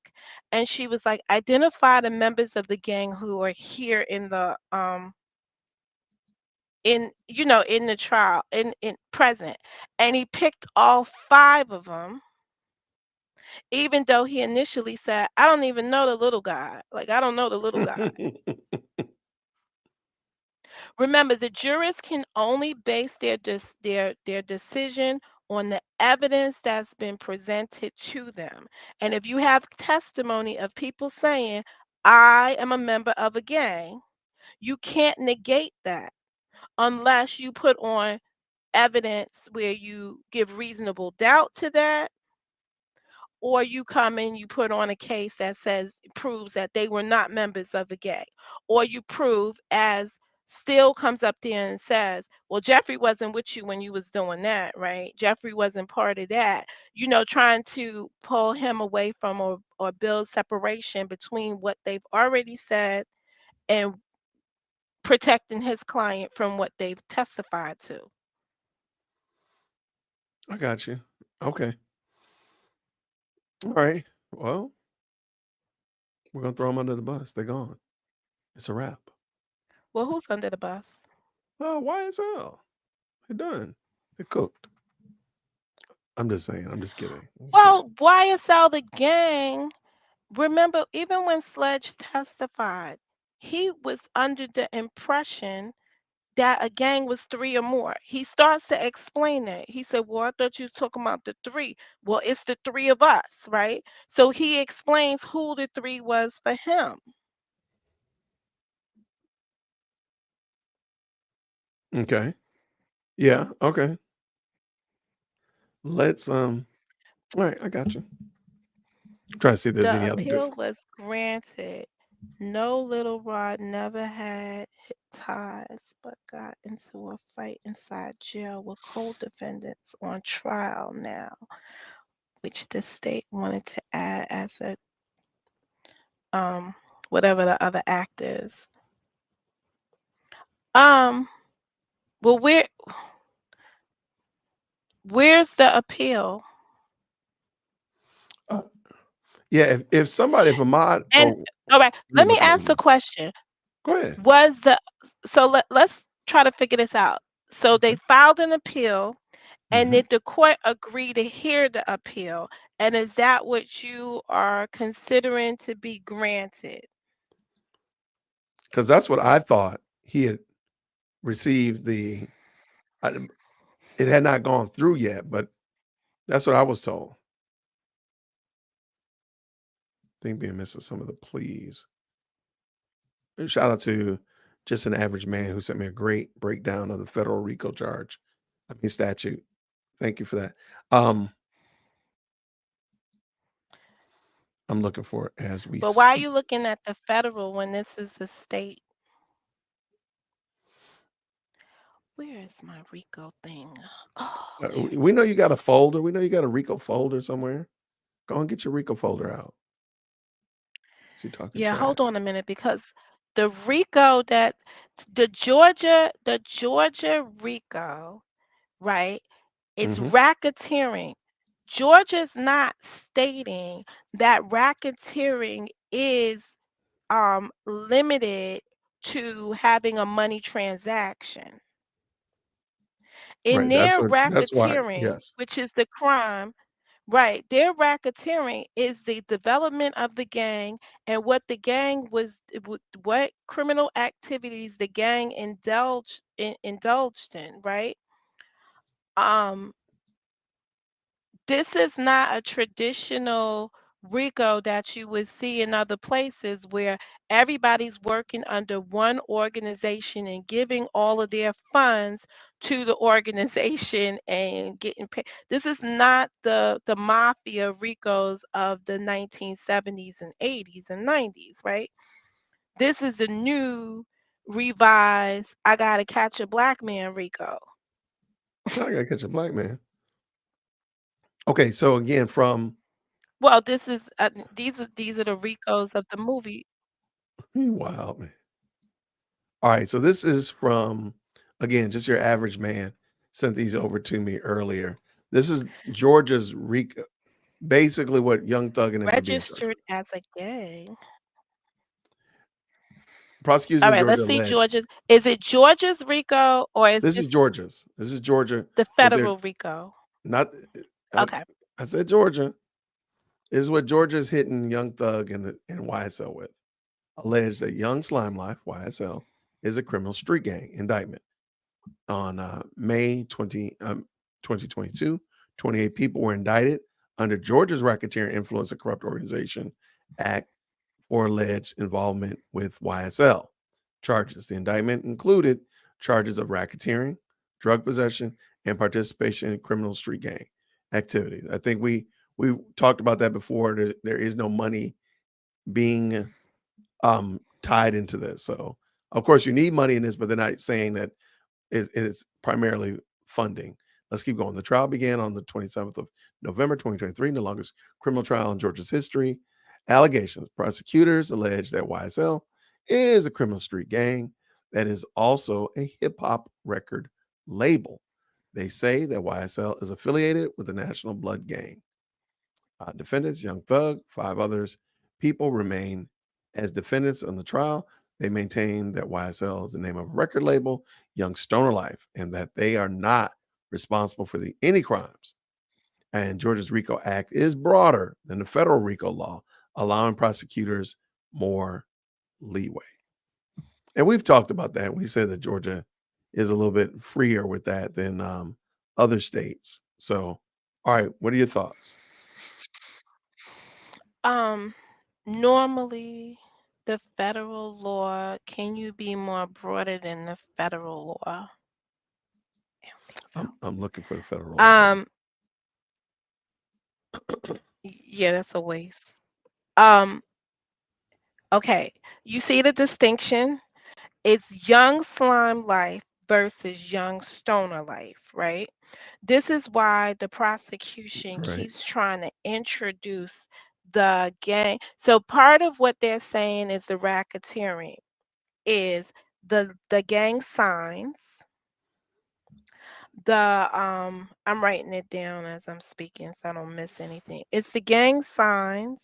And she was like, identify the members of the gang who are here in the trial, in present. And he picked all five of them, even though he initially said, I don't even know the little guy. Like, I don't know the little guy. Remember, the jurors can only base their decision on the evidence that's been presented to them. And if you have testimony of people saying, I am a member of a gang, you can't negate that unless you put on evidence where you give reasonable doubt to that, or you come and you put on a case that says proves that they were not members of a gang, or you prove, as Steele comes up there and says, well, Jeffrey wasn't with you when you was doing that, right? Jeffrey wasn't part of that. Trying to pull him away from, or build separation between what they've already said and protecting his client from what they've testified to. I got you. Okay. All right. Well, we're gonna throw them under the bus. They're gone. It's a wrap. Well, who's under the bus? Oh, YSL. They're done. They're cooked. I'm just saying. I'm just kidding. I'm just kidding. Well, YSL the gang, remember, even when Sledge testified, he was under the impression that a gang was three or more. He starts to explain it. He said, well, I thought you was talking about the three. Well, it's the three of us, right? So he explains who the three was for him. Okay. Yeah. Okay. Let's All right. I got you. Try to see if there's The any other good. appeal was granted. No, Little Rod never had ties, but got into a fight inside jail with co-defendants on trial now, which the state wanted to add as a um whatever the other act is. Um, well, where's the appeal? Uh, yeah. If somebody, if a mod, And or all right, let me let me look at it ask a again. question. Go ahead. Was the so let's try to figure this out. So they Okay. filed an appeal, and Mm-hmm. did the court agree to hear the appeal? And is that what you are considering to be granted? Because that's what I thought he had received the. I, it had not gone through yet, but that's what I was told. I think being missing some of the pleas. Shout out to just an average man who sent me a great breakdown of the federal RICO charge. I mean statute. Thank you for that. Um, I'm looking for it as we But why are speak. you looking at the federal when this is the state? Where is my RICO thing? Oh, there it We know is. you got a folder. We know you got a RICO folder somewhere. Go and get your RICO folder out. She talking Yeah, trash. hold on a minute, because the RICO that the Georgia RICO, right? It's Hmm. racketeering. Georgia's not stating that racketeering is limited to having a money transaction. In Right. their That's why. racketeering, Yes. which is the crime, right? Their racketeering is the development of the gang, and what the gang what criminal activities the gang indulged in, right? Um, this is not a traditional RICO that you would see in other places where everybody's working under one organization and giving all of their funds to the organization and getting paid. This is not the mafia RICOs of the 1970s and 80s and 90s, right? This is a new revised I gotta catch a black man RICO. I gotta catch a black man. Okay. So again, from Well, this is these are the RICOs of the movie. wow, man. All right, so this is from again, just your average man sent these over to me earlier. This is Georgia's RICO, basically what Young Thug and them are being charged Registered with. as a gang. Prosecutors All in right, Georgia let's see allege Georgia's. Is it Georgia's RICO, or is this is this Georgia's. This is Georgia. the What they're federal RICO? not. I, Okay. I said Georgia. This is what Georgia's hitting Young Thug and YSL with. Alleged that Young Slime Life (YSL) is a criminal street gang indictment. On May 2022, 28 people were indicted under Georgia's Racketeering Influence and Corrupt Organization Act for alleged involvement with YSL charges. The indictment included charges of racketeering, drug possession, and participation in criminal street gang activities. I think we talked about that before. There is no money being tied into this. So, of course, you need money in this, but they're not saying that It is primarily funding. Let's keep going. The trial began on the 27th of November 2023, in the longest criminal trial in Georgia's history. Allegations. Prosecutors allege that YSL is a criminal street gang that is also a hip hop record label. They say that YSL is affiliated with the National Blood Gang. Defendants, Young Thug, 5 others, people remain as defendants on the trial. They maintain that YSL is the name of a record label, Young Stoner Life, and that they are not responsible for any crimes. And Georgia's RICO Act is broader than the federal RICO law, allowing prosecutors more leeway. And we've talked about that. We said that Georgia is a little bit freer with that than other states. So, all right, what are your thoughts? Normally, the federal law, can you be more broader than the federal law? I don't think so. I'm looking for the federal law. Um, yeah, that's a waste. Um, okay, you see the distinction? It's young slime life versus young stoner life, right? This is why the prosecution Right. keeps trying to introduce the gang. So part of what they're saying is the racketeering is the gang signs, I'm writing it down as I'm speaking so I don't miss anything. It's the gang signs,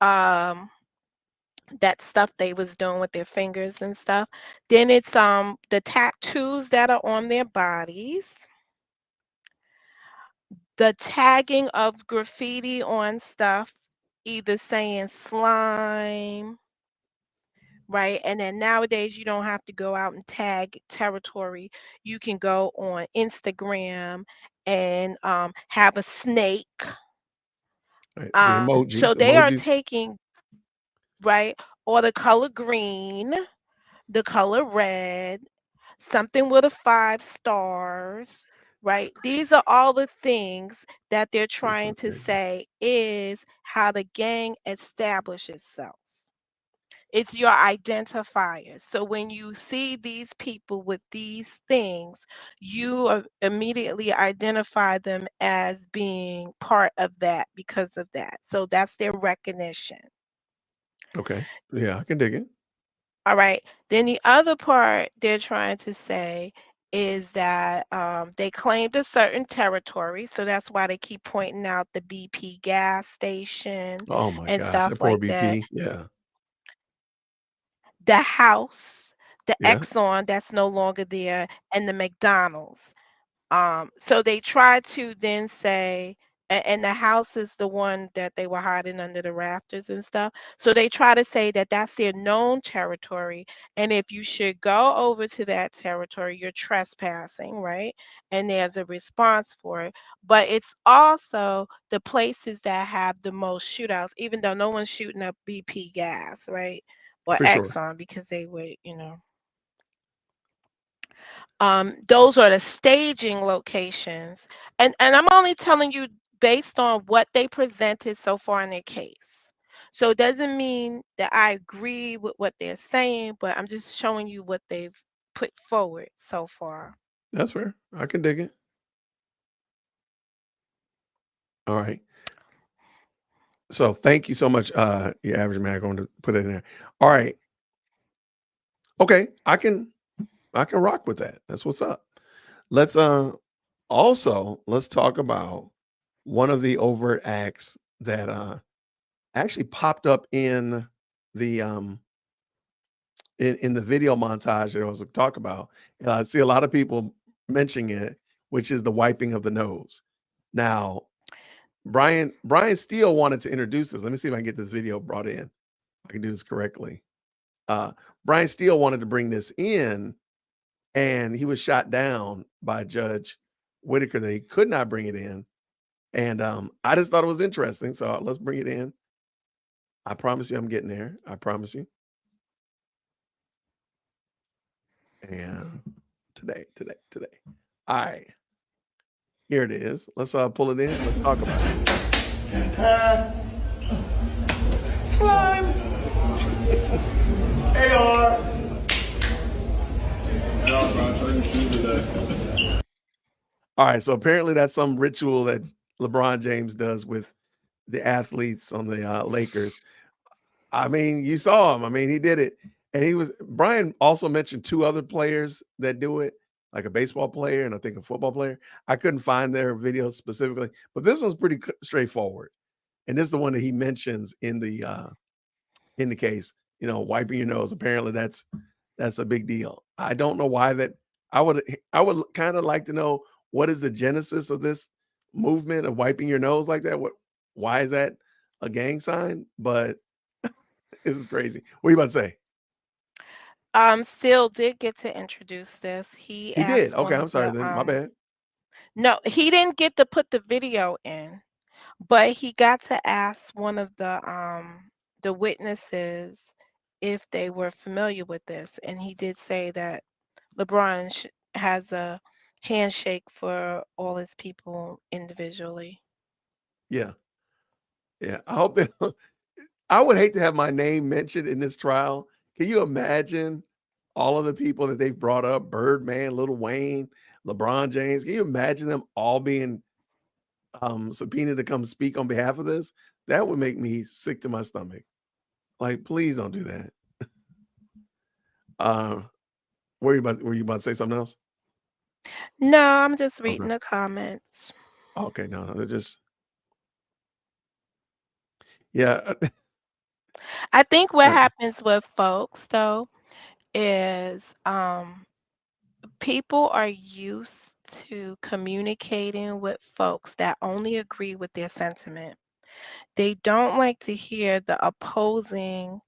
um that stuff they was doing with their fingers and stuff. Then it's the tattoos that are on their bodies, the tagging of graffiti on stuff, either saying slime, right? And then nowadays you don't have to go out and tag territory. You can go on Instagram and have a snake. Right. The So emojis, they are emojis. taking, right, or the color green, the color red, something with a 5 stars, That's right? These crazy. are all the things that they're That's trying so to crazy. say is how the gang establishes itself. It's your identifier. So when you see these people with these things, you immediately identify them as being part of that because of that. So that's their recognition. Okay. Yeah, I can dig it. All right. Then the other part they're trying to say is that they claimed a certain territory. So that's why they keep pointing out the BP gas station Oh my and gosh, stuff that poor like that. BP. Yeah. The house, the Yeah. Exxon that's no longer there, and the McDonald's. So they try to then say, and the house is the one that they were hiding under the rafters and stuff. So they try to say that that's their known territory. And if you should go over to that territory, you're trespassing, right? And there's a response for it. But it's also the places that have the most shootouts, even though no one's shooting up BP gas, right? Or For sure. Exxon because they were, those are the staging locations. And I'm only telling you based on what they presented so far in their case. So it doesn't mean that I agree with what they're saying, but I'm just showing you what they've put forward so far. That's fair. I can dig it. All right. So thank you so much, your average man. I'm going to put it in there. All right. Okay. I can rock with that. That's what's up. Let's also let's talk about one of the overt acts that actually popped up the in the video montage that I was talk about. And I see a lot of people mentioning it, which is the wiping of the nose. Now, Brian Steele wanted to introduce this. Let me see if I can get this video brought in. I can do this correctly. Uh, Brian Steele wanted to bring this in, and he was shot down by Judge Whitaker that he could not bring it in. And I just thought it was interesting. So let's bring it in. I promise you I'm getting there. I promise you. And today. All right. Here it is. Let's pull it in. Let's talk about it. Slime. AR. All right, so apparently that's some ritual that LeBron James does with the athletes on the Lakers. I mean, you saw him. I mean, he did it. And Brian also mentioned two other players that do it, like a baseball player and I think a football player. I couldn't find their videos specifically, but this one's pretty straightforward. And this is the one that he mentions in the case, wiping your nose. Apparently that's a big deal. I don't know why that I would kind of like to know what is the genesis of this movement of wiping your nose like that? Why is that a gang sign? But this is crazy. What are you about to say? Seal did get to introduce this. He He did. asked Okay, one I'm of sorry the then. My bad. no, he didn't get to put the video in, but he got to ask one of the witnesses if they were familiar with this, and he did say that LeBron has a handshake for all his people individually. Yeah. Yeah. I hope that I would hate to have my name mentioned in this trial. Can you imagine all of the people that they've brought up? Birdman, Little Wayne, LeBron James. Can you imagine them all being subpoenaed to come speak on behalf of this? That would make me sick to my stomach. Like, please don't do that. Uh, were you about to say something else? No, I'm just Okay. reading the comments. Okay, no, they're just yeah. I think what uh, happens with folks though is people are used to communicating with folks that only agree with their sentiment. They don't like to hear the opposing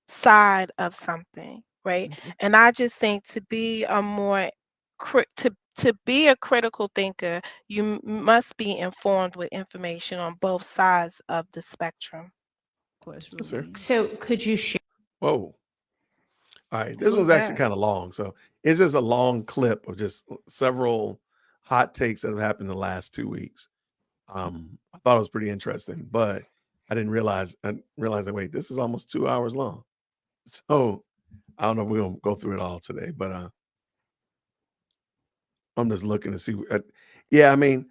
side of something, right? okay, And I just think to be a more to be a critical thinker, you must be informed with information on both sides of the spectrum. that's fair. So could you share? Whoa. All right, this Who's was actually that? kind of long, so it's just a long clip of just several hot takes that have happened in the last 2 weeks. I thought it was pretty interesting, but I didn't realize that wait, this is almost 2 hours long. So I don't know if we're gonna go through it all today, but I'm just looking to see. Yeah, I mean,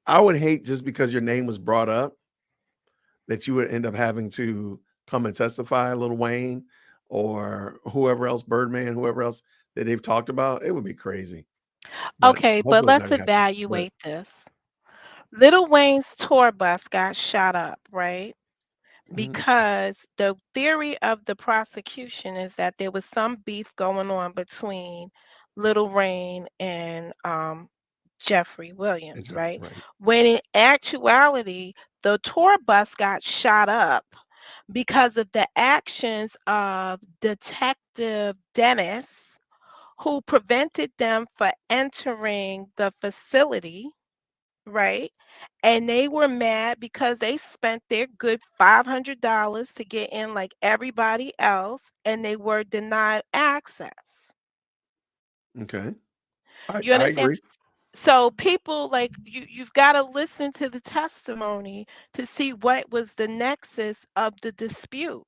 I would hate just because your name was brought up that you would end up having to come and testify, Little Wayne or whoever else, Birdman, whoever else that they've talked about. It would be crazy, but Okay, but hopefully it's not let's gonna happen. But evaluate this. Little Wayne's tour bus got shot up, right? mhm, Because the theory of the prosecution is that there was some beef going on between Little Wayne and Jeffrey Williams, it's just right? right. When in actuality, the tour bus got shot up because of the actions of Detective Dennis, who prevented them from entering the facility, right? And they were mad because they spent their good $500 to get in like everybody else, and they were denied access. Okay, I You I understand? agree. So people like you've got to listen to the testimony to see what was the nexus of the dispute.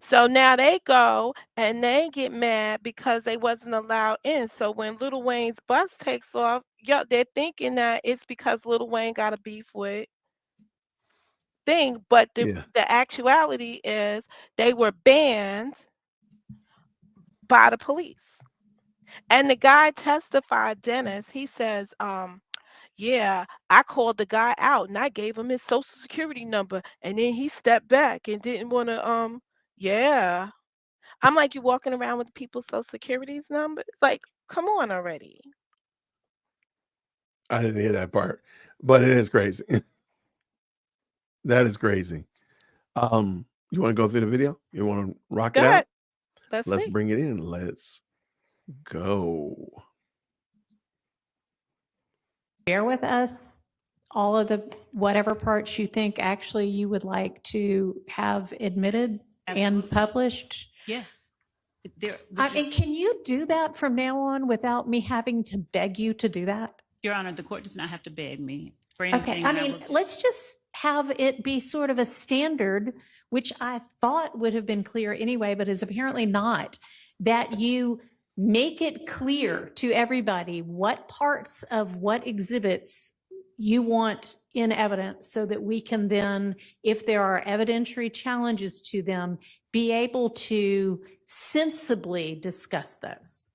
So now they go and they get mad because they wasn't allowed in. So when Little Wayne's bus takes off, yeah, they're thinking that it's because Little Wayne got a beef with thing, but Yeah, the actuality is they were banned by the police. And the guy testified, Dennis, he says, yeah, I called the guy out and I gave him his social security number and then he stepped back and didn't want to yeah. I'm like, you walking around with people's social securities numbers? Like, come on already. I didn't hear that part, but it is crazy. That is crazy. You want to go through the video? You want to rock Go it ahead. out? Let's Let's see. bring it in. Let's go. Share with us all of the whatever parts you think actually you would like to have admitted and Absolutely. published? Yes. There, I mean, can you do that from now on without me having to beg you to do that? Your Honor, the court does not have to beg me for Okay, anything. I and mean, will do. let's just have it be sort of a standard, which I thought would have been clear anyway, but is apparently not, that you make it clear to everybody what parts of what exhibits you want in evidence so that we can then, if there are evidentiary challenges to them, be able to sensibly discuss those.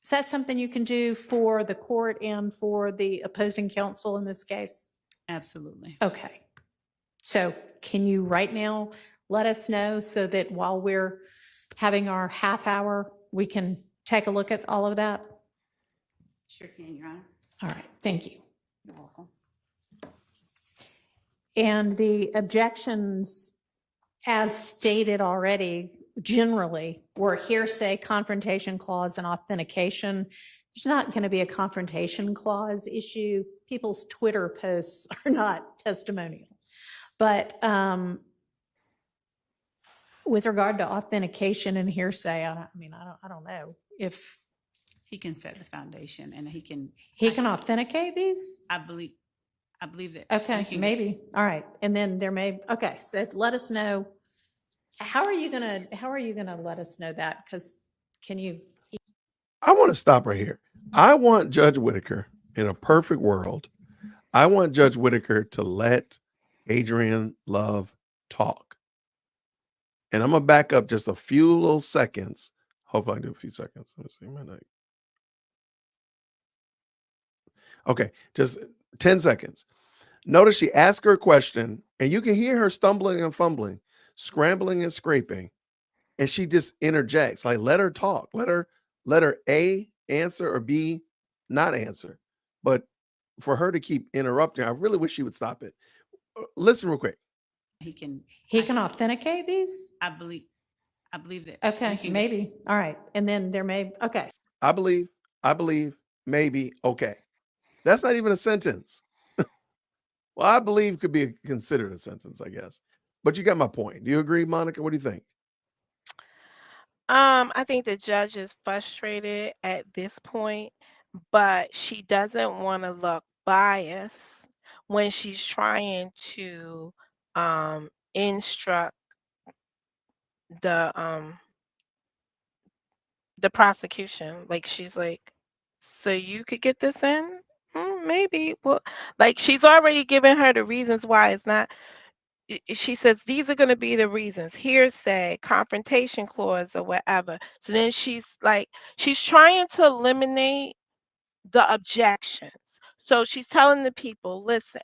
Is that something you can do for the court and for the opposing counsel in this case? Absolutely. Okay. So can you right now let us know so that while we're having our half hour, we can take a look at all of that? Sure can, Your Honor. All right, thank you. You're welcome. And the objections, as stated already, generally were hearsay, confrontation clause, and authentication. There's not going to be a confrontation clause issue. People's Twitter posts are not testimonial. But with regard to authentication and hearsay, I don't know if He can set the foundation, and he can authenticate these. I believe that. Okay, we can- maybe. All right. And then there may, okay, so let us know. How are you gonna let us know that? Because can you? I want to stop right here. I want Judge Whitaker, in a perfect world, I want Judge Whitaker to let Adrian Love talk. And I'm going to back up just a few little seconds. Hopefully I do a few seconds. Let me see my night. Okay, just 10 seconds. Notice she asked her a question, and you can hear her stumbling and fumbling, scrambling and scraping, and she just interjects. Like, let her talk. Let her A, answer, or B, not answer. But for her to keep interrupting, I really wish she would stop it. Listen real quick. He can authenticate these. I believe that. Okay, we can- maybe. All right. And then there may. Okay. I believe, maybe, okay. That's not even a sentence. Well, I believe could be considered a sentence, I guess. But you got my point. Do you agree, Monica? What do you think? I think the judge is frustrated at this point, but she doesn't want to look biased when she's trying to instruct the prosecution. Like she's like, so you could get this in? Maybe. Well, like she's already given her the reasons why it's not. She says these are going to be the reasons: hearsay, confrontation clause, or whatever. So then she's like, she's trying to eliminate the objections. So she's telling the people, listen,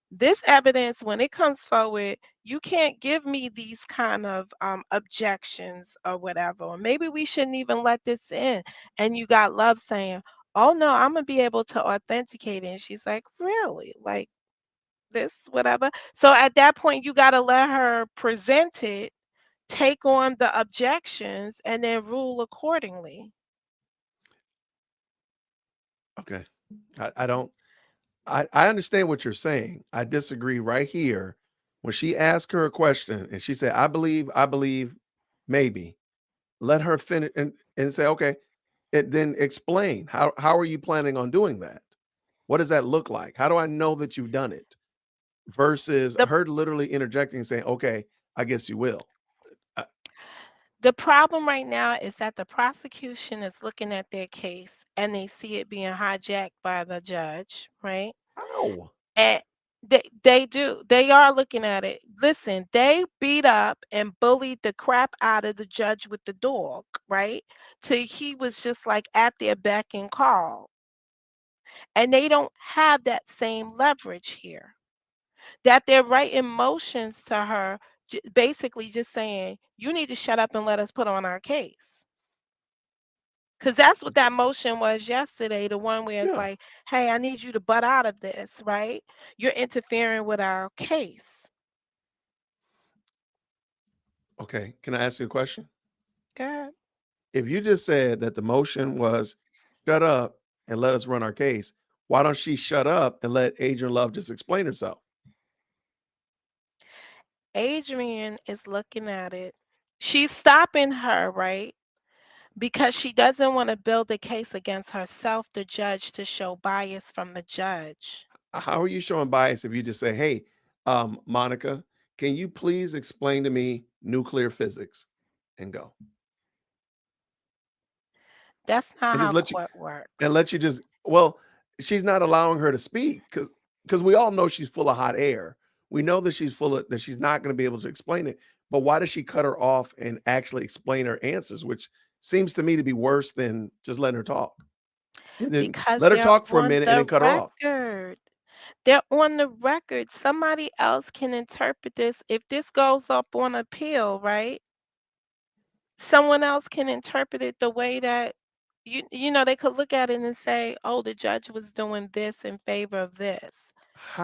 this evidence, when it comes forward, you can't give me these kind of objections or whatever. Or maybe we shouldn't even let this in. And you got Love saying, oh no, I'm going to be able to authenticate it. And she's like, really? Like this, whatever. So at that point, you got to let her present it, take on the objections, and then rule accordingly. Okay. I understand what you're saying. I disagree right here. When she asked her a question and she said, I believe, maybe, let her finish and say, okay, then explain. How are you planning on doing that? What does that look like? How do I know that you've done it? Versus The her literally interjecting and saying, okay, I guess you will. The problem right now is that the prosecution is looking at their case and they see it being hijacked by the judge, right? How? And they do. They are looking at it. Listen, they beat up and bullied the crap out of the judge with the dog, right? Till he was just like at their beck and call. And they don't have that same leverage here. That they're writing motions to her, basically just saying, you need to shut up and let us put on our case. Because that's what that motion was yesterday, the one where it's Yeah. like, hey, I need you to butt out of this, right? You're interfering with our case. Okay. Can I ask you a question? God. If you just said that the motion was shut up and let us run our case, why don't she shut up and let Adrian Love just explain herself? Adrian is looking at it. She's stopping her, right? Because she doesn't want to build a case against herself, the judge, to show bias from the judge. How are you showing bias if you just say, hey, Monica, can you please explain to me nuclear physics and go? That's not and just how let you court works. and let you just well, she's not allowing her to speak because we all know she's full of hot air. We know that she's full of that she's not going to be able to explain it. But why does she cut her off and actually explain her answers, which seems to me to be worse than just letting her talk? And then Because let her they're talk for a on minute and the then cut her off. record. They're on the record. Somebody else can interpret this. If this goes up on appeal, right? Someone else can interpret it the way that they could look at it and say, "Oh, the judge was doing this in favor of this,"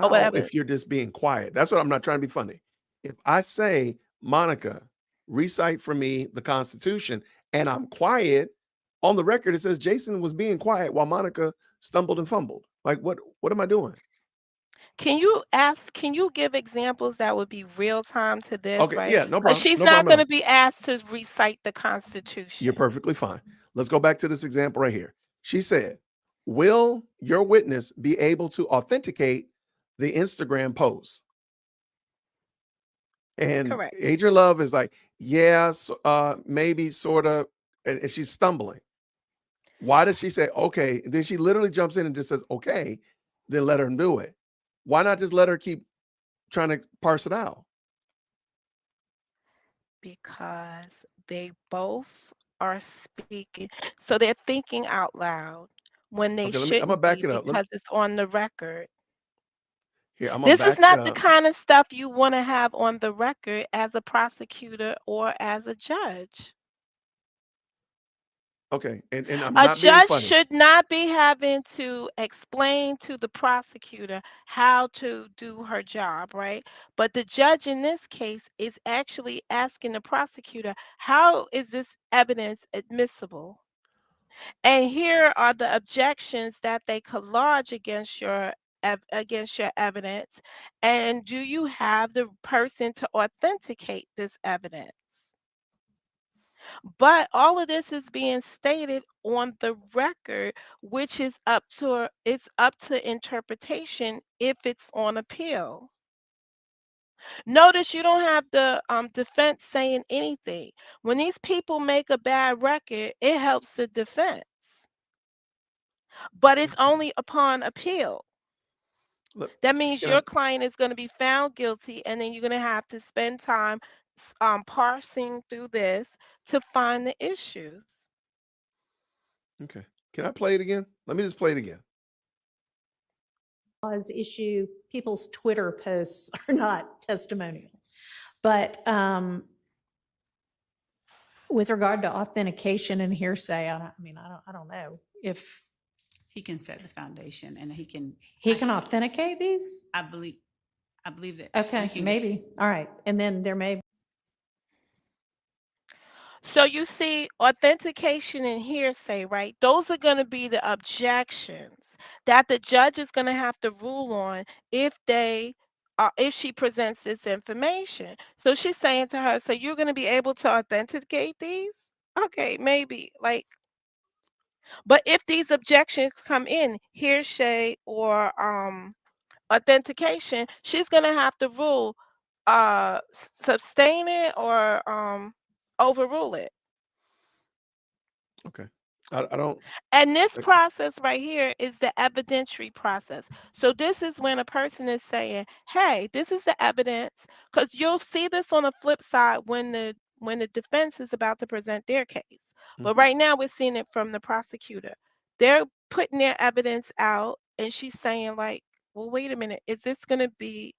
or How whatever. if you're just being quiet? That's what I'm not trying to be funny. If I say, Monica, recite for me the Constitution, and I'm quiet, on the record it says Jason was being quiet while Monica stumbled and fumbled. Like what am I doing? Can you give examples that would be real time to this, Okay, right? yeah, no Because problem. she's No not problem at going to all. be asked to recite the You're Constitution. perfectly fine. Let's go back to this example right here. She said, will your witness be able to authenticate the Instagram post? And Correct. Adrian Love is like, yes, maybe, sort of, and she's stumbling. Why does she say okay? Then she literally jumps in and just says okay, then let her do it. Why not just let her keep trying to parse it out? Because they both are speaking. So they're thinking out loud when they Okay, I'm gonna shouldn't back be it up. Let's because it's on the record. here. I'm gonna This is back it not the up. kind of stuff you want to have on the record as a prosecutor or as a judge. Okay, and I'm A not being judge funny. should not be having to explain to the prosecutor how to do her job, right? But the judge in this case is actually asking the prosecutor, how is this evidence admissible? And here are the objections that they could lodge against your evidence. And do you have the person to authenticate this evidence? But all of this is being stated on the record, which is up to interpretation if it's on appeal. Notice you don't have the defense saying anything. When these people make a bad record, it helps the defense, but it's only upon appeal. Look, That means can I? your client is going to be found guilty, and then you're going to have to spend time parsing through this to find the issues. Okay, can I play it again? Let me just play it again. Laws issue, people's Twitter posts are not testimonial. But with regard to authentication and hearsay, I don't know if He can set the foundation and he can, he can authenticate these. I believe, I believe that. Okay, we can- maybe. All right. And then there may So you see, authentication and hearsay, right? Those are going to be the objections that the judge is going to have to rule on if she presents this information. So she's saying to her, so you're going to be able to authenticate these? Okay, maybe. But if these objections come in, hearsay or authentication, she's going to have to rule sustain it or overrule it. Okay, I don't. And this Like, process right here is the evidentiary process. So this is when a person is saying, "Hey, this is the evidence," because you'll see this on the flip side when the defense is about to present their case. But mhm. right now we're seeing it from the prosecutor. They're putting their evidence out, and she's saying like, "Well, wait a minute. Is this going to be?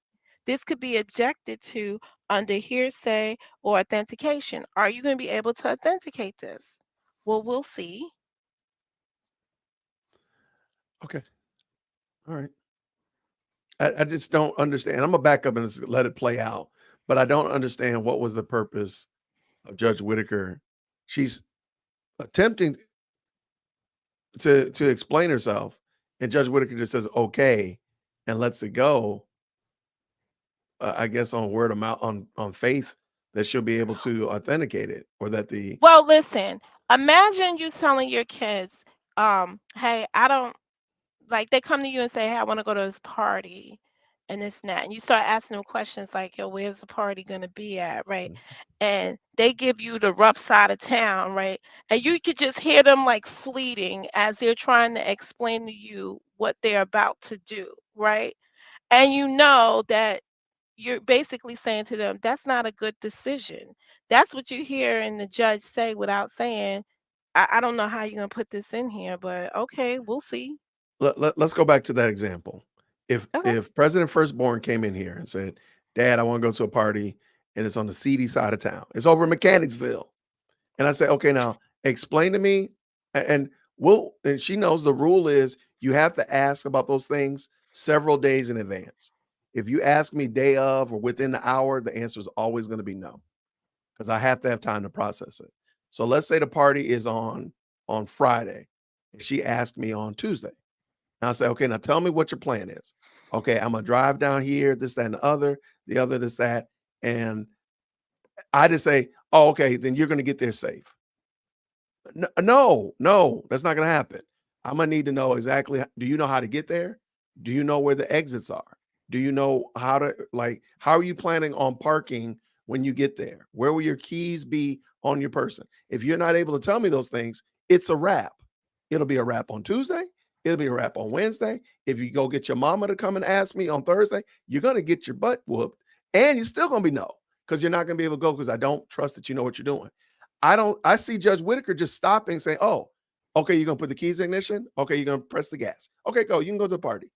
This could be objected to under hearsay or authentication. Are you going to be able to authenticate this?" Well, we'll see. Okay, all right. I just don't understand. I'm gonna back up and just let it play out, but I don't understand what was the purpose of Judge Whitaker. She's attempting to explain herself, and Judge Whitaker just says okay and lets it go. I guess on word of mouth, on faith that she'll be able to authenticate it, or that the Well, listen, imagine you telling your kids, hey, I don't like they come to you and say, "Hey, I want to go to this party." and this and that. And you start asking them questions like, yo, where's the party gonna be at, right? Mhm. And they give you the rough side of town, right? And you could just hear them like fleeting as they're trying to explain to you what they're about to do, right? And you know that you're basically saying to them, that's not a good decision. That's what you hear and the judge say without saying, I don't know how you're gonna put this in here, but okay, we'll see. Let's go back to that example. Okay. If President Firstborn came in here and said, "Dad, I want to go to a party and it's on the seedy side of town. It's over in Mechanicsville." And I say, "Okay, now explain to me." And and she knows the rule is you have to ask about those things several days in advance. If you ask me day of or within the hour, the answer is always going to be no, because I have to have time to process it. So let's say the party is on Friday, and she asked me on Tuesday. And I say, okay, now tell me what your plan is. Okay, I'm gonna drive down here, this, that, and the other, this, that. And I just say, oh, okay, then you're gonna get there safe. No, that's not gonna happen. I'm gonna need to know exactly, do you know how to get there? Do you know where the exits are? Do you know how to, like, how are you planning on parking when you get there? Where will your keys be on your person? If you're not able to tell me those things, it's a wrap. It'll be a wrap on Tuesday. It'll be a wrap on Wednesday. If you go get your mama to come and ask me on Thursday, you're gonna get your butt whooped, and you're still gonna be no, because you're not gonna be able to go because I don't trust that you know what you're doing. I see Judge Whitaker just stopping, saying, "Oh, okay, you're gonna put the keys in ignition. Okay, you're gonna press the gas. Okay, go. You can go to the party."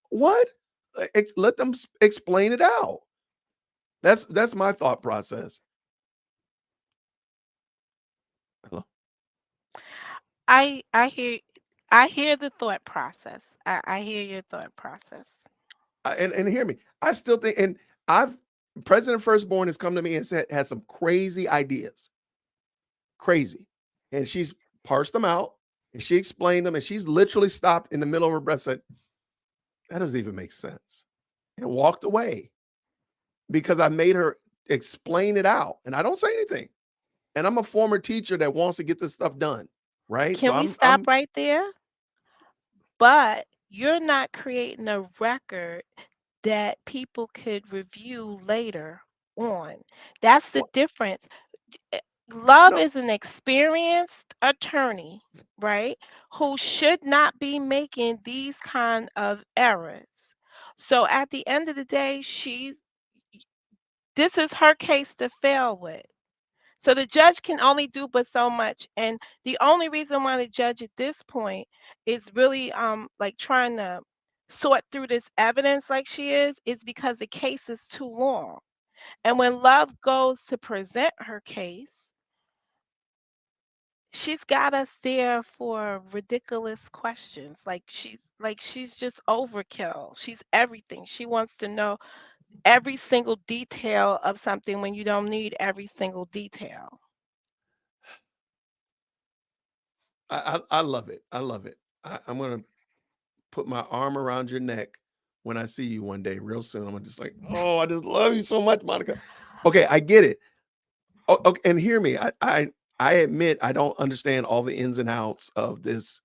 What? Let them explain it out. That's my thought process. Hello? I hear I hear the thought process. I hear your thought process. And hear me. I still think, and I've President Firstborn has come to me and said had some crazy ideas, crazy, and she's parsed them out and she explained them, and she's literally stopped in the middle of her breath, said, "That doesn't even make sense," and walked away because I made her explain it out, and I don't say anything. And I'm a former teacher that wants to get this stuff done, right? So Can we I'm stop right there? But you're not creating a record that people could review later on. That's the what difference. Eh, Love no is an experienced attorney, right? Who should not be making these kind of errors. So at the end of the day, this is her case to fail with. So the judge can only do but so much. And the only reason why the judge at this point is really like trying to sort through this evidence like she is because the case is too long. And when Love goes to present her case, she's got us there for ridiculous questions. She's just overkill. She's everything. She wants to know every single detail of something when you don't need every single detail. I love it. I love it. I'm gonna put my arm around your neck when I see you one day, real soon. I'm just like, oh, I just love you so much, Monica. Okay, I get it. Oh, okay, and hear me. I admit I don't understand all the ins and outs of this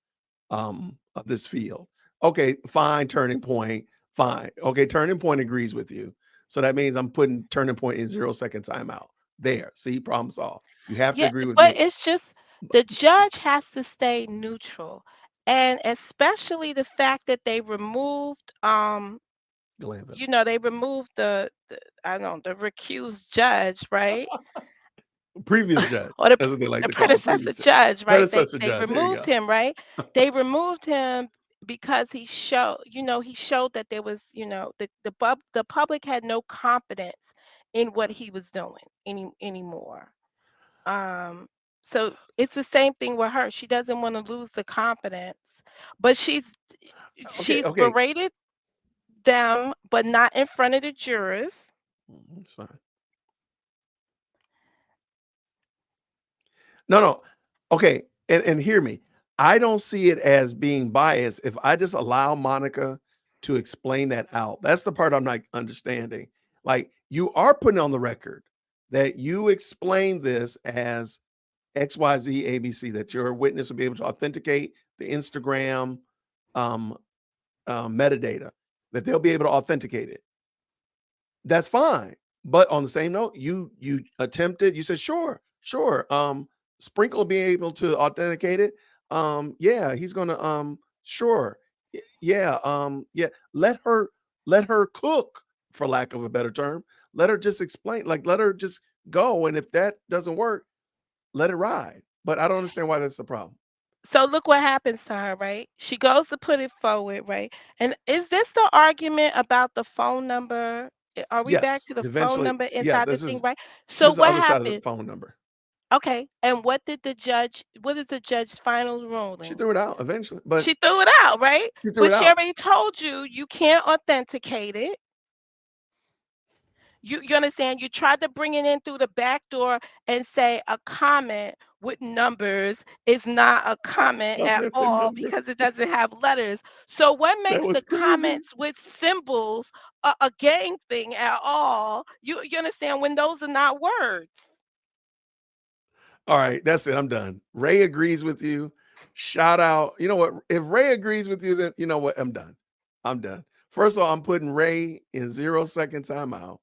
field. Okay, fine, Turning Point, fine. Okay, Turning Point agrees with you. So that means I'm putting Turning Point in 0 second timeout. There, see, problem solved. You have to Yeah, agree with but me. it's just the judge has to stay neutral. And especially the fact that they removed Glanville. they removed the I don't know, the recused judge, right? Previous judge. Or That's what they like the to call him. predecessor Previous judge. judge, right? They Predecessor they judge. There you removed go. him, right? They removed him because he showed that there was, the public had no confidence in what he was doing anymore. Um, so it's the same thing with her. She doesn't want to lose the confidence, but Okay, she's okay. berated them, but not in front of the jurors. It's fine. No. Okay, and hear me. I don't see it as being biased if I just allow Monica to explain that out. That's the part I'm not understanding. Like, you are putting on the record that you explained this as XYZ ABC, that your witness will be able to authenticate the Instagram um, metadata, that they'll be able to authenticate it. That's fine. But on the same note, you attempted, you said, sure. Sprinkle will be able to authenticate it. Yeah, he's gonna sure. Yeah, yeah. Let her cook, for lack of a better term. Let her just explain, like let her just go. And if that doesn't work, let it ride. But I don't understand why that's the problem. So look what happens to her, right? She goes to put it forward, right? And is this the argument about the phone number? Are we back Yes, to the phone eventually. number Yeah, inside the this thing, is right? So this is the what other side of the happened? phone number. Okay, and what is the judge's final She ruling? threw it out eventually, but She threw it out, right? she threw But it she out. already told you you can't authenticate it. You understand? You tried to bring it in through the back door and say a comment with numbers is not a comment at Comment with all numbers. because it doesn't have letters. So what That makes was the crazy. comments with symbols a gang thing at all? You understand when those are not words? All right, that's it. I'm done. Ray agrees with you. Shout out. You know what? If Ray agrees with you, then you know what? I'm done. I'm done. First of all, I'm putting Ray in 0 second timeout,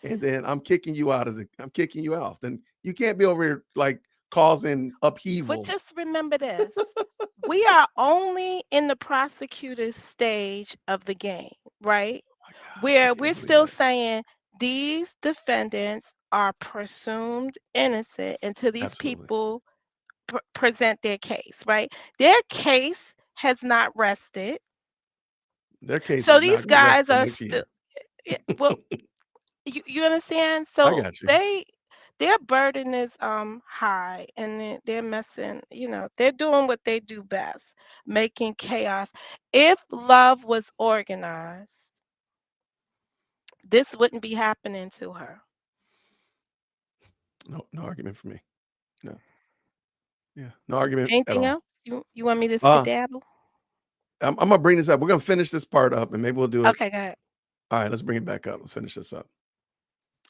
and then I'm kicking you out. Then you can't be over here like causing But upheaval. just remember this. We are only in the prosecutor's stage of the game, right? Oh my gosh, I Where can't we're believe still that. saying these defendants are presumed innocent until these Absolutely. people present their case, right? Their case has not rested. Their case So is not these going to rest guys till are next still, year. well, you understand? I So got you. their burden is high, and they're messing, they're doing what they do best, making chaos. If love was organized, this wouldn't be happening to her. No, no argument for me. No, yeah, no argument at Anything all. else? You want me to Uh, skedaddle? I'm gonna bring this up. We're gonna finish this part up, and maybe we'll do it. Okay, go ahead. All right, let's bring it back up. Let's finish this up.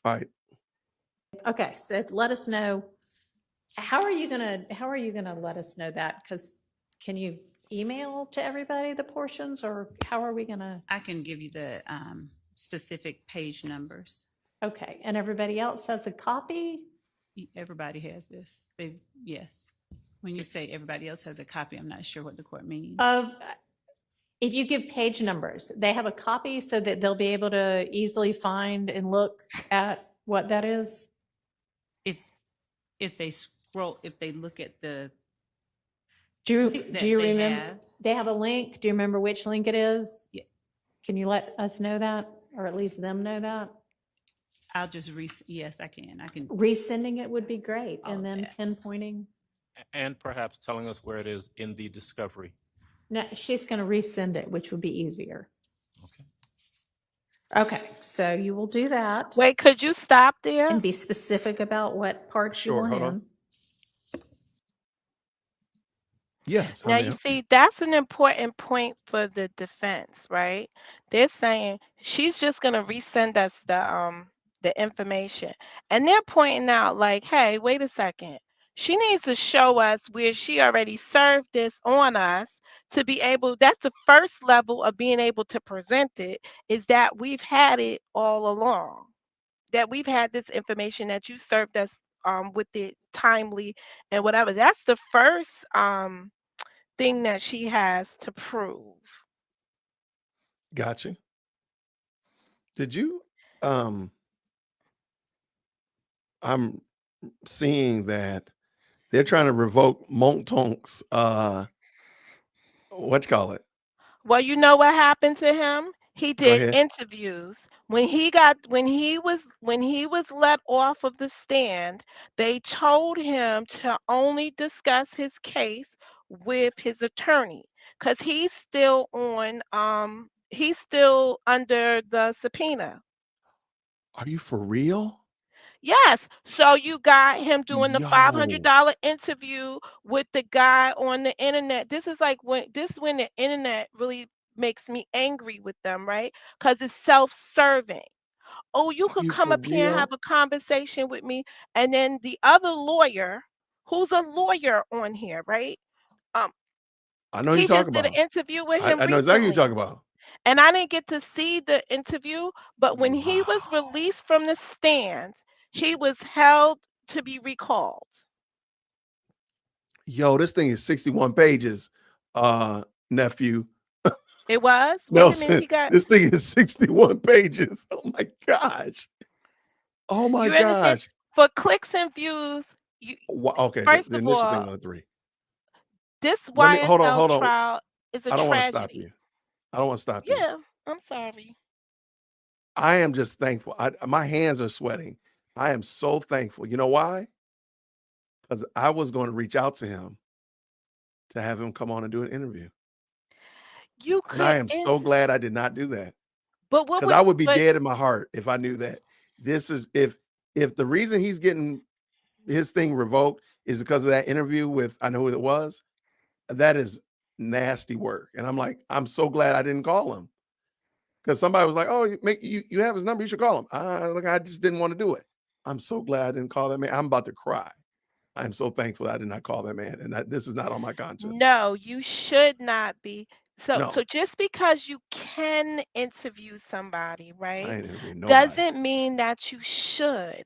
All right. Okay, so let us know. How are you gonna let us know that? Because can you email to everybody the portions, or how are we gonna? I can give you the specific page numbers. Okay, and everybody else has a copy? Everybody has this. Yes. When you say everybody else has a copy, I'm not sure what the court means. Of, if you give page numbers, they have a copy so that they'll be able to easily find and look at what that is? If they scroll, if they look at the Do link do that you they remember? have, They have a link. Do you remember which link it is? Yeah. Can you let us know that, or at least them know that? I'll just yes, I can. I can. Resending it would be great, All and of then that. pinpointing. And perhaps telling us where it is in the discovery. No, she's going to resend it, which would be easier. Okay. Okay, so you will do that Wait, could you stop there? and be specific about what parts you Sure, want hold in. on. Yes, how Now, may I you help you? see, that's an important point for the defense, right? They're saying she's just going to resend us the information. And they're pointing out like, "Hey, wait a second. She needs to show us where she already served this on us to be able, that's the first level of being able to present it, is that we've had it all along. That we've had this information that you served us with it timely and whatever. That's the first thing that she has to prove." Gotcha. Did you um I'm seeing that they're trying to revoke Montonk's what you call it? Well, you know what happened to him? He Go did ahead. interviews. When he was let off of the stand, they told him to only discuss his case with his attorney cuz he's still under the subpoena. Are you for real? Yes. So you got him doing the Yo, $500 interview with the guy on the internet. This is when the internet really makes me angry with them, right? Because it's self-serving. Oh, you are could you come for up here and have real? a conversation with me, and then the other lawyer, who's a lawyer on here, right? Um, I know you he talk just did an about. interview with him I know exactly what you're recently. talking about. And I didn't get to see the interview, but when he was Wow. released from the stands, he was held to be recalled. Yo, this thing is 61 pages, nephew. It was? Wait a minute, Nelson, he got, this thing is 61 pages. Oh my gosh. Oh my you understand? gosh. For clicks and views, you, Okay, first the of initial thing all, on 3. this Let me YSL hold on. trial is a I don't want to stop you. tragedy. I don't want to stop you. Yeah, I'm sorry. I am just thankful. My hands are sweating. I am so thankful. You know why? Because I was going to reach out to him to have him come on and do an interview. You And I could am so ins glad I did not do that. but what Because would I would be but dead in my heart if I knew that this is if the reason he's getting his thing revoked is because of that interview with, I know who it was, that is nasty work. And I'm like, I'm so glad I didn't call him. Because somebody was like, "Oh, you have his number. You should call him." Look, I just didn't want to do it. I'm so glad I didn't call that man. I'm about to cry. I'm so thankful I did not call that man, and this is not on my conscience. no, you should not be. So No, just because you can interview somebody, I right, ain't interviewing nobody. doesn't mean that you should.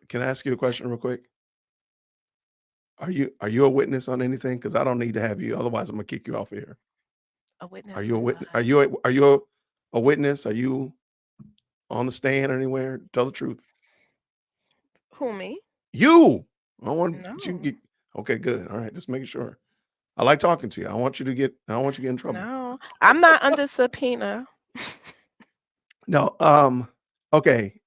Can I ask you a question real quick? Are you a witness on anything? Because I don't need to have you. Otherwise, I'm gonna kick you off of here. A Are witness you a on witness? what? Are you a witness? Are you on the stand or anywhere? Tell the truth. Who, me? You. I want you can No. get. Okay, good. All right, just making sure. I like talking to you. I want you to get. I don't want you to get in trouble. No. I'm not under subpoena. No. Okay.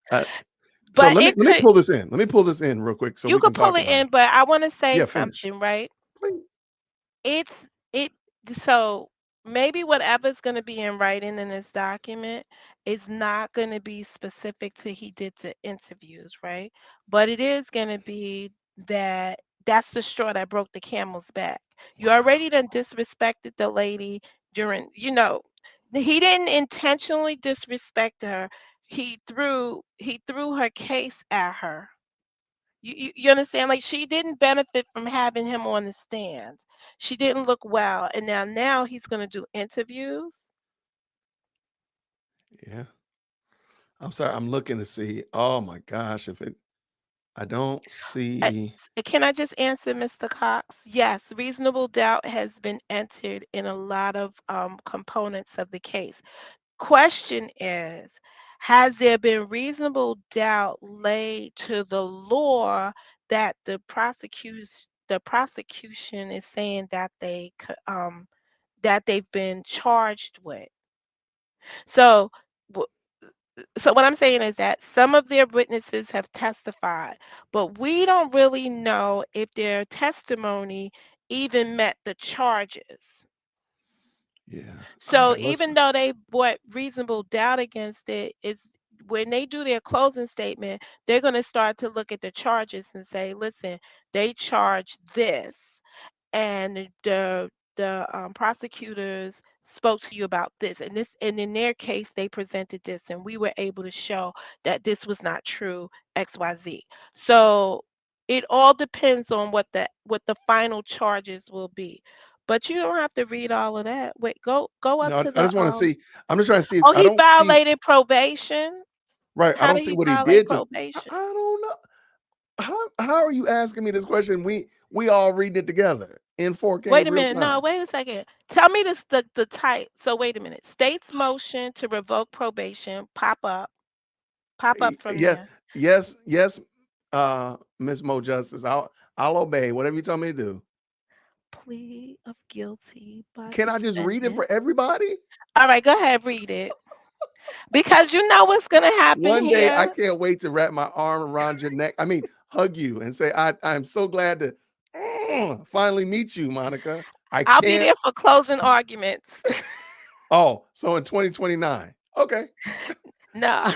So But let me it let me could pull this in. Let me pull this in real quick so you we could can pull talk it about it. in, but I want to say Yeah, finish. something, right? Please. It's it so maybe whatever's going to be in writing in this document is not going to be specific to he did to interviews, right? But it is going to be that that's the straw that broke the camel's back. You Wow. already done disrespected the lady during, he didn't intentionally disrespect her. He threw her case at her. You understand? Like she didn't benefit from having him on the stands. She didn't look well, and now he's gonna do interviews. Yeah. I'm sorry. I'm looking to see. Oh my gosh. I don't Uh, see. Can I just answer, Mr. Cox? Yes, reasonable doubt has been entered in a lot of components of the case. Question is, has there been reasonable doubt laid to the law that the prosecution is saying that that they've been charged with? So, w- so what I'm saying is that some of their witnesses have testified, but we don't really know if their testimony even met the charges. Yeah. So Okay. even Listen. though they brought reasonable doubt against it, is when they do their closing statement, they're going to start to look at the charges and say, listen, they charged this, and the prosecutors spoke to you about this, and in their case they presented this, and we were able to show that this was not true, XYZ. So it all depends on what the final charges will be, but you don't have to read all of that. Wait, go up No, to I the just want to see. I'm just trying to see. oh, I he don't see. violated probation. Right. I How don't did see he what he violate did to. I probation? don't know. How are you asking me this question? We all reading it together in 4K Wait a real minute. No, time. wait a second. Tell me this the type. So wait a minute. State's motion to revoke probation. Pop up. Pop up from Yes, there. yes, Miss Mo Justice. I'll obey whatever you tell me to do. Plea of guilty by Can I just read it defendant. for everybody? All right, go ahead, read it. Because you know what's gonna happen One day I here. can't wait to wrap my arm around your neck. I mean, hug you and say, I'm so glad to finally meet you, Monica. I I'll be can't. there for closing arguments. Oh, so in 2029. Okay. No,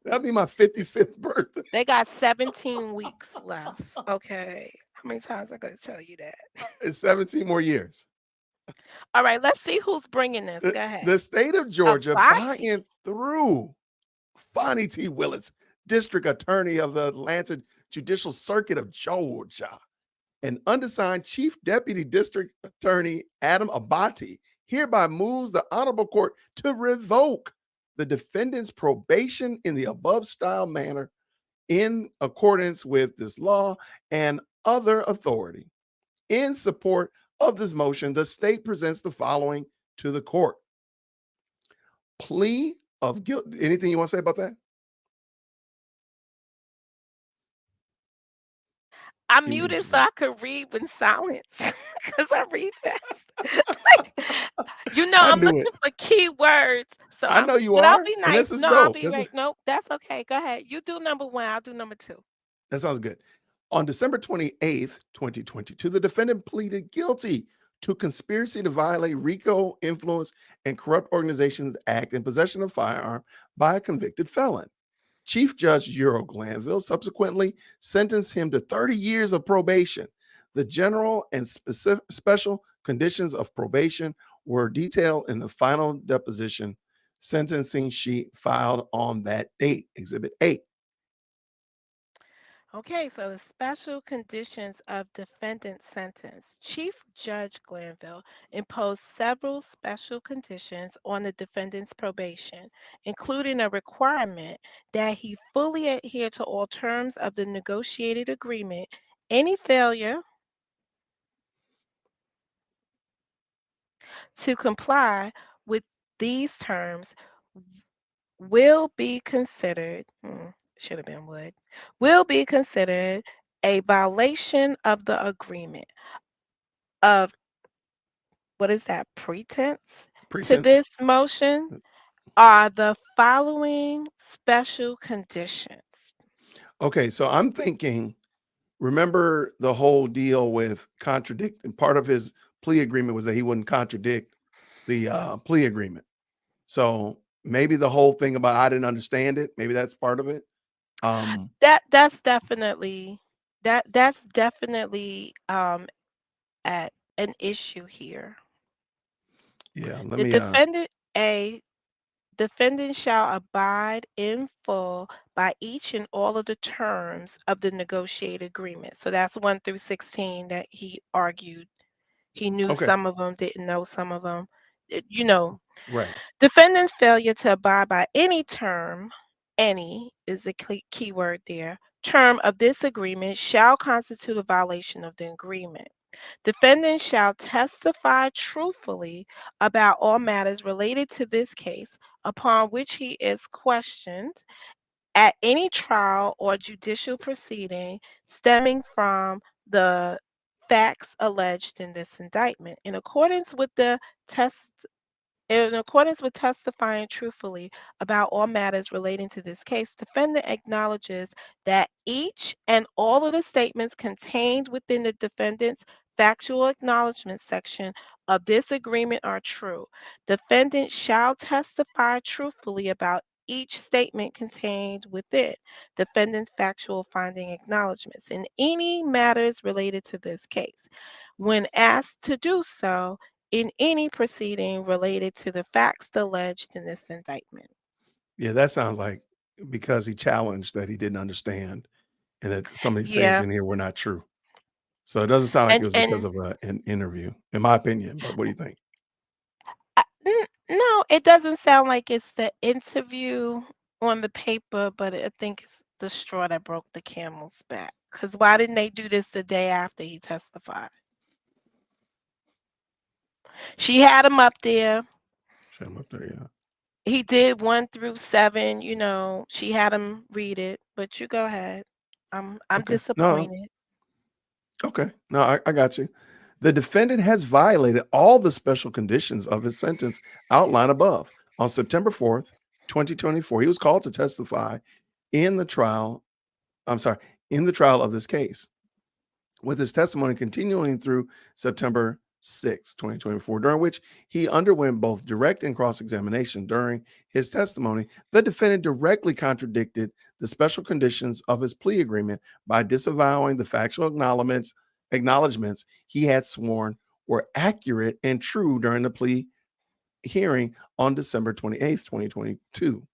That'll be my 55th birthday. they got 17 weeks left. Okay. How many times I gotta tell you that? It's 17 more years. All right, let's see who's bringing this. Go ahead. The state of Georgia, by Abati. and through Fonnie T. Willis, District Attorney of the Atlanta Judicial Circuit of Georgia, and undersigned Chief Deputy District Attorney Adam Abati hereby moves the honorable court to revoke the defendant's probation in the above style manner in accordance with this law and other authority. In support of this motion, the state presents the following to the court. Plea of guilt. Anything you want to say about that? I You muted muted so yourself. I could read when silent because I read fast. Like, I I'm knew looking it. for keywords. I know you But I'll are, be and nice. this is No, I'll dope. be right. Nope, that's okay. Go ahead. You do number one. I'll do number two. That sounds good. On December 28th, 2022, the defendant pleaded guilty to conspiracy to violate RICO Influence and Corrupt Organizations Act in possession of a firearm by a convicted felon. Chief Judge Euro Glanville subsequently sentenced him to 30 years of probation. The general and special conditions of probation were detailed in the final deposition sentencing sheet filed on that date, Exhibit 8. Okay, so the special conditions of defendant sentence. Chief Judge Glanville imposed several special conditions on the defendant's probation, including a requirement that he fully adhere to all terms of the negotiated agreement. Any failure to comply with these terms will be considered, should have been will be considered a violation of the agreement of, what is that, pretense? To Pretense. this motion are the following special conditions. Okay, so I'm thinking, remember the whole deal with contradicting? Part of his plea agreement was that he wouldn't contradict the plea agreement. So maybe the whole thing about I didn't understand it, maybe that's part of it. That's definitely that's definitely at an issue here. Yeah, let The me defendant shall abide in full by each and all of the terms of the negotiated agreement. So that's 1 through 16 that he argued. He knew okay, some of them, didn't know some of them. right. Defendant's failure to abide by any term, any is the key word there, term of this agreement shall constitute a violation of the agreement. Defendant shall testify truthfully about all matters related to this case upon which he is questioned at any trial or judicial proceeding stemming from the facts alleged in this indictment. In accordance with testifying truthfully about all matters relating to this case, defendant acknowledges that each and all of the statements contained within the defendant's factual acknowledgement section of this agreement are true. Defendant shall testify truthfully about each statement contained within defendant's factual finding acknowledgments in any matters related to this case. When asked to do so, in any proceeding related to the facts alleged in this indictment. Yeah, that sounds like because he challenged that he didn't understand and that some of these things Yeah, in here were not true. So it doesn't sound like it was because and of an interview, in my opinion. But what do you think? no, it doesn't sound like it's the interview on the paper, but I think it's the straw that broke the camel's back. Because why didn't they do this the day after he testified? She had him up there. Shut him up there, yeah. He did 1 through 7. She had him read it. But you go ahead. I'm Okay. No, disappointed. okay. No, I got you. The defendant has violated all the special conditions of his sentence outlined above. On September 4th, 2024, he was called to testify in the trial. I'm sorry, in the trial of this case, with his testimony continuing through September 6, 2024, during which he underwent both direct and cross examination. During his testimony, the defendant directly contradicted the special conditions of his plea agreement by disavowing the factual acknowledgments he had sworn were accurate and true during the plea hearing on December 28th, 2022.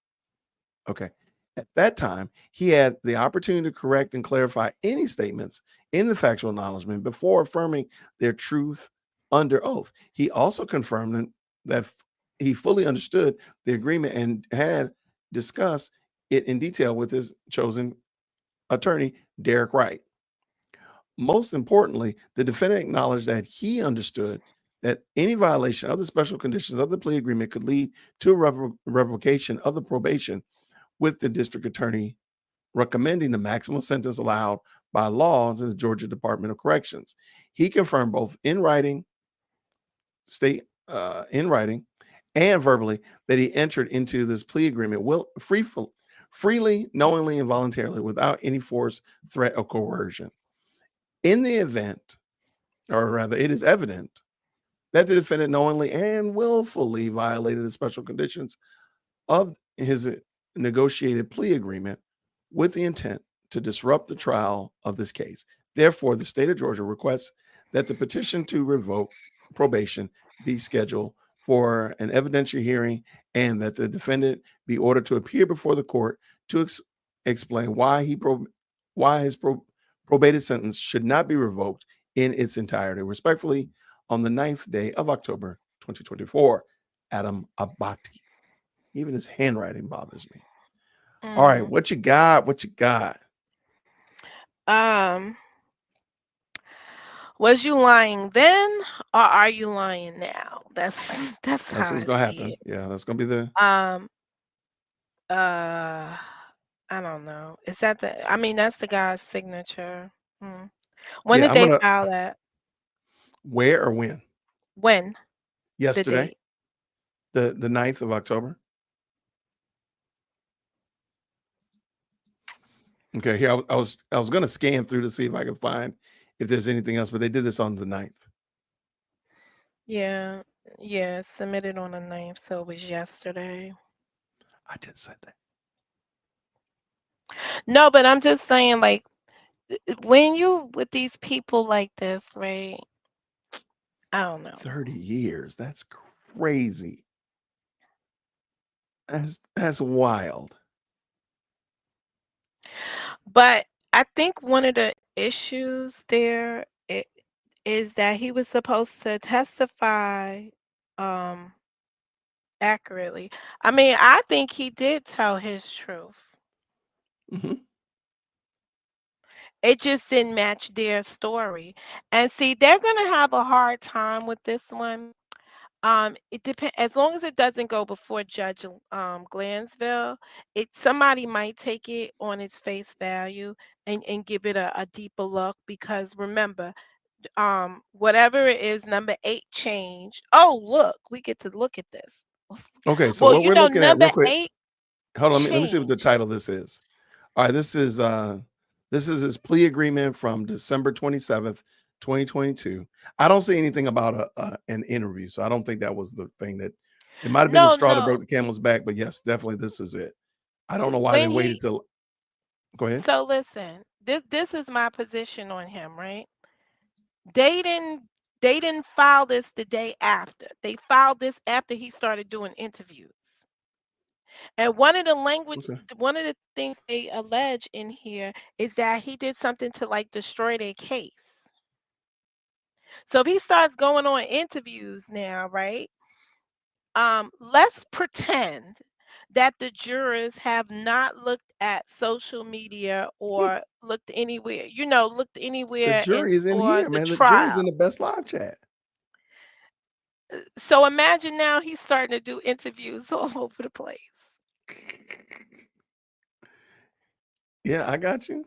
Okay. At that time, he had the opportunity to correct and clarify any statements in the factual acknowledgement before affirming their truth under oath. He also confirmed that he fully understood the agreement and had discussed it in detail with his chosen attorney, Derek Wright. Most importantly, the defendant acknowledged that he understood that any violation of the special conditions of the plea agreement could lead to a revocation of the probation, with the district attorney recommending the maximum sentence allowed by law to the Georgia Department of Corrections. He confirmed both in writing, in writing, and verbally that he entered into this plea agreement freely, knowingly, and voluntarily, without any force, threat, or coercion. In the event, or rather, it is evident that the defendant knowingly and willfully violated the special conditions of his negotiated plea agreement with the intent to disrupt the trial of this case. Therefore, the state of Georgia requests that the petition to revoke probation be scheduled for an evidentiary hearing, and that the defendant be ordered to appear before the court to explain why his probated sentence should not be revoked in its entirety. Respectfully, on the 9th day of October 2024, Adam Abati. Even his handwriting bothers me. All right, what you got? What you got? Was you lying then, or are you lying now? That's how what's I gonna see happen. it. Yeah, that's gonna be the I don't know. Is that I mean, that's the guy's signature. When yeah. did I'm they gonna file that? where or when? When? The Yesterday, date? the 9th of October. Okay, here I was gonna scan through to see if I could find if there's anything else, but they did this on the 9th. Yeah. Yeah, submitted on the 9th, so it was yesterday. I just said that. No, but I'm just saying, like, when you with these people like this, right? I don't know. 30 years. That's crazy. That's wild. But I think one of the issues there is that he was supposed to testify um accurately. I mean, I think he did tell his truth. hmm It just didn't match their story. And see, they're gonna have a hard time with this one. It depends, as long as it doesn't go before Judge Glansville, somebody might take it on its face value and give it a deeper look, because remember, whatever it is, number 8 changed. Oh, look, we get to look at this. Okay, so Well, what we're looking at number real quick. 8 Hold on, let me see what the changed. title this is. All right, this is his plea agreement from December 27th, 2022. I don't see anything about an interview, so I don't think that was the thing that it might have been the No, straw that no. broke the camel's back, but yes, definitely this is it. I don't know why they When waited he till go ahead. So listen, this is my position on him, right? They didn't they didn't file this the day after. They filed this after he started doing interviews. And Okay. one of the things they allege in here is that he did something to like destroy their case. So if he starts going on interviews now, right? Let's pretend that the jurors have not looked at social media or looked anywhere, looked The anywhere in jury is in for here, the man. The jury's in trial. the best live chat. So imagine now he's starting to do interviews all over the place. Yeah, I got you.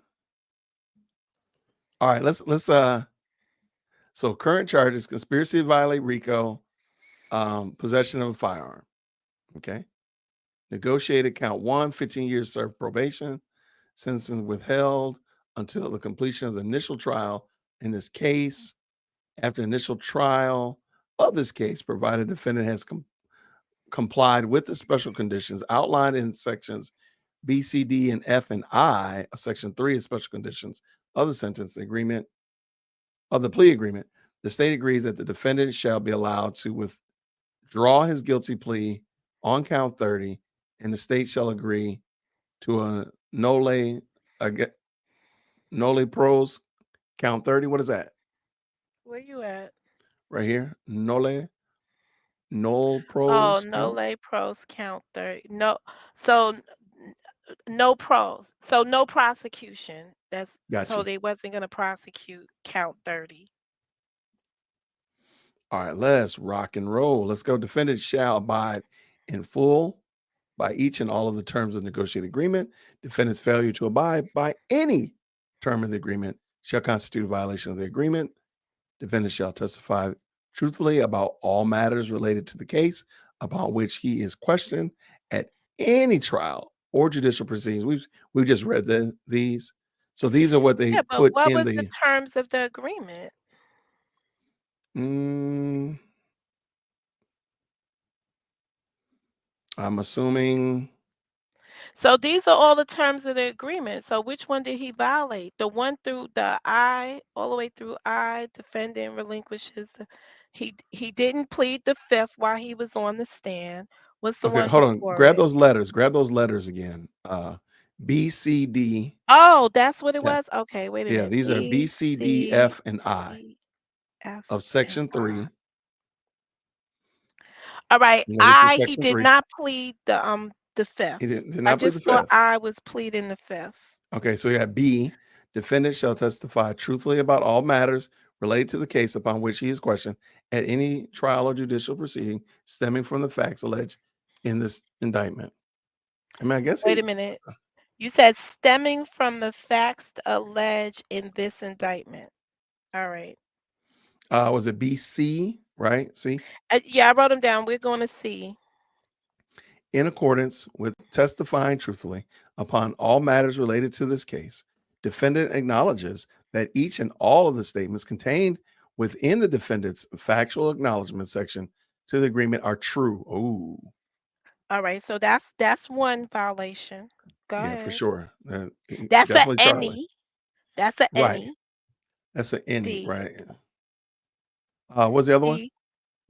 All right, let's so current charges: conspiracy to violate RICO, possession of a firearm. Okay. Negotiated count 1, 15 years served probation, sentence withheld until the completion of the initial trial in this case. After initial trial of this case, provided defendant has complied with the special conditions outlined in sections B, C, D, and F and I of section 3 of special conditions of the sentence agreement of the plea agreement, the state agrees that the defendant shall be allowed to withdraw his guilty plea on count 30, and the state shall agree to a nole pros count 30. What is that? Where you at? Right here. Nole Null Oh, pros no count? lay pros count 30. No, so no pros. So no prosecution. Got So you. they wasn't gonna prosecute count 30. All right, let's rock and roll. Let's go. Defendant shall abide in full by each and all of the terms of the negotiated agreement. Defendant's failure to abide by any term of the agreement shall constitute a violation of the agreement. Defendant shall testify truthfully about all matters related to the case upon which he is questioned at any trial or judicial proceedings. We've just read these. So these are what they Yeah, but put what in was the the terms of the agreement? mm, I'm assuming. So these are all the terms of the agreement. So which one did he violate? The one through the I, all the way through I, defendant relinquishes. He didn't plead the fifth while he was on the stand. What's the Okay, one hold on. before Grab it? those letters. Grab those letters again. B, C, D. Oh, that's what it Yeah, was? Okay, wait a yeah. minute. These are B, B, C, D, C, F, and I D, F, of and Section I. 3. All right. This is He Section did 3. not plead the He fifth. did I not plead the just thought fifth. I was pleading the fifth. Okay, so you have B. Defendant shall testify truthfully about all matters related to the case upon which he is questioned at any trial or judicial proceeding stemming from the facts alleged in this indictment. I mean, I guess Wait a he minute. You said stemming from the facts alleged in this indictment. All right. was it BC, right? See, Yeah, I wrote them down. We're going to see. in accordance with testifying truthfully upon all matters related to this case, defendant acknowledges that each and all of the statements contained within the defendant's factual acknowledgement section to the agreement are true. Oh, All right. So that's one violation. Go yeah, for ahead. sure. That's a Definitely Charlie. any. That's a Right. any. That's an any, D. right? What's the other one?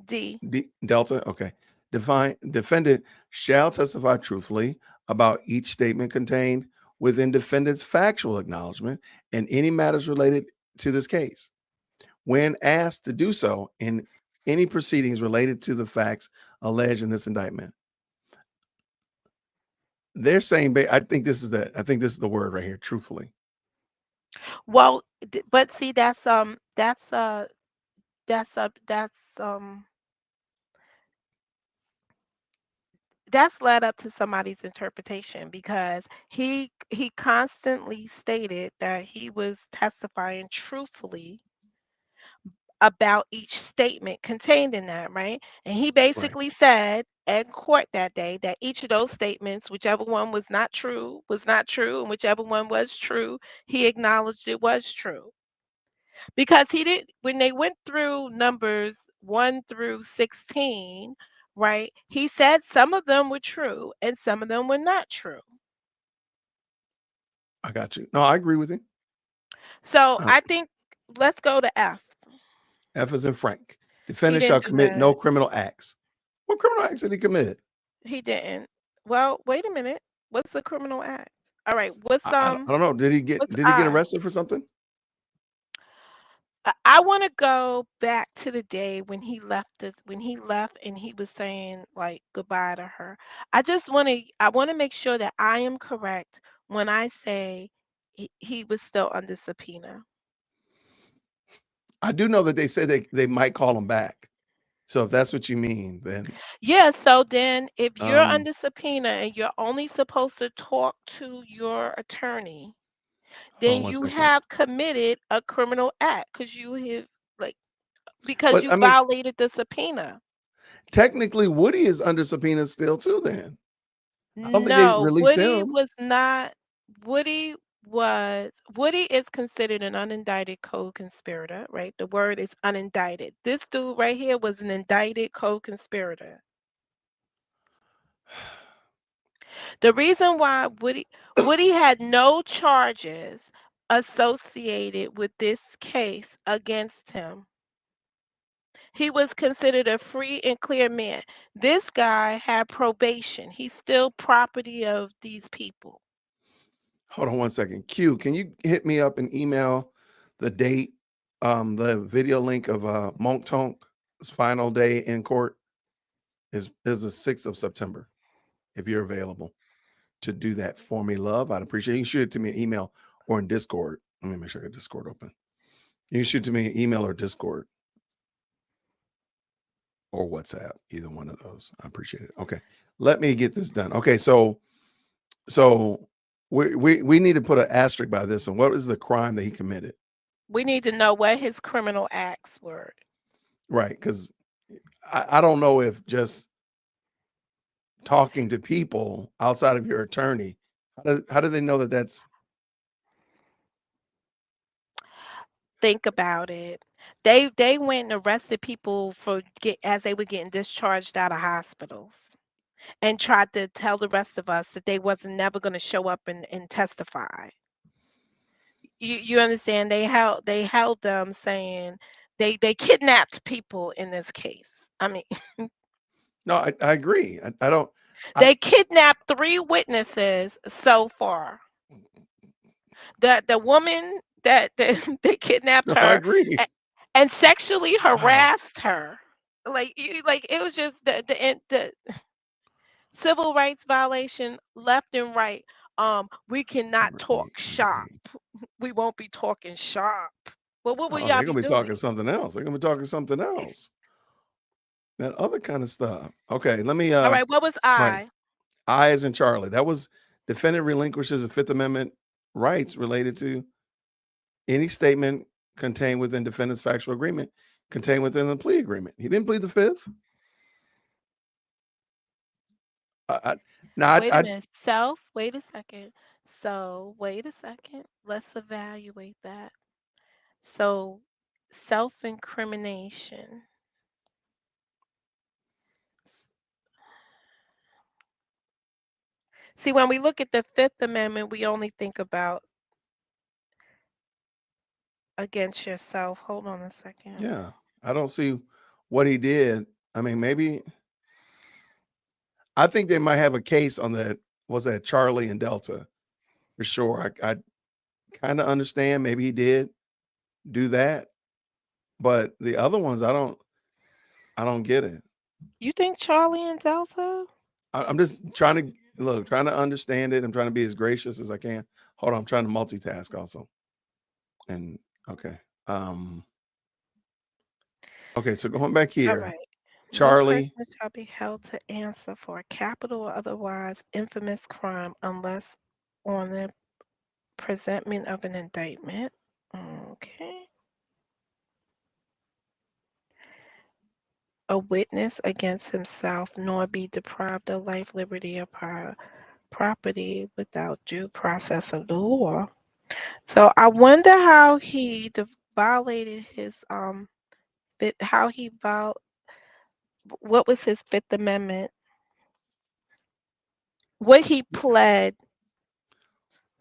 D. D. Delta. Okay. Defendant shall testify truthfully about each statement contained within defendant's factual acknowledgement and any matters related to this case. When asked to do so in any proceedings related to the facts alleged in this indictment, they're saying, I think this is the word right here, truthfully. Well, but see, um that's led up to somebody's interpretation because he constantly stated that he was testifying truthfully about each statement contained in that, right? And he Right. basically said in court that day that each of those statements, whichever one was not true, and whichever one was true, he acknowledged it was true. Because he did when they went through numbers 1 through 16, right? He said some of them were true and some of them were not true. I got you. No, I agree with you. So Uh, I think let's go to F. F is in Frank. He Defendant shall didn't do commit no that. criminal acts. What criminal acts did he commit? He didn't. Well, wait a minute. What's the criminal act? All right. What's I don't know. what's Did he get I? arrested for something? I want to go back to the day when he left and he was saying like goodbye to her. I want to make sure that I am correct when I say he was still under subpoena. I do know that they said they might call him back. So if that's what you mean, then Yeah, so then if you're um under subpoena and you're only supposed to talk to your attorney, hold then on one you second. have committed a criminal act because you have like because But you I mean, violated the subpoena. technically Woody is under subpoena still too then. I don't think they No, released him. Woody Woody is considered an unindicted co-conspirator, right? The word is unindicted. This dude right here was an indicted co-conspirator. The reason why Woody had no charges associated with this case against him. He was considered a free and clear man. This guy had probation. He's still property of these people. Hold on one second. Q, can you hit me up and email the date, the video link of Monk Tonk's final day in court? is the 6th of September. If you're available to do that for me, love, I'd appreciate it. You can shoot it to me an email or in Discord. Let me make sure I get Discord open. You can shoot to me an email or Discord or WhatsApp, either one of those. I appreciate it. Okay, let me get this done. Okay, so we need to put an asterisk by this. And what is the crime that he committed? We need to know what his criminal acts were. Right, because I don't know if just talking to people outside of your attorney, how do they know that that's Think about it. They went and arrested people as they were getting discharged out of hospitals and tried to tell the rest of us that they wasn't never going to show up and testify. You understand? They held them saying they kidnapped people in this case. I mean, no, I agree. I don't I they kidnapped 3 witnesses so far. The woman that they kidnapped no, I her agree. and sexually Wow. harassed her. Like it was just the civil rights violation left and right. We cannot talk shop. Right. We won't be talking shop. Well, what will Oh, y'all they're be gonna be talking doing? something else. They're gonna be talking something else. That other kind of stuff. Okay, let me All right, what was right. I? I as in Charlie. That was defendant relinquishes the Fifth Amendment rights related to any statement contained within defendant's factual agreement contained within the plea agreement. He didn't plead the fifth. I, now, Wait a minute. Wait a second. So, wait a second. Let's evaluate that. So, self-incrimination. See, when we look at the Fifth Amendment, we only think about against yourself. Hold on a second. yeah, I don't see what he did. I mean, maybe I think they might have a case on that. Was that Charlie and Delta for sure? I kind of understand. Maybe he did do that, but the other ones, I don't get it. You think Charlie and Delta? I'm just trying to look, trying to understand it. I'm trying to be as gracious as I can. Hold on, I'm trying to multitask also. And okay, um, okay. So going back All here, right. No Charlie. person shall be held to answer for a capital or otherwise infamous crime unless on the presentment of an indictment. Okay. A witness against himself, nor be deprived of life, liberty, or property without due process of the law. So I wonder how he violated his how he what was his Fifth Amendment? What he pled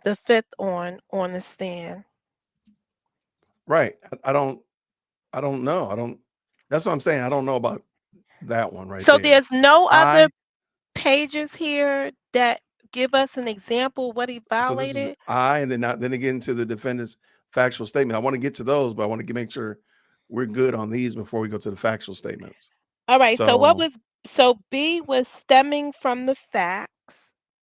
the fifth on the stand. Right. I don't know. I don't that's what I'm saying. I don't know about that one right So there. there's no other I pages here that give us an example of what he so this is violated. I and then again to the defendant's factual statement. I want to get to those, but I want to make sure we're good on these before we go to the factual statements. All right, So so B was stemming from the facts.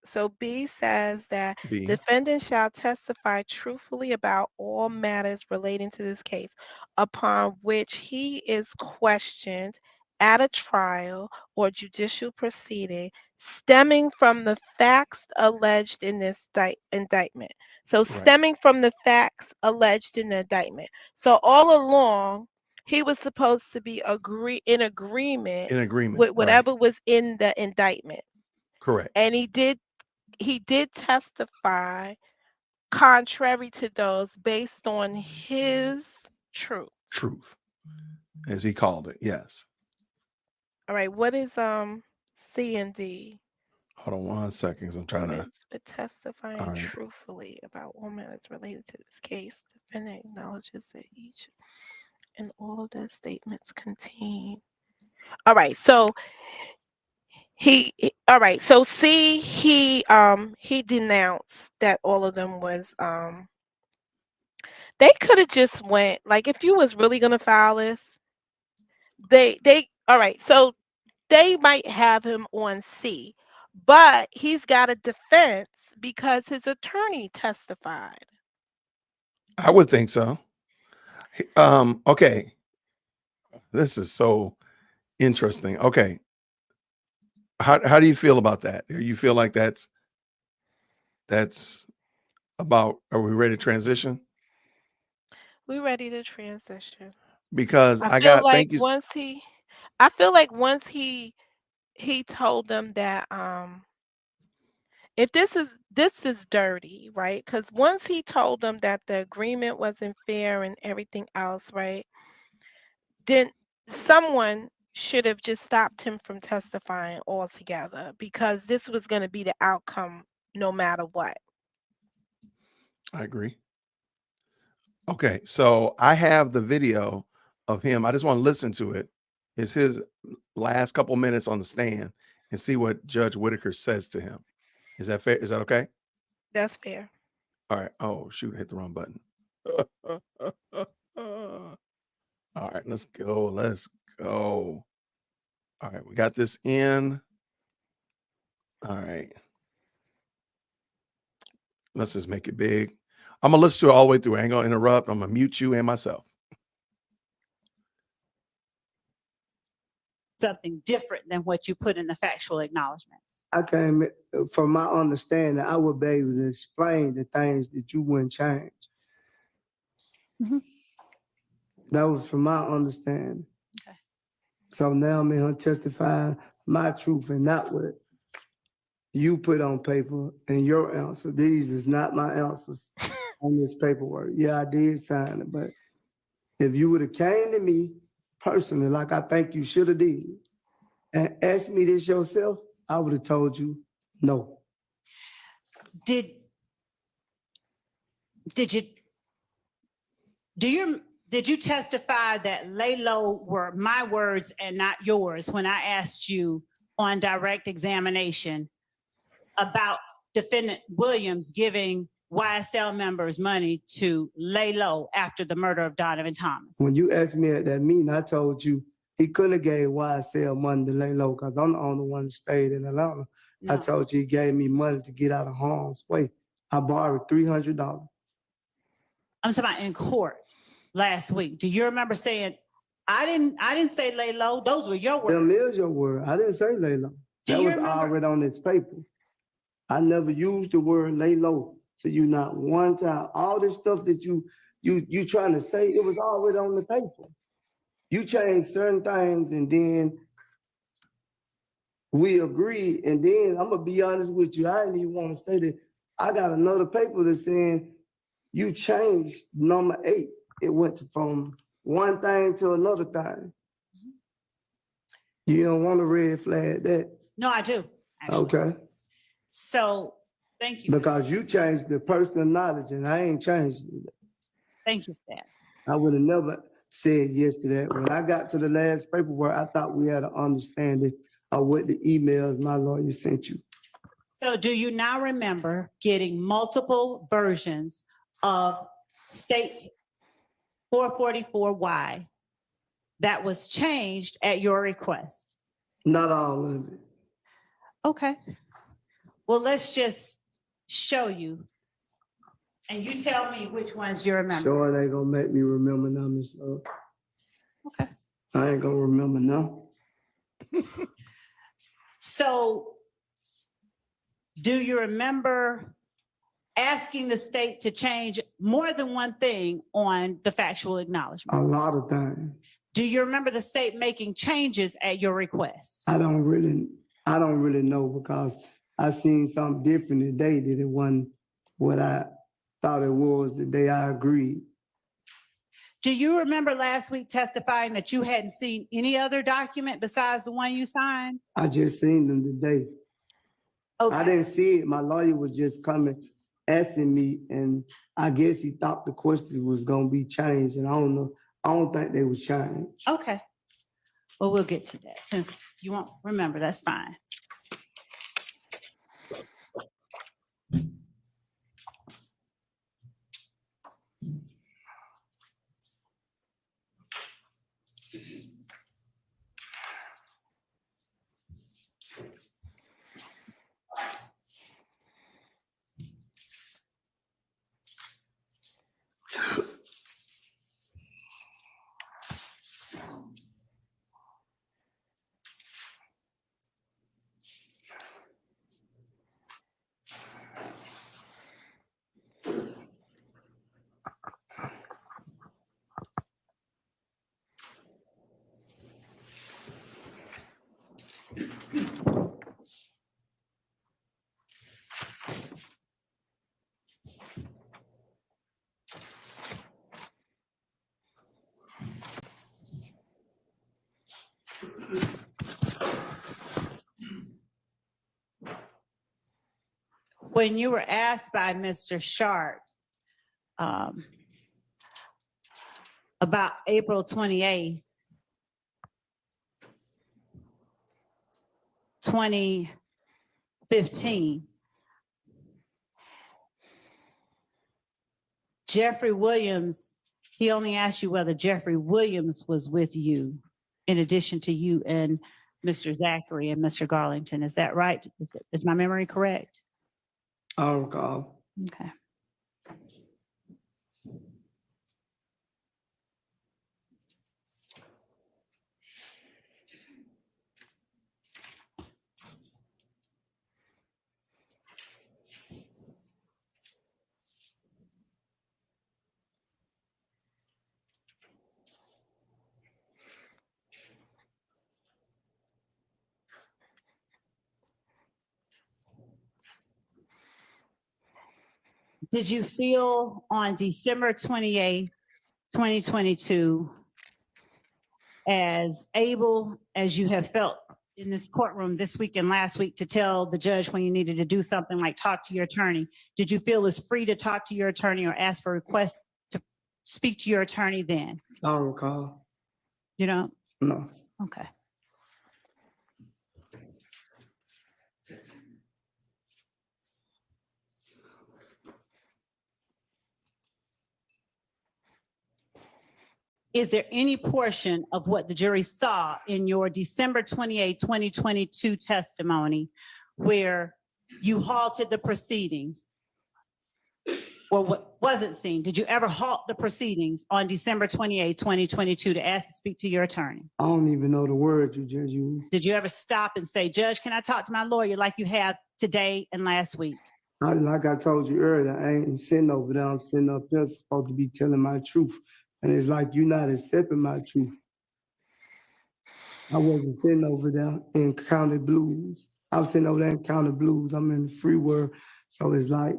So B says that B, defendant shall testify truthfully about all matters relating to this case upon which he is questioned at a trial or judicial proceeding stemming from the facts alleged in this indictment. So right. stemming from the facts alleged in the indictment. So all along he was supposed to be in agreement In agreement. with Right. whatever was in the indictment. Correct. And he did testify contrary to those based on his truth. Truth, as he called it. Yes. All right, what is C and D? Hold on 1 second. 'Cause I'm trying to With all testifying right. truthfully about all matters related to this case, defendant acknowledges that each and all of the statements contain. All right, so all right, so C he denounced that all of them was they could have just went like if you was really gonna file this, they all right, so they might have him on C, but he's got a defense because his attorney testified. I would think so. Okay. This is so interesting. Okay. How do you feel about that? Do you feel like that's about, are we ready to transition? We're ready to transition. Because I I feel got, like thank you. he told them that if this is dirty, right? Because once he told them that the agreement wasn't fair and everything else, right? Then someone should have just stopped him from testifying altogether because this was going to be the outcome no matter what. I agree. Okay. So I have the video of him. I just want to listen to it. It's his last couple minutes on the stand and see what Judge Whitaker says to him. Is that fair? Is that okay? That's fair. All right. Oh, shoot. I hit the wrong button. All right. Let's go. Let's go. All right. We got this in. All right. Let's just make it big. I'm going to listen to it all the way through. I ain't going to interrupt. I'm going to mute you and myself. Something different than what you put in the factual acknowledgments. I came, from my understanding, I would be able to explain the things that you wouldn't change. Mhm. That was from my understanding. Okay. So now I'm in here testifying my truth and not what you put on paper and your answer. These is not my answers on this paperwork. Yeah, I did sign it, but if you would have came to me personally, like I think you should have did, and asked me this yourself, I would have told you no. Did you testify that lay low were my words and not yours when I asked you on direct examination about defendant Williams giving YSL members money to lay low after the murder of Donovan Thomas? When you asked me at that meeting, I told you he couldn't have gave YSL money to lay low because I'm the only one that stayed in Atlanta. I No. told you he gave me money to get out of harm's way. I borrowed $300. I'm talking about in court last week. Do you remember saying, I didn't say lay low, those were your Them words? is your word. I didn't say lay low. Do That you was remember? already on this paper. I never used the word lay low to you not one time. All this stuff that you trying to say, it was already on the paper. You changed certain things and then we agreed. And then I'm gonna be honest with you, I didn't even want to say that. I got another paper that's saying you changed number 8. It went from one thing to another thing. You don't want to red flag that, No, I do, actually. okay? So thank you. Because you changed the personal knowledge and I ain't changed it. Thank you for that. I would have never said yes to that. When I got to the last paperwork, I thought we had an understanding of what the emails my lawyer sent you. So do you now remember getting multiple versions of states 444Y that was changed at your request? Not all of it. Okay. Well, let's just show you. And you tell me which ones you remember. Sure, it ain't gonna make me remember now, Miss Love. Okay. I ain't gonna remember now. So do you remember asking the state to change more than one thing on the factual A acknowledgement? lot of things. Do you remember the state making changes at your request? I don't really know because I seen something different today that it wasn't what I thought it was the day I agreed. Do you remember last week testifying that you hadn't seen any other document besides the one you signed? I just seen them today. Okay. I didn't see it. My lawyer was just coming, asking me, and I guess he thought the question was gonna be changed, and I don't know. I don't think they was changed. Okay. Well, we'll get to that. Since you won't remember, that's fine. When you were asked by Mr. Sharp about April 28th, 2015, Jeffrey Williams, he only asked you whether Jeffrey Williams was with you in addition to you and Mr. Zachary and Mr. Garlington. Is that right? Is my memory correct? I don't recall. Okay. Did you feel on December 28th, 2022, as able as you have felt in this courtroom this week and last week to tell the judge when you needed to do something like talk to your attorney? Did you feel as free to talk to your attorney or ask for requests to speak to your attorney then? I don't recall. You don't? No. Okay. Is there any portion of what the jury saw in your December 28, 2022 testimony where you halted the proceedings or what wasn't seen? Did you ever halt the proceedings on December 28, 2022 to ask to speak to your attorney? I don't even know the word you just used. Did you ever stop and say, Judge, can I talk to my lawyer like you have today and last week? Like I told you earlier, I ain't sitting over there. I'm sitting up there supposed to be telling my truth. And it's like you're not accepting my truth. I wasn't sitting over there in County Blues. I was sitting over there in County Blues. I'm in the free world. So it's like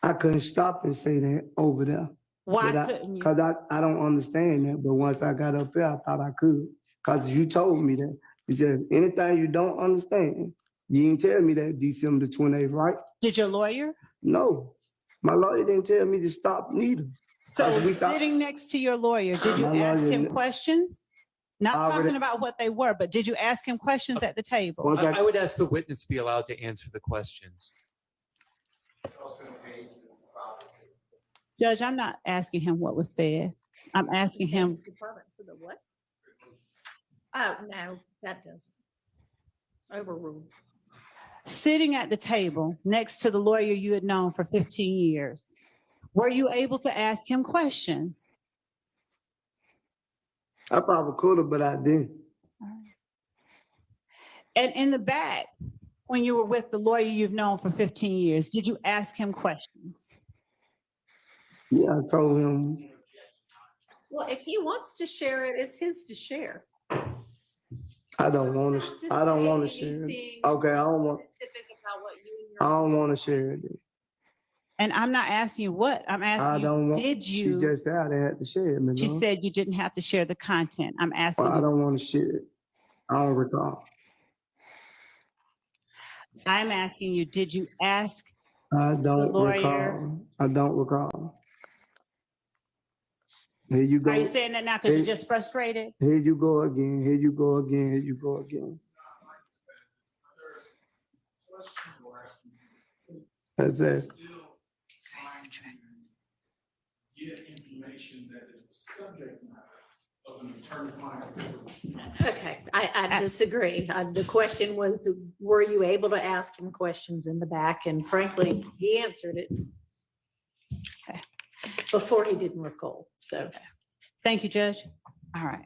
I couldn't stop and say that over there. Why couldn't you? Because I don't understand that. But once I got up there, I thought I could. Because you told me that. You said, anything you don't understand, you didn't tell me that December 28th, right? Did your lawyer? No. My lawyer didn't tell me to stop neither. So sitting next to your lawyer, did you ask him questions? Not talking about what they were, but did you ask him questions at the table? I would ask the witness to be allowed to answer the questions. Judge, I'm not asking him what was said. I'm asking him. What? Oh, no, that doesn't. Overruled. Sitting at the table next to the lawyer you had known for 15 years, were you able to ask him questions? I probably could have, but I didn't. And in the back, when you were with the lawyer you've known for 15 years, did you ask him questions? Yeah, I told him. Well, if he wants to share it, it's his to share. I don't want to. I don't want to share it. Okay, I don't want. I don't want to share it. And I'm not asking you what. I'm asking you, did you? She just said I had to share it. She said you didn't have to share the content. I'm asking I don't want to share it. I don't recall. I'm asking you, did you ask I don't the lawyer? recall. I don't recall. Here you go. Are you saying that now because you're just frustrated? Here you go again. Here you go again. Here you go again. That's it. Get information that is the subject matter of an attorney-client privilege. Okay, I disagree. The question was, were you able to ask him questions in the back? And frankly, he answered it before he didn't recall. So, thank you, Judge. All right.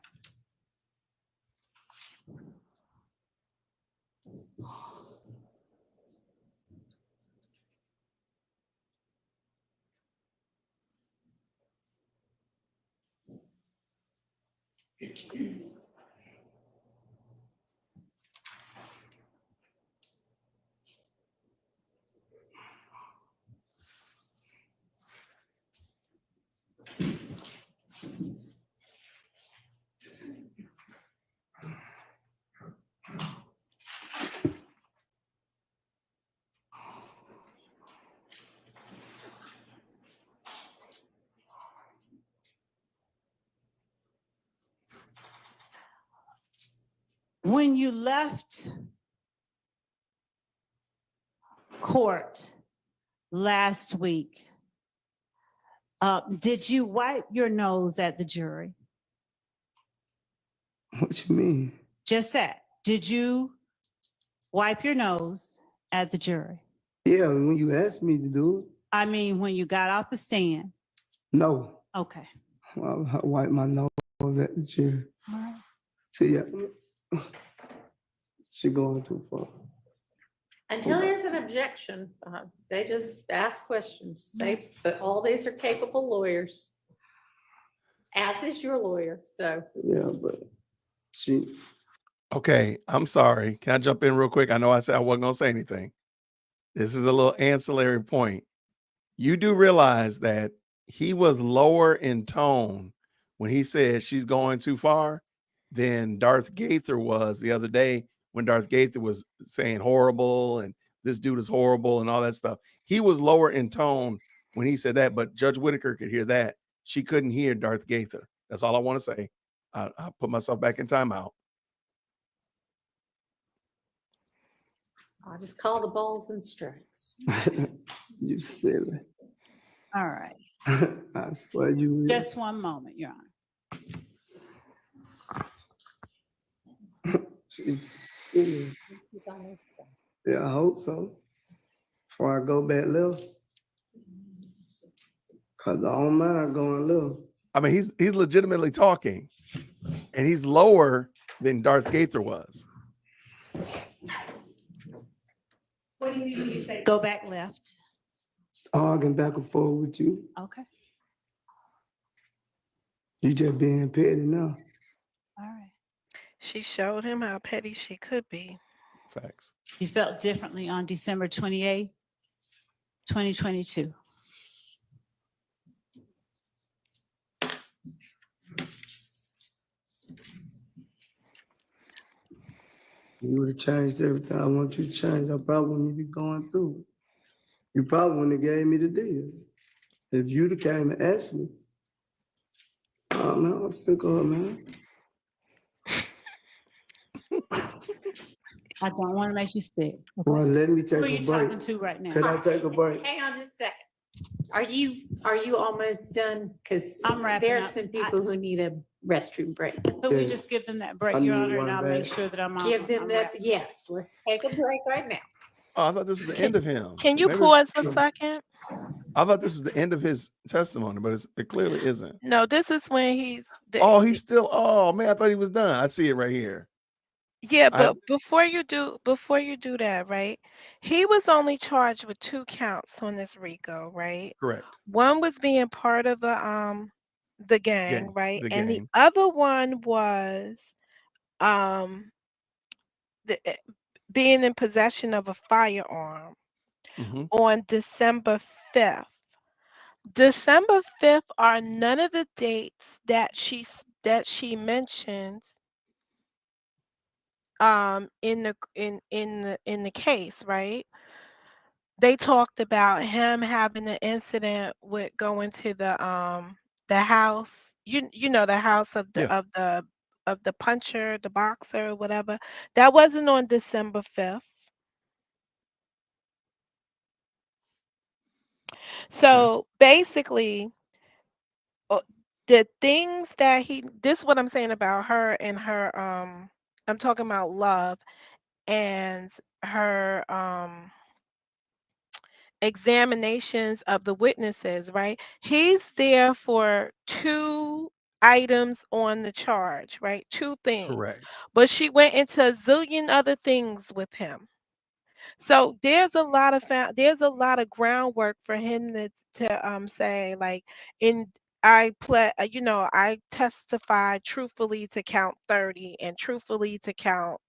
When you left court last week, did you wipe your nose at the jury? What you mean? Just that. Did you wipe your nose at the jury? Yeah, when you asked me to do it, I mean, when you got off the stand. no. Okay. I wipe my nose at the chair. All right. See, yeah. She going too far. Until there's an objection, they just ask questions. But all these are capable lawyers, as is your lawyer, so. Yeah, but she, Okay, I'm sorry. Can I jump in real quick? I know I said I wasn't going to say anything. This is a little ancillary point. You do realize that he was lower in tone when he said she's going too far than Darth Gaither was the other day when Darth Gaither was saying horrible and this dude is horrible and all that stuff. He was lower in tone when he said that, but Judge Whitaker could hear that. She couldn't hear Darth Gaither. That's all I want to say. I'll put myself back in timeout. I'll just call the balls and strikes. you silly. All right. I swear you will. Just one moment, Your Honor. She's silly. He's almost done. Yeah, I hope so. Before I go back left. Cause I don't mind going left. I mean, he's legitimately talking, and he's lower than Darth Gaither was. What do you mean when you say go back left? Arguing back and forth with you. Okay. You just being petty now. All right. She showed him how petty she could be. Facts. You felt differently on December 28th, 2022. You would have changed everything I want you to change. I probably wouldn't be going through it. You probably wouldn't have gave me the deal. If you'd have came and asked me. Oh man, I'm sick of her, man. I don't want to make you sick. Okay? Well, let me take Who are a you break. talking to right now? Could I take a break? Hang on just a second. Are you almost done? Because I'm wrapping there's up. some people who need a restroom break. Could we Yes. just give them that break, I Your need Honor, one and I'll back. make sure that I'm on. Give them I'm that, wrapping. yes, let's take a break right now. Oh, I thought this was the end of him. Can you Maybe pause it's- a second? I thought this was the end of his testimony, but it clearly isn't. No, this is when he's. Oh, he's still. Oh man, I thought he was done. I see it right here. Yeah, I- but before you do that, right? He was only charged with 2 counts on this RICO, right? Correct. One was being part of the gang, right? The And the gang. other one was um being in possession of a firearm Mhm. on December 5th. December 5th are none of the dates that she mentioned in the case, right? They talked about him having an incident with going to the house. You know the house of Yeah. the puncher, the boxer, whatever. That wasn't on December 5th. So basically, uh, the things that this is what I'm saying about her and her I'm talking about Love and her examinations of the witnesses, right? He's there for 2 items on the charge, right? 2 things. Correct. But she went into a zillion other things with him. So there's a lot of groundwork for him to say like in I testified truthfully to count 30 and truthfully to count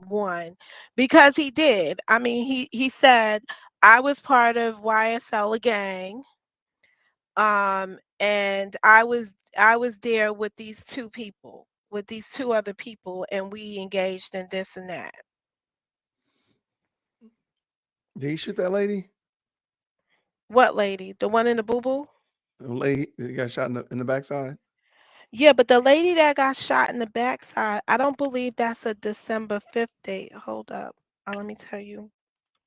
1 because he did. I mean, he said I was part of YSL gang, and I was there with these 2 people, with these 2 other people, and we engaged in this and that. Did he shoot that lady? What lady? The one in the boo-boo? The lady that got shot in the backside? Yeah, but the lady that got shot in the backside, I don't believe that's a December 5th date. Hold up. Let me tell you.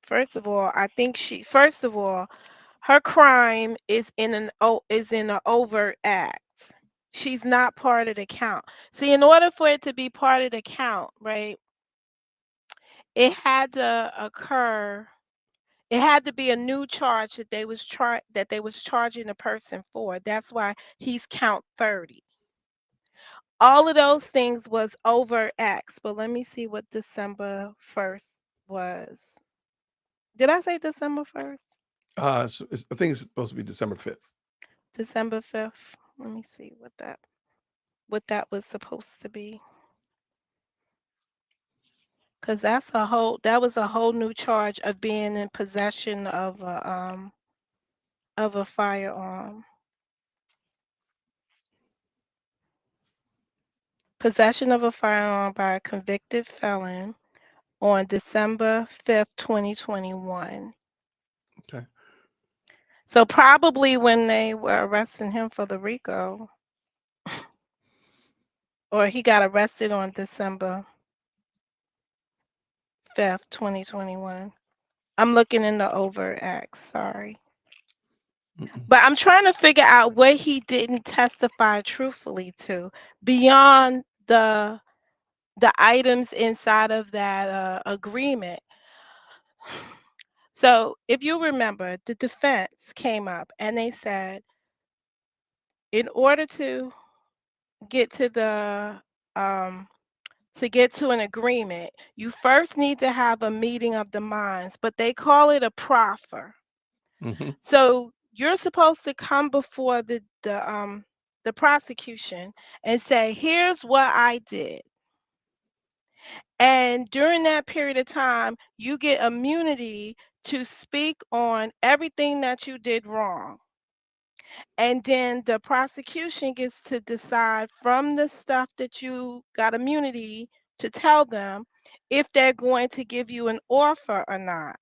First of all, first of all, her crime is in an overt act. She's not part of the count. See, in order for it to be part of the count, right, it had to occur. It had to be a new charge that they was charging the person for. That's why he's count 30. All of those things was overt acts. But let me see what December 1st was. Did I say December 1st? I think it's supposed to be December 5th. December 5th. Let me see what that was supposed to be. Cause that was a whole new charge of being in possession of a firearm. Possession of a firearm by a convicted felon on December 5th, 2021. Okay. So probably when they were arresting him for the RICO, or he got arrested on December 5th, 2021. I'm looking in the overt acts, sorry. But I'm trying to figure out what he didn't testify truthfully to beyond the items inside of that agreement. So if you remember, the defense came up and they said, in order to get to an agreement, you first need to have a meeting of the minds, but they call it a proffer. Mm-hmm. So you're supposed to come before the prosecution and say, here's what I did. And during that period of time, you get immunity to speak on everything that you did wrong. And then the prosecution gets to decide from the stuff that you got immunity to tell them if they're going to give you an offer or not.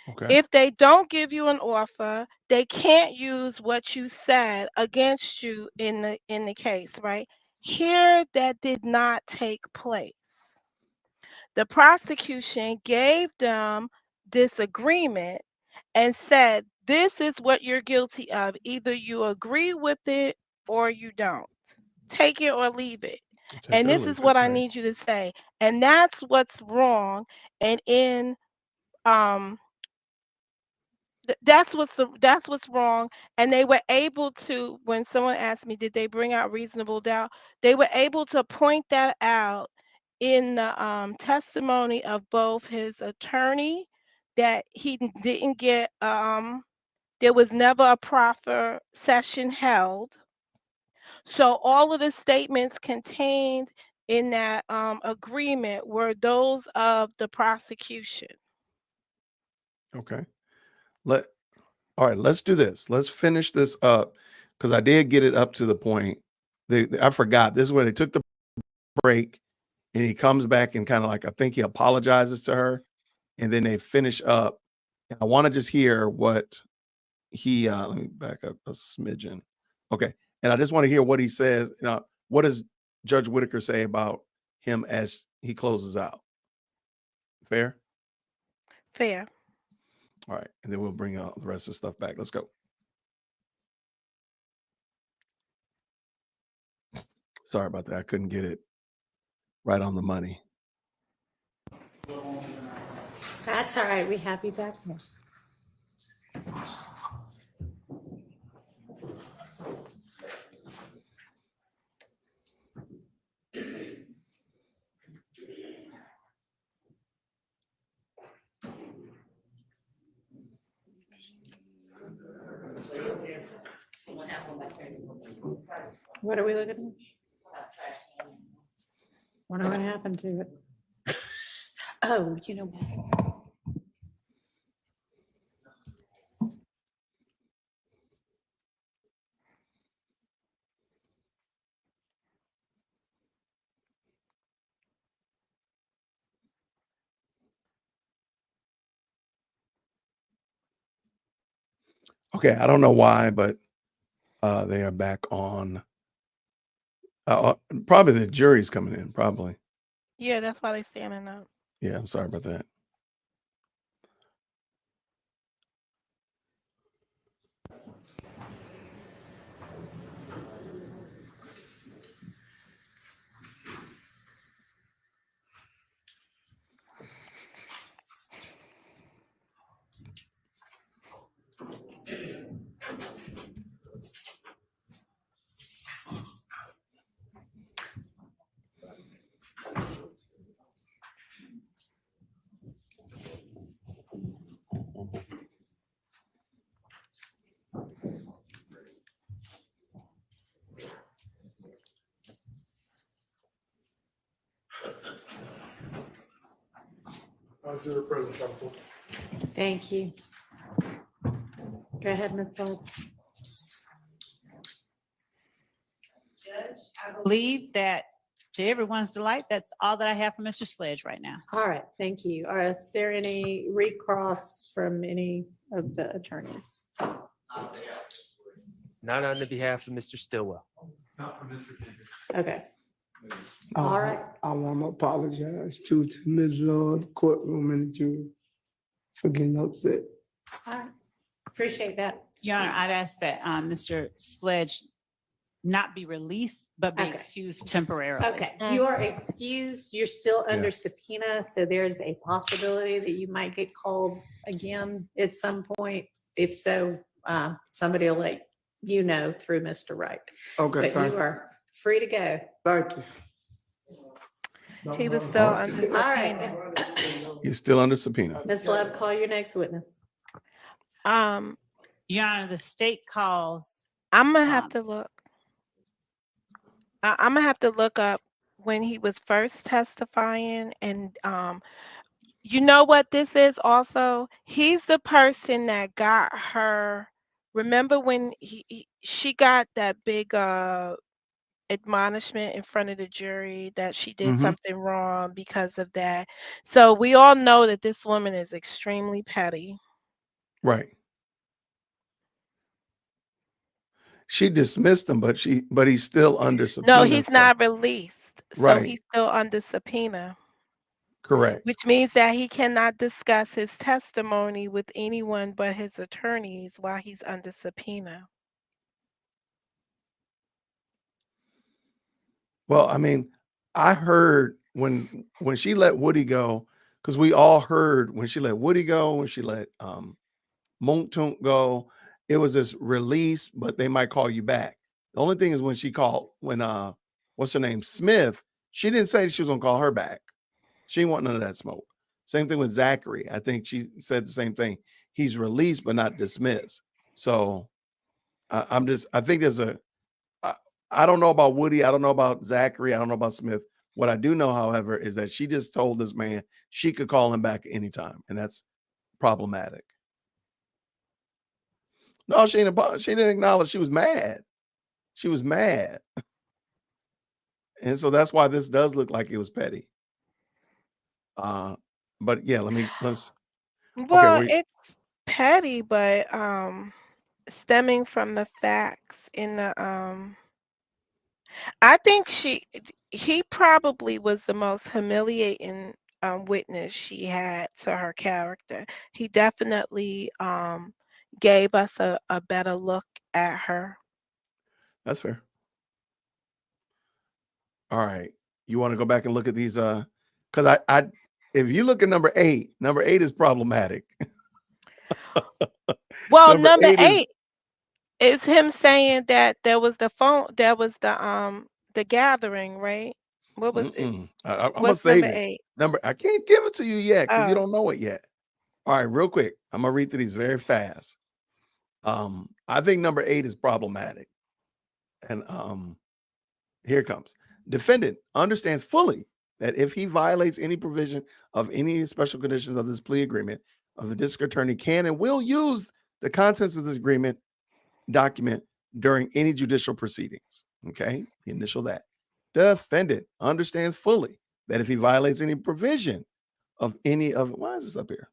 Okay. If they don't give you an offer, they can't use what you said against you in the case, right? Here that did not take place. The prosecution gave them this agreement and said, this is what you're guilty of. Either you agree with it or you don't. Take it or leave it. Take And it or this leave is it. what I Right. need you to say. And that's what's wrong. And in that's what's wrong. And they were able to, when someone asked me, did they bring out reasonable doubt? They were able to point that out in the testimony of both his attorney, that he didn't get there was never a proper session held. So all of the statements contained in that agreement were those of the prosecution. Okay. All right, let's do this. Let's finish this up because I did get it up to the point. I forgot. This is where they took the break and he comes back and kind of like, I think he apologizes to her and then they finish up. And I want to just hear what let me back up a smidgen. Okay. And I just want to hear what he says. What does Judge Whitaker say about him as he closes out? Fair? Fair. All right. And then we'll bring the rest of the stuff back. Let's go. Sorry about that. I couldn't get it right on the money. That's all right. We have you back here. What are we looking at? Wonder what happened to it. Oh, you know. Okay, I don't know why, but they are back on Probably the jury's coming in, probably. Yeah, that's why they standing up. Yeah, I'm sorry about that. Thank you. Go ahead, Ms. Love. Judge, I believe that to everyone's delight, that's all that I have for Mr. Sledge right now. All right, thank you. Is there any recross from any of the attorneys? Not on the behalf of Mr. Stillwell. Not for Mr. Kendrick. Okay, all right. I want to apologize to Ms. Lord, courtroom, and the jury for getting upset. All right. Appreciate that. Your Honor, I'd ask that Mr. Sledge not be released, but be Okay. excused temporarily. Okay, you are excused. You're still under subpoena, so there's a possibility that you might get called again at some point. If so, somebody will let you know through Mr. Wright. Okay, But thank you you. are free to go. Thank you. He was still under All subpoena. right. You're still under subpoena. Ms. Love, call your next witness. Your Honor, the state calls. I'm gonna have to look. I'm gonna have to look up when he was first testifying, and you know what this is also? He's the person that got her. Remember when she got that big admonishment in front of the jury that she did something wrong because of that. So we all know that this woman is extremely petty. Right. She dismissed him, but he's still under subpoena. No, he's not released. So Right. he's still under subpoena. Correct. Which means that he cannot discuss his testimony with anyone but his attorneys while he's under subpoena. Well, I mean, I heard when she let Woody go, because we all heard when she let Woody go, when she let Monktunk go, it was this release, but they might call you back. The only thing is when she called, when what's her name, Smith, she didn't say she was gonna call her back. She didn't want none of that smoke. Same thing with Zachary. I think she said the same thing. He's released but not dismissed. So I think there's I don't know about Woody. I don't know about Zachary. I don't know about Smith. What I do know, however, is that she just told this man she could call him back anytime, and that's problematic. No, she didn't acknowledge she was mad. She was mad. And so that's why this does look like it was petty. But yeah, let's Well, okay, it's petty, but stemming from the facts in the I think he probably was the most humiliating witness she had to her character. He definitely gave us a better look at her. that's fair. All right. You want to go back and look at these because I if you look at number eight is problematic. Well, Number number eight is- eight is him saying that there was the gathering, right? What was it? I'm gonna What's save number it. eight? I can't give it to you yet because you Oh. don't know it yet. All right, real quick. I'm gonna read through these very fast. I think number 8 is problematic. And here it comes. Defendant understands fully that if he violates any provision of any special conditions of this plea agreement, of the district attorney can and will use the contents of this agreement document during any judicial proceedings. Okay, the initial that. Defendant understands fully that if he violates any provision of any of, why is this up here?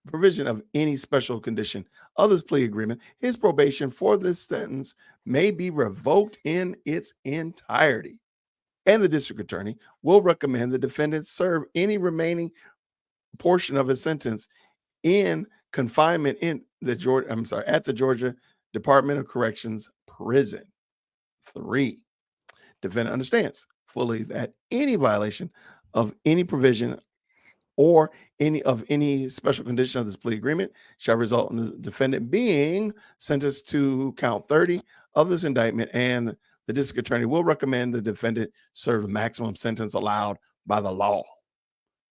provision of any special condition of this plea agreement, his probation for this sentence may be revoked in its entirety. And the district attorney will recommend the defendant serve any remaining portion of his sentence in confinement at the Georgia Department of Corrections prison. 3, defendant understands fully that any violation of any provision or any special condition of this plea agreement shall result in the defendant being sentenced to count 30 of this indictment, and the district attorney will recommend the defendant serve the maximum sentence allowed by the law.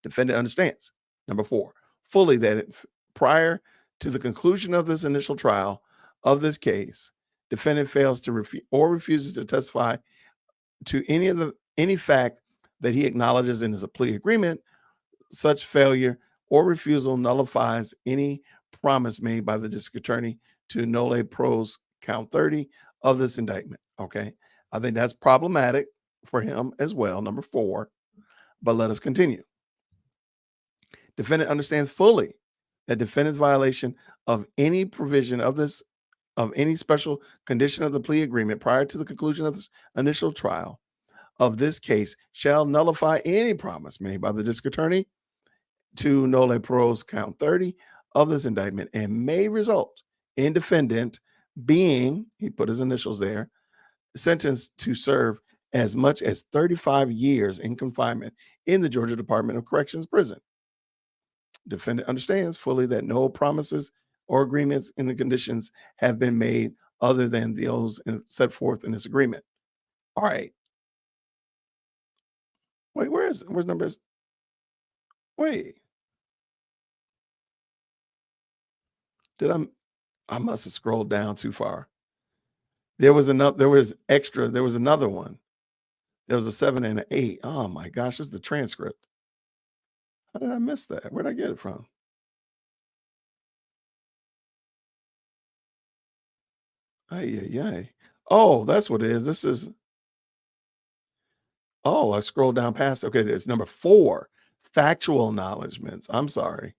Defendant understands, number 4, fully that prior to the conclusion of this initial trial of this case, defendant fails to refuses to testify to any fact that he acknowledges in his plea agreement. Such failure or refusal nullifies any promise made by the district attorney to nolle pros count 30 of this indictment. Okay. I think that's problematic for him as well, number 4. But let us continue. Defendant understands fully that defendant's violation of any provision of any special condition of the plea agreement prior to the conclusion of this initial trial of this case shall nullify any promise made by the district attorney to nolle pros count 30 of this indictment and may result in defendant being, he put his initials there, sentenced to serve as much as 35 years in confinement in the Georgia Department of Corrections prison. Defendant understands fully that no promises or agreements in the conditions have been made other than those set forth in this agreement. All right. Wait, where's numbers? Wait. I must have scrolled down too far. There was another one. There was a 7 and an 8. Oh my gosh, this is the transcript. How did I miss that? Where'd I get it from? Ay. Oh, that's what it is. I scrolled down past. Okay, there's number 4, factual acknowledgments. I'm sorry.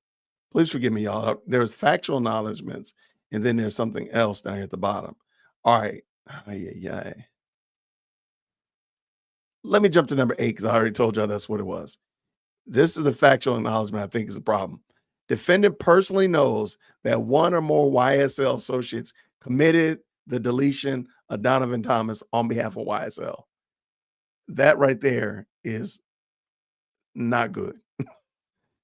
Please forgive me, y'all. There's factual acknowledgments, and then there's something else down here at the bottom. All right. Ay. Let me jump to number 8 because I already told y'all that's what it was. This is the factual acknowledgement I think is a problem. Defendant personally knows that one or more YSL associates committed the deletion of Donovan Thomas on behalf of YSL. That right there is not good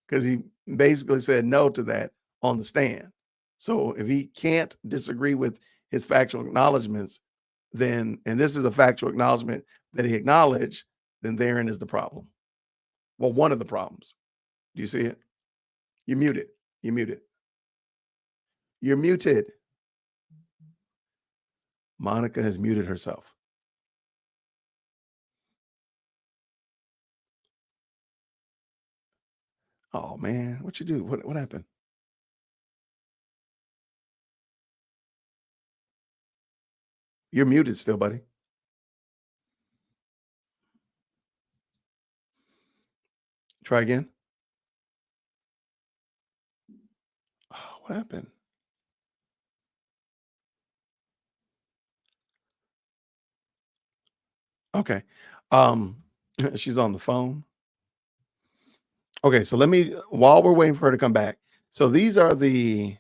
because he basically said no to that on the stand. So if he can't disagree with his factual acknowledgments, then, and this is a factual acknowledgement that he acknowledged, then therein is the problem. Well, one of the problems. Do you see it? You're muted. You're muted. Monica has muted herself. Oh man, what you do? What happened? You're muted still, buddy. Try again. Oh, what happened? Okay. She's on the phone. Okay, so while we're waiting for her to come back. So these are the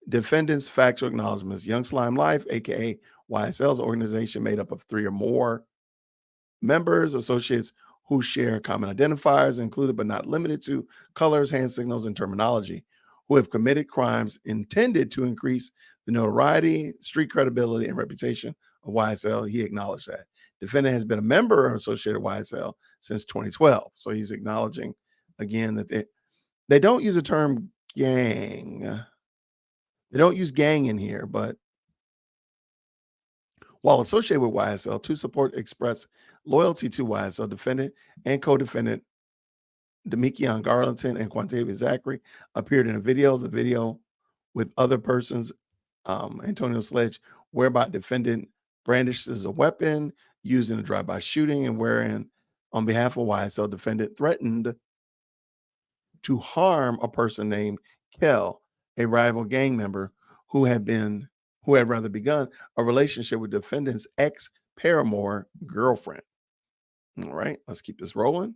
defendant's factual acknowledgments. Young Slime Life, aka YSL's organization made up of 3 or more members, associates who share common identifiers, included but not limited to colors, hand signals, and terminology, who have committed crimes intended to increase the notoriety, street credibility, and reputation of YSL. He acknowledged that. Defendant has been a member or associated with YSL since 2012. So he's acknowledging again that they don't use the term gang. They don't use gang in here, but while associated with YSL, to support express loyalty to YSL, defendant and co-defendant Demikion Garlington and Quantavia Zachary appeared in a video. The video with other persons, Antonio Sledge, whereby defendant brandishes a weapon used in a drive-by shooting, and wherein, on behalf of YSL, defendant threatened to harm a person named Kell, a rival gang member who had begun a relationship with defendant's ex-paramour girlfriend. All right, let's keep this rolling.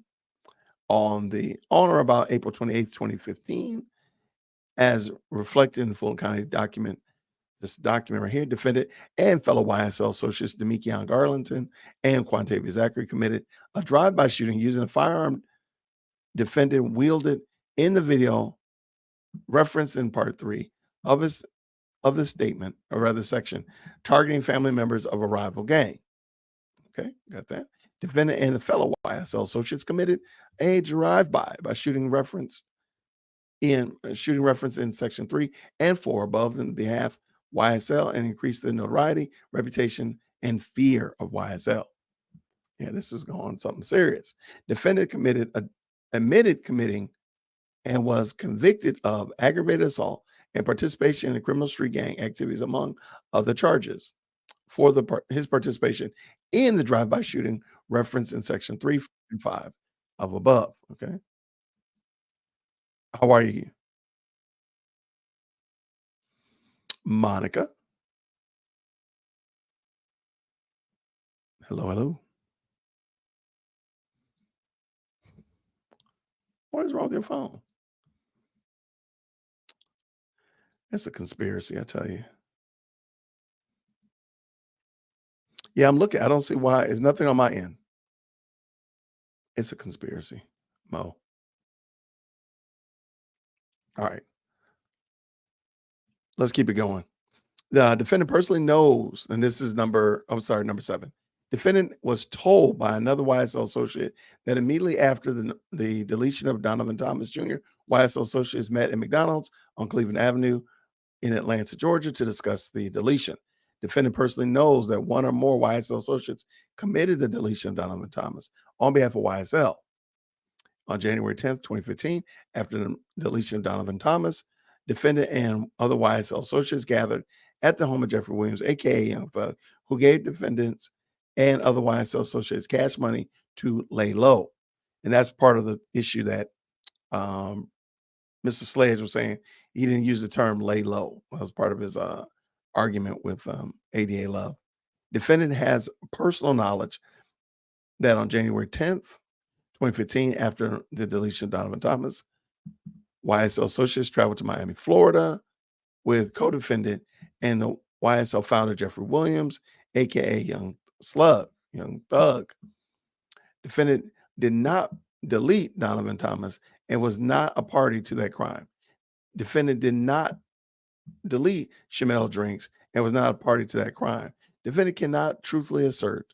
On or about April 28th, 2015, as reflected in the Fulton County document, this document right here, defendant and fellow YSL associates Demikion Garlington and Quantavious Zachary committed a drive-by shooting using a firearm defendant wielded in the video referenced in part 3 of the statement, or rather section, targeting family members of a rival gang. Okay, got that. Defendant and the fellow YSL associates committed a drive-by by shooting reference in section 3 and 4 above in behalf YSL and increase the notoriety, reputation, and fear of YSL. Yeah, this is going something serious. Defendant admitted committing and was convicted of aggravated assault and participation in criminal street gang activities, among other charges, for his participation in the drive-by shooting referenced in section 3 and 5 of above. Okay. How are you? Monica? Hello, hello. What is wrong with your phone? It's a conspiracy, I tell you. Yeah, I'm looking. I don't see why. There's nothing on my end. It's a conspiracy, Mo. All right. Let's keep it going. The defendant personally knows, and this is number 7. Defendant was told by another YSL associate that immediately after the deletion of Donovan Thomas Jr., YSL associates met at McDonald's on Cleveland Avenue in Atlanta, Georgia, to discuss the deletion. Defendant personally knows that one or more YSL associates committed the deletion of Donovan Thomas on behalf of YSL. On January 10th, 2015, after the deletion of Donovan Thomas, defendant and other YSL associates gathered at the home of Jeffrey Williams, aka Young Thug, who gave defendants and other YSL associates cash money to lay low. And that's part of the issue that Mr. Sledge was saying. He didn't use the term lay low. That was part of his argument with ADA Love. Defendant has personal knowledge that on January 10th, 2015, after the deletion of Donovan Thomas, YSL associates traveled to Miami, Florida with co-defendant and the YSL founder, Jeffrey Williams, aka Young Thug. Defendant did not delete Donovan Thomas and was not a party to that crime. Defendant did not delete Chamel Drinks and was not a party to that crime. Defendant cannot truthfully assert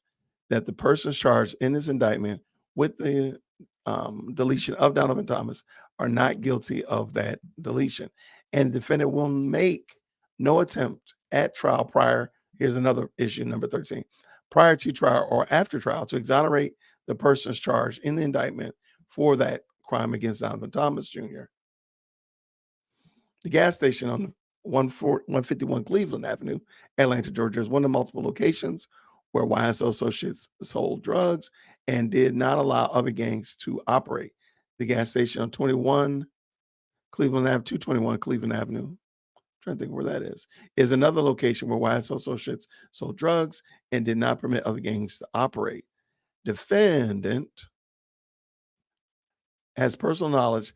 that the persons charged in this indictment with the deletion of Donovan Thomas are not guilty of that deletion. And the defendant will make no attempt at trial prior. Here's another issue, number 13. Prior to trial or after trial to exonerate the persons charged in the indictment for that crime against Donovan Thomas Jr. The gas station on 151 Cleveland Avenue, Atlanta, Georgia, is one of multiple locations where YSL associates sold drugs and did not allow other gangs to operate. The gas station on 221 Cleveland Avenue, I'm trying to think where that is another location where YSL associates sold drugs and did not permit other gangs to operate. Defendant has personal knowledge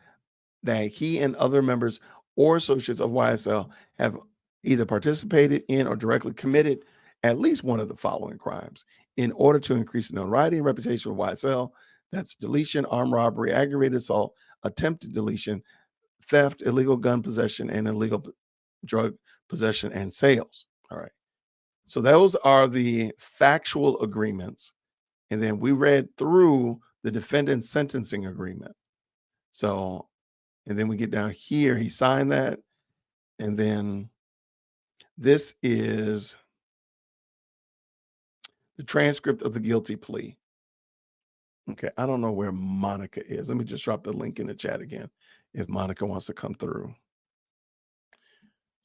that he and other members or associates of YSL have either participated in or directly committed at least one of the following crimes in order to increase the notoriety and reputation of YSL. That's deletion, armed robbery, aggravated assault, attempted deletion, theft, illegal gun possession, and illegal drug possession and sales. All right. So those are the factual agreements. And then we read through the defendant's sentencing agreement. So, and then we get down here, he signed that. And then this is the transcript of the guilty plea. Okay, I don't know where Monica is. Let me just drop the link in the chat again if Monica wants to come through,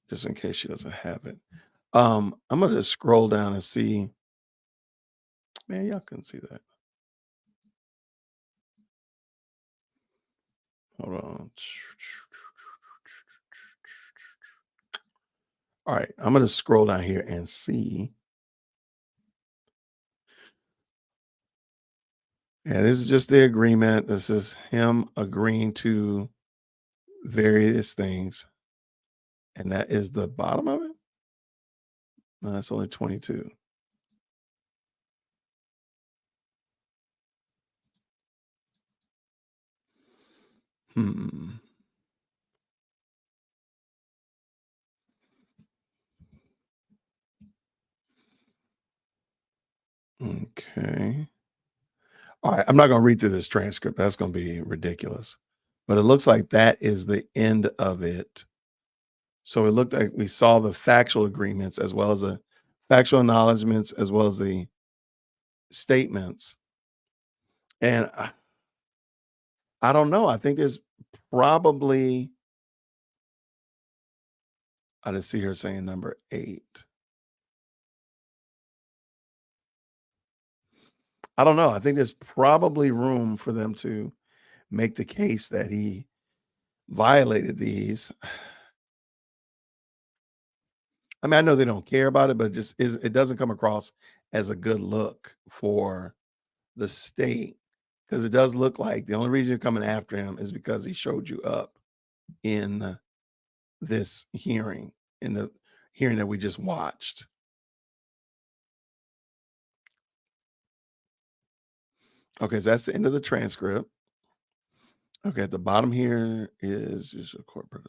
just in case she doesn't have it. I'm going to scroll down and see. Man, y'all can see that. Hold on. All right, I'm going to scroll down here and see. Yeah, this is just the agreement. This is him agreeing to various things. And that is the bottom of it? No, that's only 22. Hmm. Okay. All right, I'm not going to read through this transcript. That's going to be ridiculous. But it looks like that is the end of it. So it looked like we saw the factual agreements as well as the factual acknowledgments as well as the statements. And I don't know. I think there's probably, I just see her saying number 8. I don't know. I think there's probably room for them to make the case that he violated these. I mean, I know they don't care about it, but it doesn't come across as a good look for the state because it does look like the only reason you're coming after him is because he showed you up in this hearing, in the hearing that we just watched. Okay, so that's the end of the transcript. Okay, at the bottom here is just a corporate.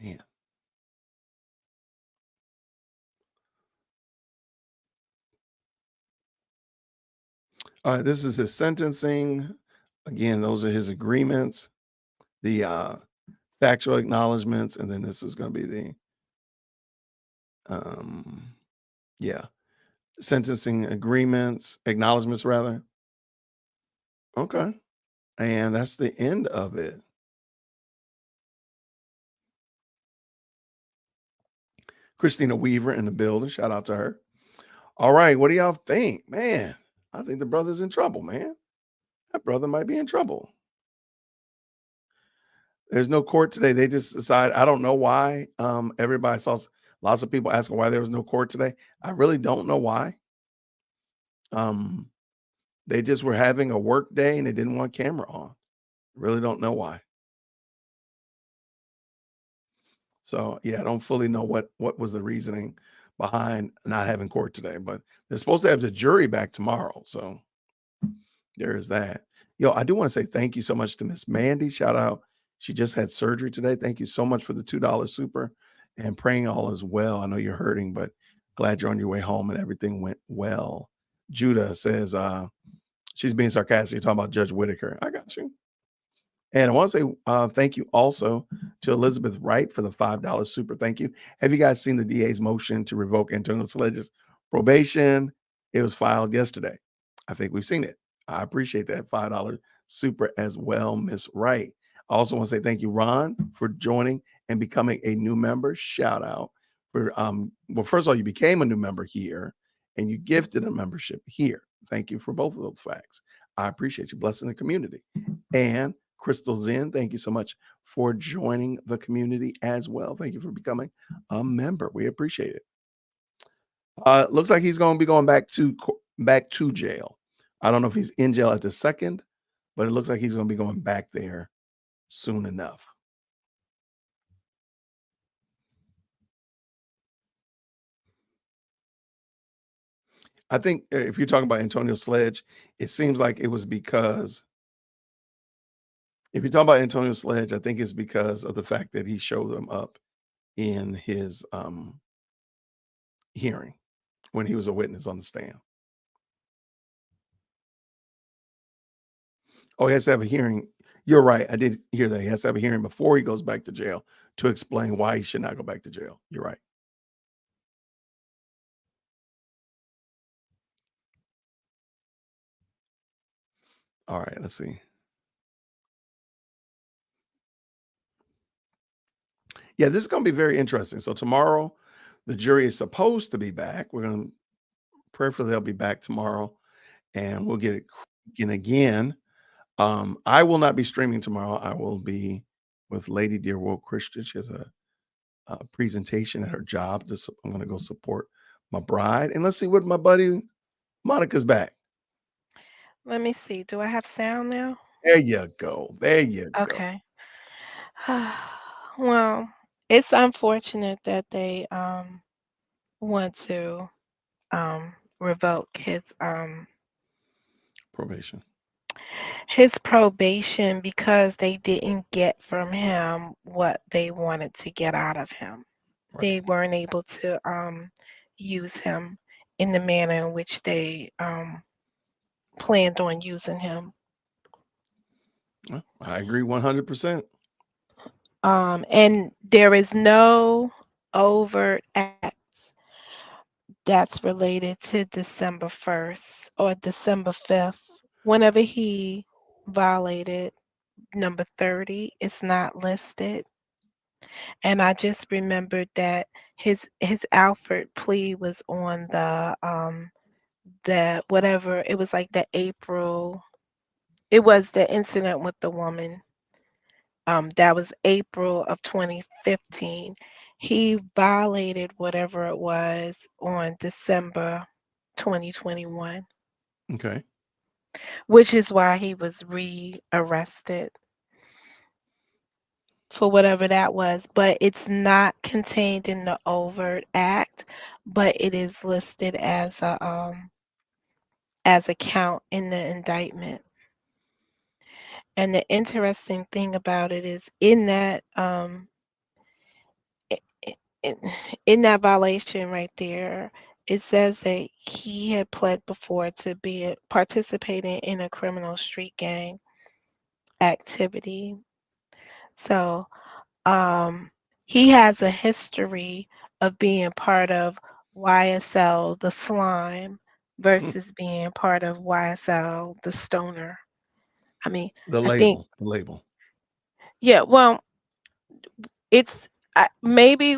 Man. All right, this is his sentencing. Again, those are his agreements, the factual acknowledgments, and then this is going to be the yeah, sentencing agreements, acknowledgments rather. Okay. And that's the end of it. Christina Weaver in the building. Shout out to her. All right. What do y'all think? Man, I think the brother's in trouble, man. That brother might be in trouble. There's no court today. They just decide. I don't know why. Everybody saw lots of people asking why there was no court today. I really don't know why. They just were having a work day and they didn't want camera on. Really don't know why. So yeah, I don't fully know what was the reasoning behind not having court today, but they're supposed to have the jury back tomorrow. So there is that. Yo, I do want to say thank you so much to Miss Mandy. Shout out. She just had surgery today. Thank you so much for the $2 super and praying all is well. I know you're hurting, but glad you're on your way home and everything went well. Judah says she's being sarcastic. You're talking about Judge Whitaker. I got you. And I want to say thank you also to Elizabeth Wright for the $5 super. Thank you. Have you guys seen the DA's motion to revoke Antonio Sledge's probation? It was filed yesterday. I think we've seen it. I appreciate that $5 super as well, Miss Wright. I also want to say thank you, Ron, for joining and becoming a new member. Shout out for well, first of all, you became a new member here and you gifted a membership here. Thank you for both of those facts. I appreciate you blessing the community. And Crystal Zen, thank you so much for joining the community as well. Thank you for becoming a member. We appreciate it. Looks like he's going to be going back to jail. I don't know if he's in jail at the second, but it looks like he's going to be going back there soon enough. I think if you're talking about Antonio Sledge, it seems like it was because if you're talking about Antonio Sledge, I think it's because of the fact that he showed them up in his hearing when he was a witness on the stand. Oh, he has to have a hearing. You're right. I did hear that. He has to have a hearing before he goes back to jail to explain why he should not go back to jail. You're right. All right, let's see. Yeah, this is going to be very interesting. So tomorrow, the jury is supposed to be back. We're going to prayerfully they'll be back tomorrow, and we'll get it cracking again. I will not be streaming tomorrow. I will be with Lady Dear World Christian. She has a presentation at her job. I'm going to go support my bride. And let's see what my buddy Monica's back. Let me see. Do I have sound now? There you go. There you go. Okay. Well, it's unfortunate that they want to revoke his probation because they didn't get from him what they wanted to get out of him. Right. They weren't able to use him in the manner in which they planned on using him. I agree 100%. And there is no overt acts that's related to December 1st or December 5th. Whenever he violated number 30, it's not listed. And I just remembered that his Alford plea was on the whatever, it was like the April, it was the incident with the woman. That was April of 2015. He violated whatever it was on December 2021, Okay. which is why he was rearrested for whatever that was. But it's not contained in the overt act, but it is listed as a count in the indictment. And the interesting thing about it is in that i- in that violation right there, it says that he had pled before to be participating in a criminal street gang activity. So he has a history of being part of YSL the Slime versus being part of YSL the Stoner. I mean, The I think, label. yeah, well, it's maybe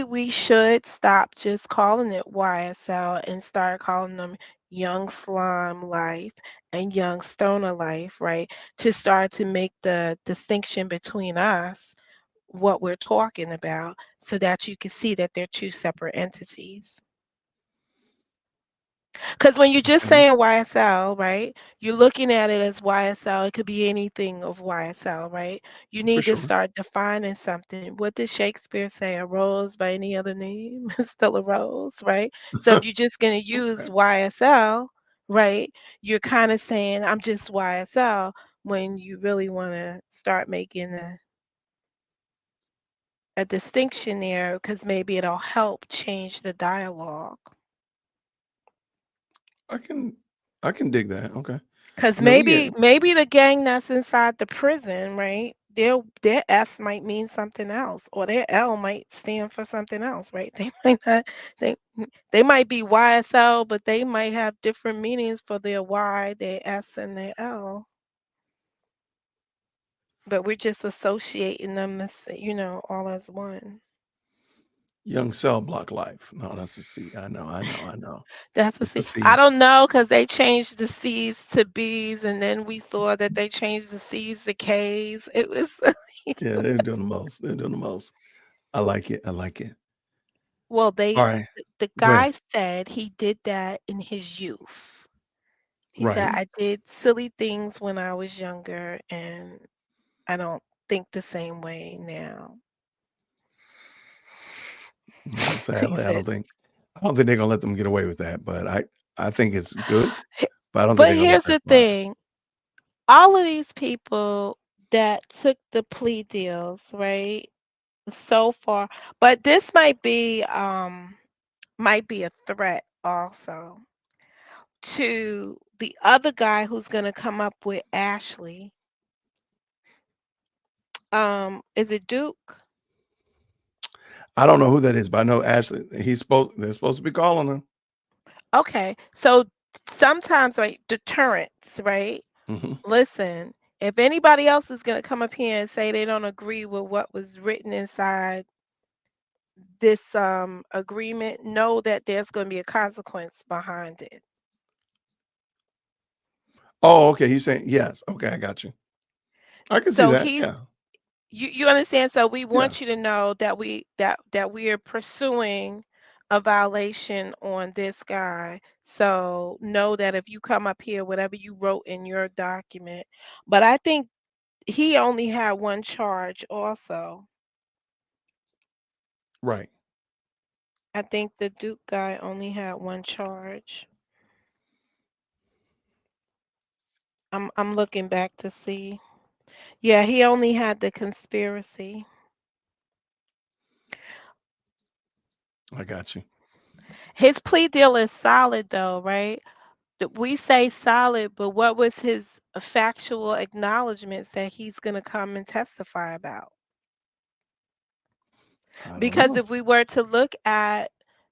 we should stop just calling it YSL and start calling them Young Slime Life and Young Stoner Life, right? To start to make the distinction between us, what we're talking about, so that you can see that they're two separate entities. Because when you're just Okay. saying YSL, right, you're looking at it as YSL. It could be anything of YSL, right? You For need to sure. start defining something. What did Shakespeare say? A rose by any other name is still a rose, right? So if you're just going to use Okay. YSL, right, you're kind of saying, I'm just YSL, when you really want to start making a distinction there, because maybe it'll help change the dialogue. I can dig that. Okay. Because And then we get maybe the gang that's inside the prison, right? Their S might mean something else, or their L might stand for something else, right? They might not they they might be YSL, but they might have different meanings for their Y, their S, and their L. But we're just associating them as, all as one. Young Cell Block Life. No, that's a C. I know. That's a It's a C. I C. don't know, because they changed the C's to B's, and then we saw that they changed the C's to K's. It was Yeah, they're doing the most. They're doing the most. I like it. well, All right. the Go ahead. guy said he did that in his youth. He said, Right. I did silly things when I was younger, and I don't think the same way now. Yeah, He sadly, said, I don't think they're gonna let them get away with that. But I think it's good, but I don't think but they're gonna let here's that the slide. thing, all of these people that took the plea deals, right? So far, but this might be a threat also to the other guy who's going to come up with Ashley. Is it Duke? I don't know who that is, but I know Ashley. They're supposed to be calling her. Okay, so sometimes, right, deterrence, right? Mhm. Listen, if anybody else is going to come up here and say they don't agree with what was written inside this agreement, know that there's going to be a consequence behind it. Oh, okay. He's saying yes. Okay, I got you. I can see So that. Yeah. You understand? So we Yeah. want you to know that we are pursuing a violation on this guy. So know that if you come up here, whatever you wrote in your document, but I think he only had one charge also. Right. I think the Duke guy only had one charge. I'm looking back to see. Yeah, he only had the conspiracy. I got you. His plea deal is solid though, right? We say solid, but what was his factual acknowledgments that he's going to come and testify about? I don't Because know. if we were to look at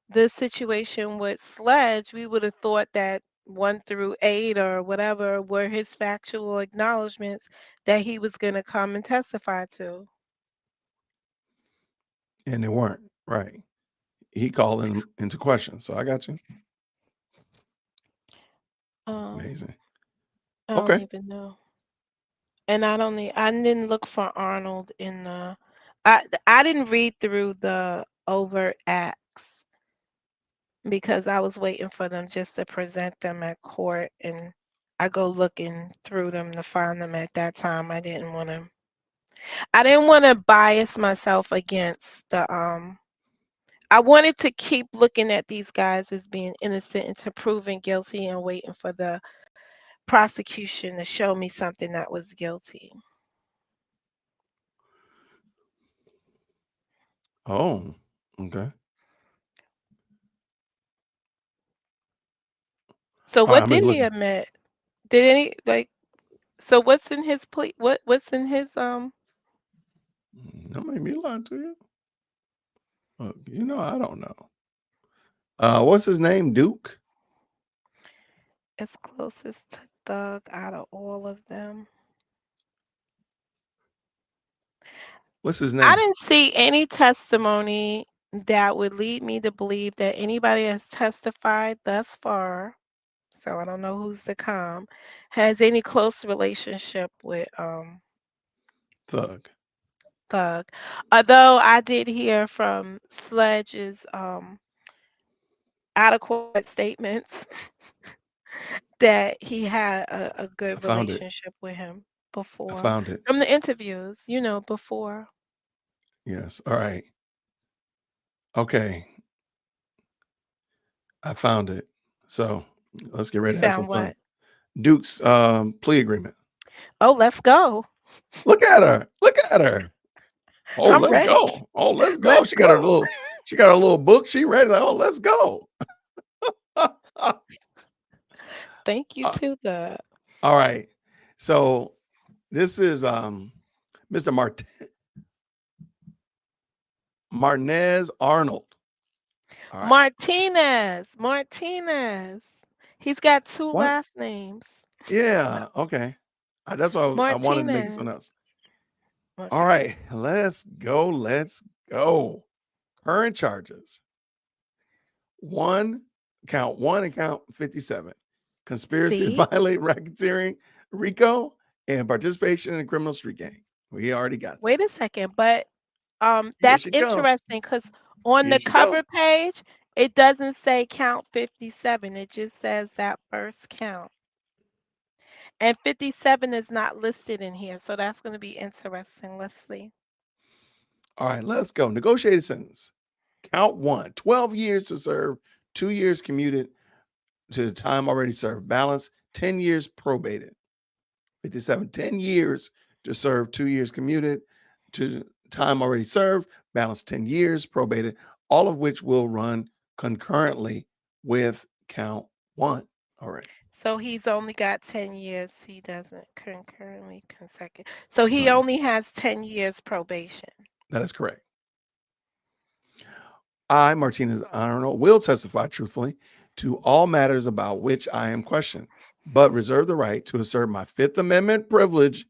the situation with Sledge, we would have thought that 1 through 8 or whatever were his factual acknowledgments that he was going to come and testify to. And they weren't. Right. He called them into question. So I got you. Um, Amazing. I don't Okay. even know. And I didn't look for Arnold in the I didn't read through the overt acts because I was waiting for them just to present them at court, and I go looking through them to find them at that time. I didn't want to bias myself against the I wanted to keep looking at these guys as being innocent until proven guilty and waiting for the prosecution to show me something that was guilty. Oh, okay. So All right. what I'm just did he looking. admit? Did any like so what's in his plea what's in his That might be lying to you. Look, I don't know. What's his name? Duke? as closest to Doug out of all of them? What's his I name? didn't see any testimony that would lead me to believe that anybody has testified thus far, so I don't know who's to come, has any close relationship with Thug. Thug. Although I did hear from Sledge's out of court statements that he had a I good found it. relationship with him I before. found it. From the interviews, before. Yes. All right. Okay. I found it. So let's get You ready to have some found fun. what? Duke's plea agreement. Oh, let's go. Look at her. Look at her. Oh, I'm let's ready. go. Oh, let's go. Let's go. She got a little book. She ready. Like, oh, let's go. Thank you Uh, to the all right. So this is Mr. Martinez Arnold. All right. Martinez. He's got two What? last names. Yeah. Okay. That's why I wanted to make it Martinez. something else. All Okay. right. Let's go. Let's go. Current charges. Count one and count 57. Conspiracy to See? violate racketeering, RICO, and participation in a criminal street gang. We already got that. Wait a second, but Here that's she come. interesting because on Here the she go. cover page, it doesn't say count 57. It just says that first count. And 57 is not listed in here, so that's going to be interesting. Let's see. All right, let's go. Negotiated sentence. Count one, 12 years to serve, 2 years commuted to the time already served. Balance, 10 years probated. 57, 10 years to serve, 2 years commuted to time already served. Balance, 10 years probated, all of which will run concurrently with count one. All right. So he's only got 10 years. He doesn't concurrently consecutive. So he Right. only has 10 years probation. That is correct. I, Martinez Arnold, will testify truthfully to all matters about which I am questioned, but reserve the right to assert my Fifth Amendment privilege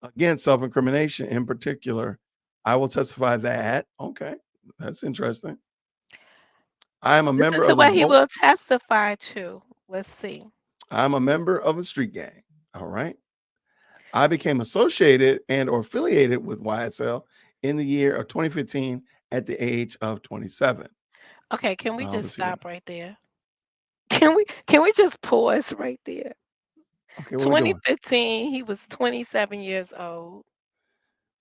against self-incrimination. In particular, I will testify that, okay, that's interesting. I am a Listen member to of the what he vote. will testify to. Let's see. I'm a member of a street gang. All right. I became associated and or affiliated with YSL in the year of 2015 at the age of 27. Okay, can we just Let's see what. stop right there? Can we just pause right there? Okay, what we doing? 2015, he was 27 years old.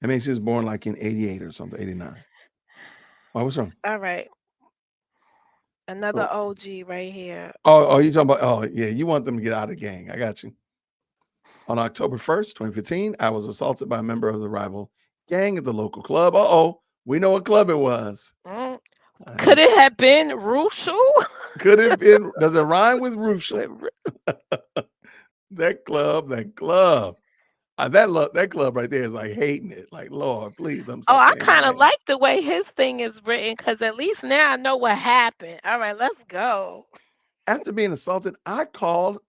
That means he was born like in 88 or something, 89. Why, what's wrong? All right, another Oh, OG right here. you talking about? Oh, yeah, you want them to get out of the gang. I got you. On October 1st, 2015, I was assaulted by a member of the rival gang at the local club. We know what club it was. Mm. Uh, Could it have been Rushel? Could it have been? Does it rhyme with Rushel? That club. That club right there is like hating it. Like, Lord, please, I'm Oh, stop I saying my kind of name. like the way his thing is written because at least now I know what happened. All right, let's go. After being assaulted, I called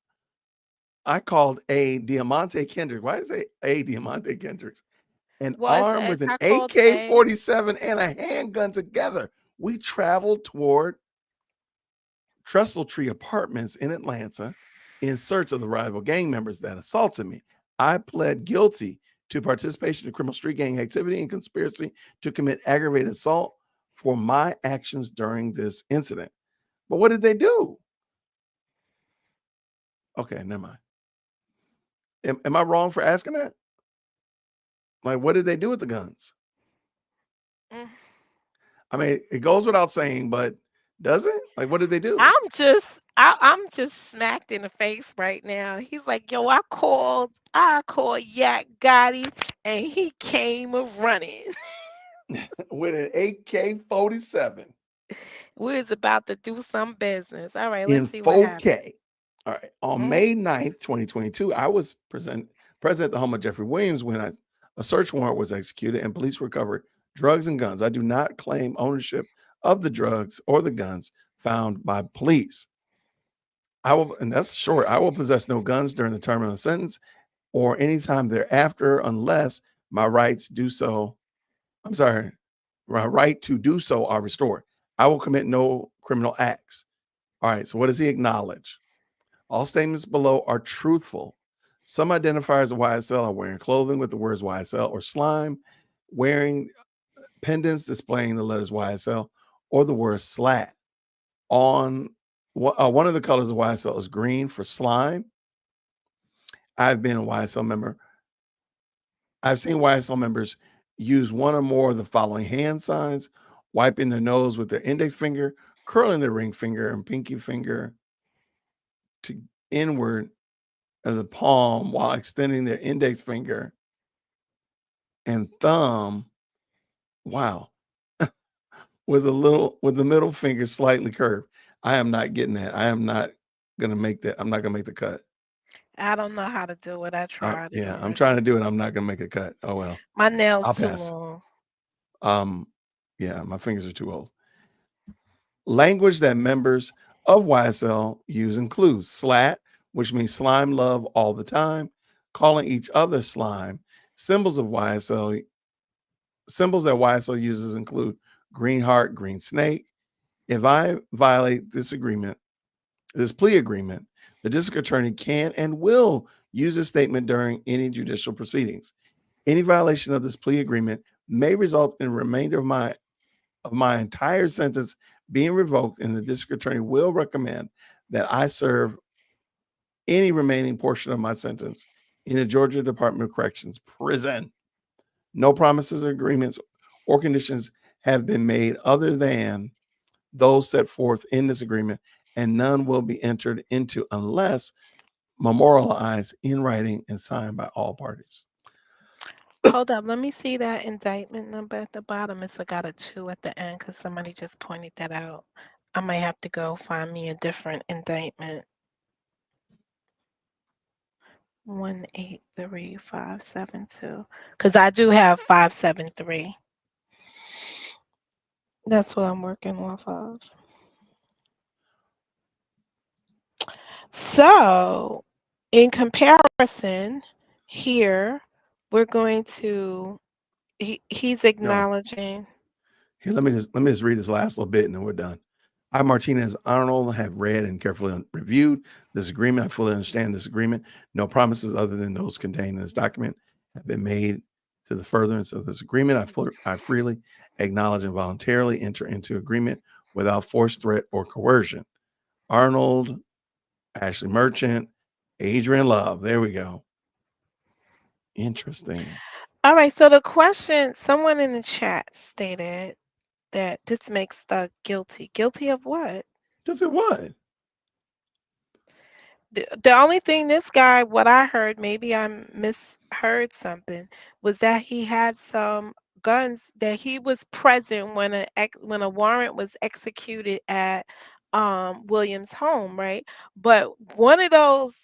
a Diamante Kendrick. Why is it a Diamante Kendricks? And Was armed as with an I called A. AK-47 and a handgun together, we traveled toward Trestle Tree Apartments in Atlanta in search of the rival gang members that assaulted me. I pled guilty to participation in criminal street gang activity and conspiracy to commit aggravated assault for my actions during this incident. But what did they do? Okay, never mind. Am I wrong for asking that? Like, what did they do with the guns? Mm. I mean, it goes without saying, but does it? Like, what did they do? I'm just smacked in the face right now. He's like, yo, I called Yak Gotti and he came running. With an AK-47 We was about to do some business. All right, let's in see what happened. 4K. All right. On Mm. May 9th, 2022, I was present at the home of Jeffrey Williams when a search warrant was executed and police recovered drugs and guns. I do not claim ownership of the drugs or the guns found by police. And that's short. I will possess no guns during the term of the sentence or anytime thereafter, unless my rights do so. I'm sorry, my right to do so are restored. I will commit no criminal acts. All right. So what does he acknowledge? All statements below are truthful. Some identifiers of YSL are wearing clothing with the words YSL or slime, wearing pendants displaying the letters YSL or the word slat. One of the colors of YSL is green for slime. I've been a YSL member. I've seen YSL members use one or more of the following hand signs: wiping their nose with their index finger, curling their ring finger and pinky finger to inward of the palm while extending their index finger and thumb. Wow. with the middle finger slightly curved. I am not getting that. I am not gonna make that. I'm not gonna make the cut. I don't know how to do it. I tried it Yeah, I'm already. trying to do it. I'm not gonna make a cut. Oh well. My nails I'll too pass. long. Yeah, my fingers are too old. Language that members of YSL use includes slat, which means slime love all the time, calling each other slime. Symbols that YSL uses include green heart, green snake. If I violate this plea agreement, the district attorney can and will use a statement during any judicial proceedings. Any violation of this plea agreement may result in the remainder of my entire sentence being revoked, and the district attorney will recommend that I serve any remaining portion of my sentence in the Georgia Department of Corrections prison. No promises or agreements or conditions have been made other than those set forth in this agreement, and none will be entered into unless memorialized in writing and signed by all parties. Hold up, let me see that indictment number at the bottom. It's got a 2 at the end because somebody just pointed that out. I might have to go find me a different indictment. 183572. Because I do have 573. That's what I'm working off of. So, in comparison, here we're going to. He's No, acknowledging. here let me just read this last little bit and then we're done. I, Martinez Arnold, have read and carefully reviewed this agreement. I fully understand this agreement. No promises other than those contained in this document have been made to the furtherance of this agreement. I freely acknowledge and voluntarily enter into agreement without force, threat, or coercion. Arnold, Ashley Merchant, Adrian Love. There we go. Interesting. All right, so the question, someone in the chat stated that this makes Doug guilty. Guilty of what? Just it what? The only thing this guy, what I heard, maybe I misheard something, was that he had some guns, that he was present when when a warrant was executed at Williams' home, right? But one of those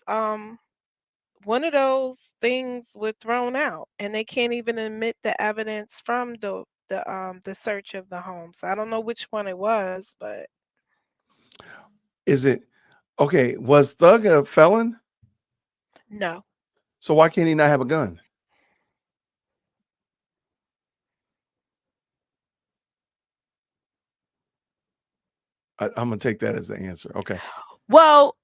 things were thrown out, and they can't even admit the evidence from the search of the home. So I don't know which one it was, but Is it okay? Was Thug a felon? no. So why can't he not have a gun? I'm gonna take that as the answer. Okay. Well,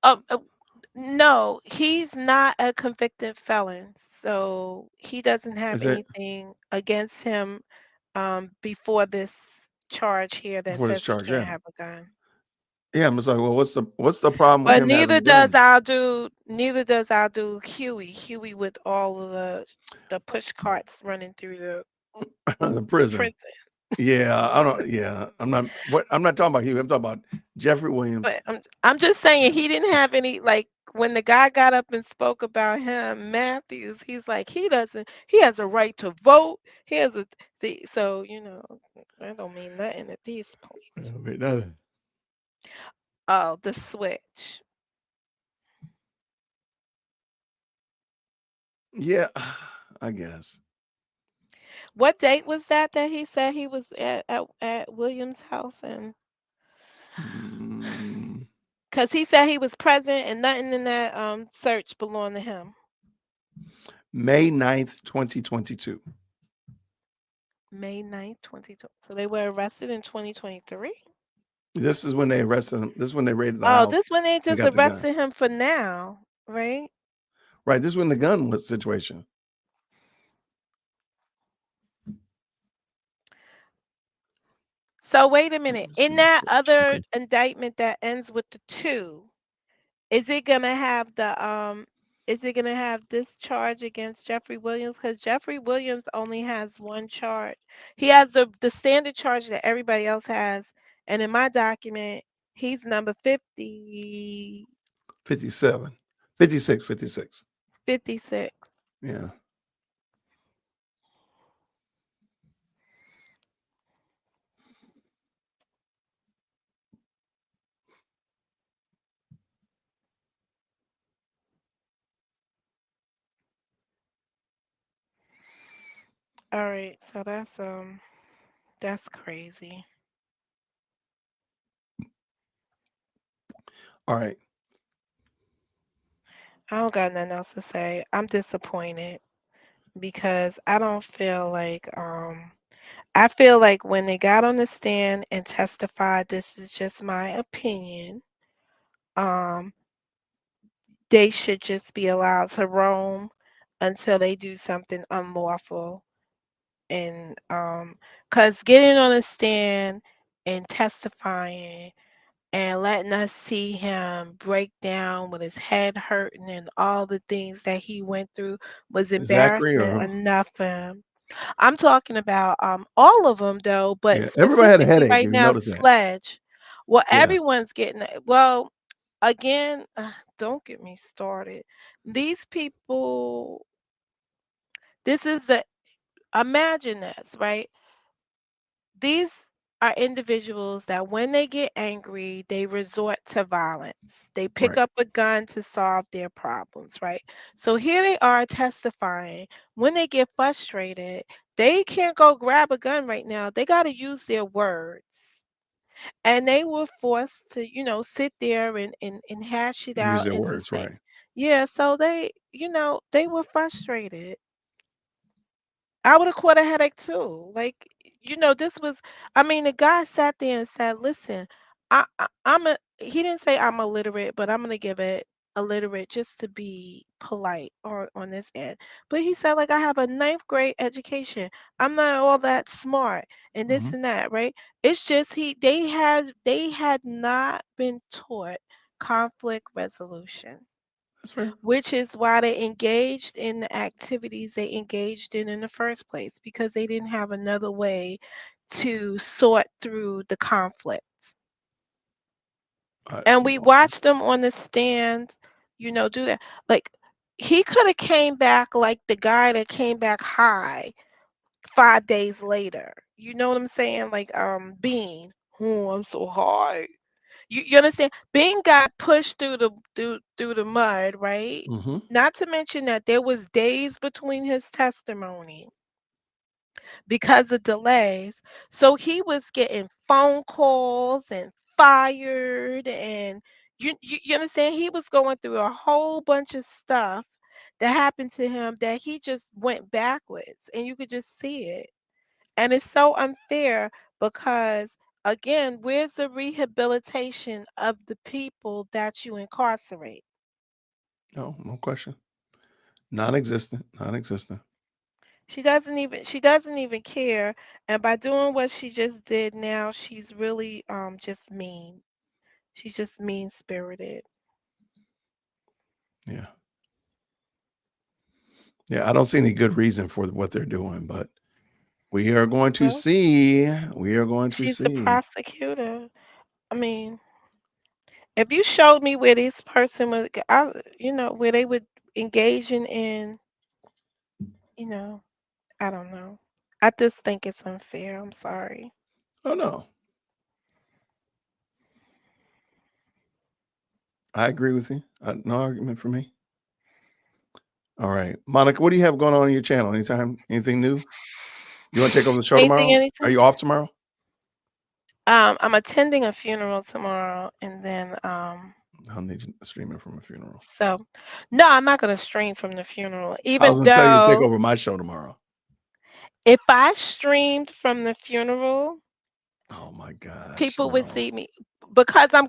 no, he's not a convicted felon, so he doesn't have Is it anything against him before this charge here that before this says he charge? can't Yeah. have a gun. Yeah. I'm just like, well, what's the problem with But him having a gun? neither does our dude Huey. Huey with all of the push carts running through The the prison. prison. Yeah, I don't. Yeah, I'm not talking about Hugh. I'm talking about Jeffrey Williams. But I'm just saying he didn't have any, like, when the guy got up and spoke about him, Matthews, he's like, he has a right to vote. He has a see, so that don't mean nothing at this point. Wait, no. Oh, the switch. Yeah, I guess. What date was that he said he was at Williams' house? And Mm, because he said he was present and nothing in that search belonged to him. May 9th, 2022. May 9th, 2020. So they were arrested in 2023? This is when they arrested him. This is when they raided the Oh, house this when they and just got the gun. arrested him for now, right? Right. This is when the gun was situation. So wait a minute. Let's In see, that other okay. indictment that ends with the 2, is it gonna have this charge against Jeffrey Williams? Because Jeffrey Williams only has one charge. He has the standard charge that everybody else has, and in my document, he's number 57, 56, 56. 56. Yeah. All right, so that's crazy. All right. I don't got nothing else to say. I'm disappointed because I feel like when they got on the stand and testified, this is just my opinion, um, they should just be allowed to roam until they do something unlawful. And because getting on the stand and testifying and letting us see him break down with his head hurting and all the things that he went through was Zachary embarrassment or enough for him. I'm talking about all of them though, but yeah, everybody had a specifically headache right if you now, notice that. Sledge. Well, Yeah. everyone's getting it. Well, again, don't get me started. These people, this is the imagine this, right? These are individuals that when they get angry, they resort to violence. They pick Right. up a gun to solve their problems, right? So here they are testifying. When they get frustrated, they can't go grab a gun right now. They got to use their words. And they were forced to, sit there and hash it Use out their and words. sustain. Right. Yeah, so they were frustrated. I would have caught a headache too. Like, this was, I mean, the guy sat there and said, listen, I'm a he didn't say I'm illiterate, but I'm gonna give it illiterate just to be polite on this end. But he said like I have a ninth grade education. I'm not all that smart and this Mhm. and that, right? It's just they had not been taught conflict resolution, That's fair. which is why they engaged in the activities they engaged in the first place because they didn't have another way to sort through the conflict. And we Okay. watched him on the stand, do that. Like he could have came back like the guy that came back high 5 days later. You know what I'm saying? Like Bean. Oh, I'm so high. You understand? Bean got pushed through the mud, right? Mhm. Not to mention that there was days between his testimony because of delays. So he was getting phone calls and fired and you understand he was going through a whole bunch of stuff that happened to him that he just went backwards and you could just see it. And it's so unfair because again, where's the rehabilitation of the people that you incarcerate? No, no question. Non-existent. Non-existent. She doesn't even care, and by doing what she just did now, she's really just mean. She's just mean-spirited. Yeah. Yeah. I don't see any good reason for what they're doing, but we are going to Well, see. We are going to she's the see. prosecutor. I mean, if you showed me where this person was, where they would engaging in, you know, I don't know. I just think it's unfair. I'm sorry. Oh no, I agree with you. No argument for me. All right, Monica, what do you have going on your channel? Anything new? You want to take over the show Anything, tomorrow? Are anything? you off tomorrow? I'm attending a funeral tomorrow, and then I'll need you streaming from a funeral. so no, I'm not gonna stream from the funeral, I was even going to tell you to take though over my show tomorrow. if I streamed from the funeral, Oh my gosh, people would no. see me because I'm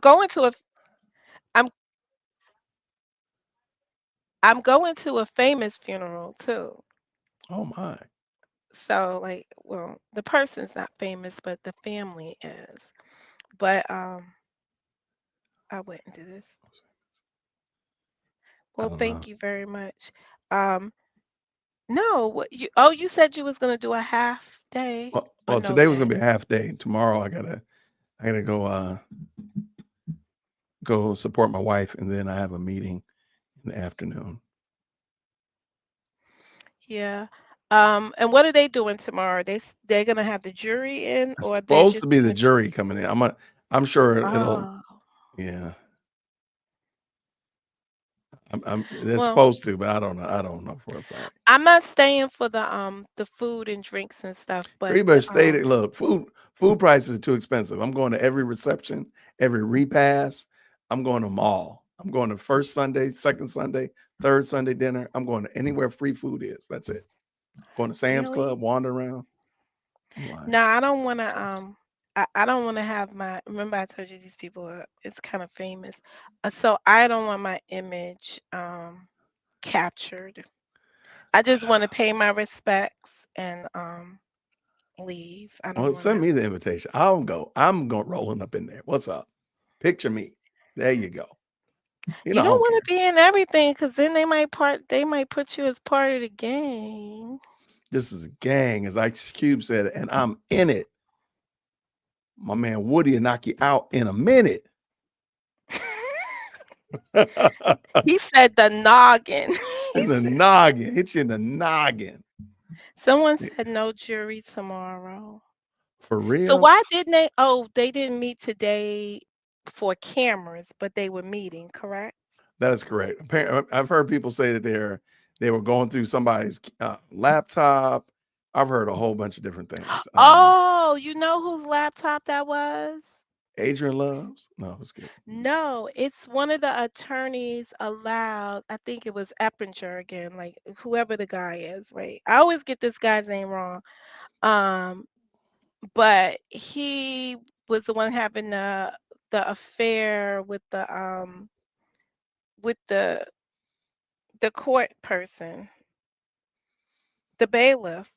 I'm going to a famous funeral too. Oh my. So like, well, the person's not famous, but the family is. But I wouldn't do this. I Well, don't know. thank you very much. Um, no, you said you was gonna do a half day or Well, no today was going day. to be a half day. Tomorrow, I gotta go support my wife, and then I have a meeting in the afternoon. Yeah. And what are they doing tomorrow? They're gonna have the jury in, It's or they're supposed just to be the gonna. jury coming in. I'm sure it'll. Oh, Yeah, they're well, supposed to, but I don't know. I don't know for a fact. I'm not staying for the food and drinks and stuff, Girl, but you better stay there. Look, food prices are too expensive. I'm going to every reception, every repast. I'm going to them all. I'm going to first Sunday, second Sunday, third Sunday dinner. I'm going to anywhere free food is. That's it. Going to Sam's really, Club, wander around. I'm lying. no, I don't want to. I don't want to have my. Remember, I told you these people are. It's kind of famous, so I don't want my image captured. I just want to pay my respects and leave. I don't Well, want send to. me the invitation. I'll go. I'm going rolling up in there. What's up? Picture me. There you go. You know, You I don't don't want care. to be in everything because then they might put you as part of the gang. This is a gang, as Ice Cube said, and I'm in it. My man Woody will knock you out in a minute. In He said the noggin. He the said, noggin. Hit you in the noggin. someone said no jury tomorrow. For So real? why didn't they? Oh, they didn't meet today for cameras, but they were meeting, correct? That is correct. I've heard people say that they were going through somebody's laptop. I've heard a whole bunch of different things. Oh, you know whose laptop that was? Adrian Loves? No, it's good. No, it's one of the attorneys allowed. I think it was Eppinger again, like whoever the guy is, right? I always get this guy's name wrong. Um, but he was the one having the affair with the court person, the bailiff,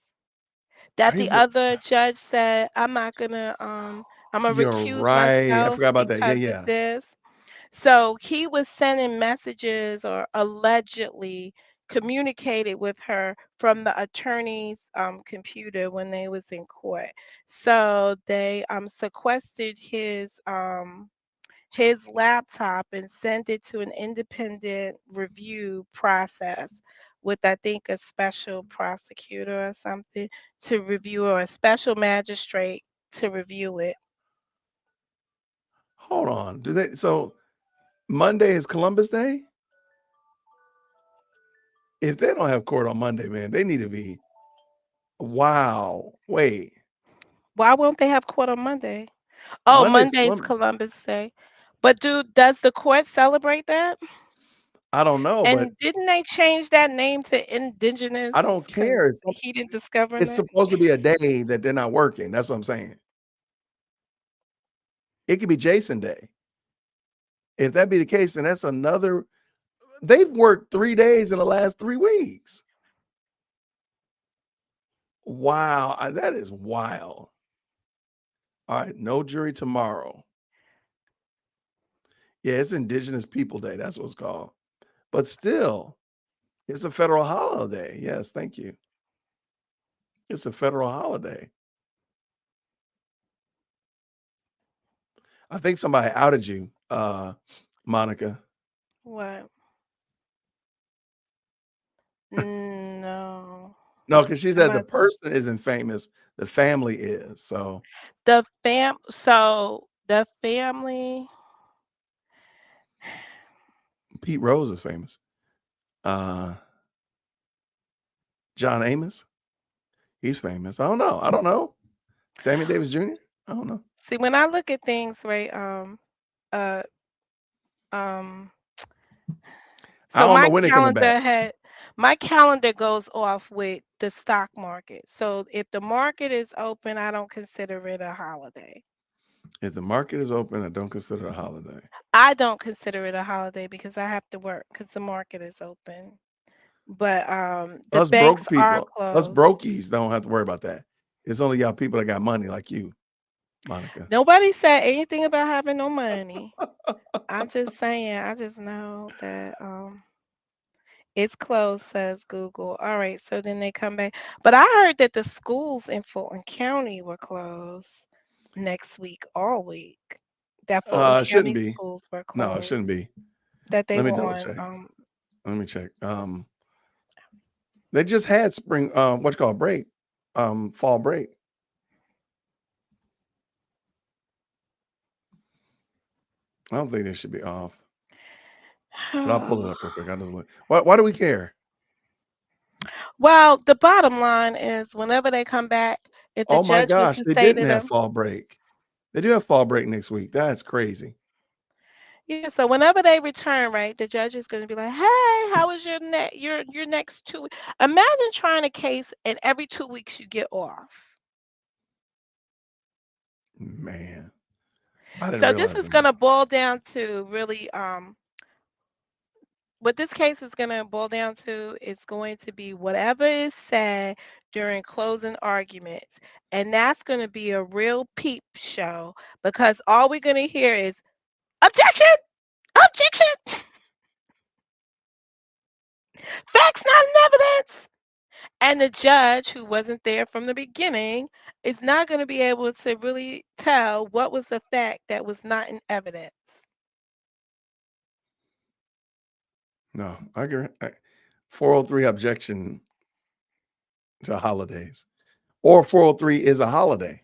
Are that you the for other judge said, I'm gonna You're recuse right. I myself forgot about that. Yeah, because of yeah. this. So he was sending messages or allegedly communicated with her from the attorney's computer when they was in court. So they sequestered his laptop and sent it to an independent review process with, I think, a special prosecutor or something to review, or a special magistrate to review it. Hold on. Do they so Monday is Columbus Day? If they don't have court on Monday, man, they need to be wow. Wait. Why won't they have court on Monday? Oh, Monday's Monday's Columbus. Columbus Day. But does the court celebrate that? I don't know, but And didn't they change that name to Indigenous I don't because care. he didn't discover It's it? supposed to be a day that they're not working. That's what I'm saying. It could be Jason Day. If that be the case, then that's another. They've worked 3 days in the last 3 weeks. Wow, that is wild. All right, no jury tomorrow. Yeah, it's Indigenous People Day. That's what it's called. But still, it's a federal holiday. Yes, thank you. It's a federal holiday. I think somebody outed you, Monica. What? No. No, because she said the Somebody, person isn't famous, the family is. So the family. Pete Rose is famous. John Amos, he's famous. I don't know. I don't know. Sammy Davis Jr. I don't know. See, when I look at things, right, uh, um, I so don't know when they're coming back. my calendar goes off with the stock market. So if the market is open, I don't consider it a holiday. If the market is open, I don't consider it a holiday. I don't consider it a holiday because I have to work because the market is open. But the Us banks broke are people, us closed. brokies don't have to worry about that. It's only y'all people that got money like you, Monica. Nobody said anything about having no money. I'm just saying, I just know that it's closed, says Google. All right, so then they come back. But I heard that the schools in Fulton County were closed next week, all week. That Fulton It shouldn't County be. schools were No, it closed. shouldn't be. That they Let me were double on check. Let me check. They just had spring, what you call a break, fall break. I don't think they should be off. But I'll pull it up real quick. I just look. Why do we care? Well, the bottom line is whenever they come back, if the Oh my judge was gosh, to they say didn't to have them, fall break. They do have fall break next week. That's crazy. yeah, so whenever they return, right, the judge is going to be like, "Hey, how was your next 2 weeks?" Imagine trying a case and every 2 weeks you get off. Man, I didn't So this realize is that. going to boil down to really what this case is going to boil down to is going to be whatever is said during closing arguments. And that's going to be a real peep show because all we're going to hear is objection, objection, facts not in evidence. And the judge, who wasn't there from the beginning, is not going to be able to really tell what was the fact that was not in evidence. No, I agree. 403 objection to holidays, or 403 is a holiday.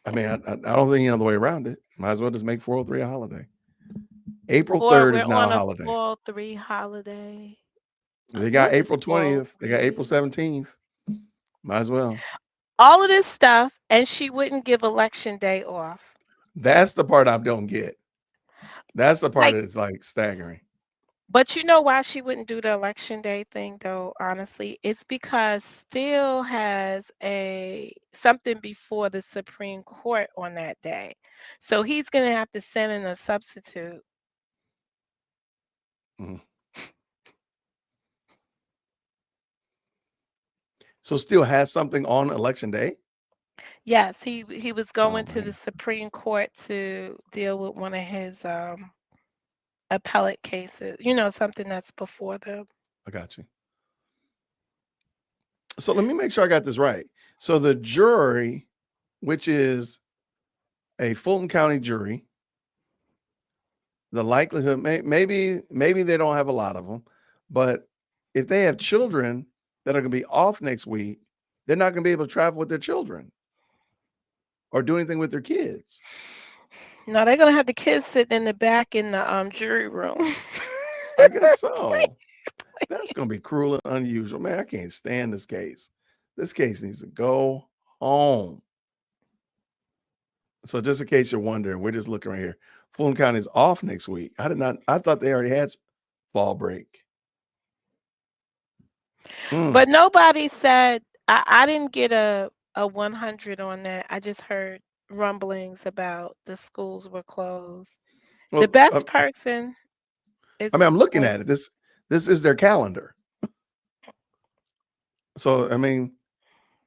I mean, I don't think any other way around it. Might as well just make 403 a holiday. April Or 3rd we're is now a on a holiday. 403 holiday. They got What is April 20th. They got 403? April 17th. Might as well. All of this stuff, and she wouldn't give election day off. That's the part I don't get. That's the part Like, that's like staggering. But you know why she wouldn't do the election day thing though, honestly? It's because still has a something before the Supreme Court on that day. So he's gonna have to send in a substitute. Mhm. So still has something on election day? Yes, he was Oh going to the man, Supreme Court to deal with one of his appellate cases, something that's before them. I got you. So let me make sure I got this right. So the jury, which is a Fulton County jury, the likelihood maybe they don't have a lot of them, but if they have children that are going to be off next week, they're not going to be able to travel with their children or do anything with their kids. No, they're gonna have the kids sitting in the back in the jury room. I guess so. That's going to be cruel and unusual. Man, I can't stand this case. This case needs to go home. So just in case you're wondering, we're just looking right here. Fulton County is off next week. I thought they already had fall break. But nobody said I didn't get a 100 on that. I just heard rumblings about the schools were closed. The Well, best person is I mean, I'm looking going at it. This is their calendar. So I mean,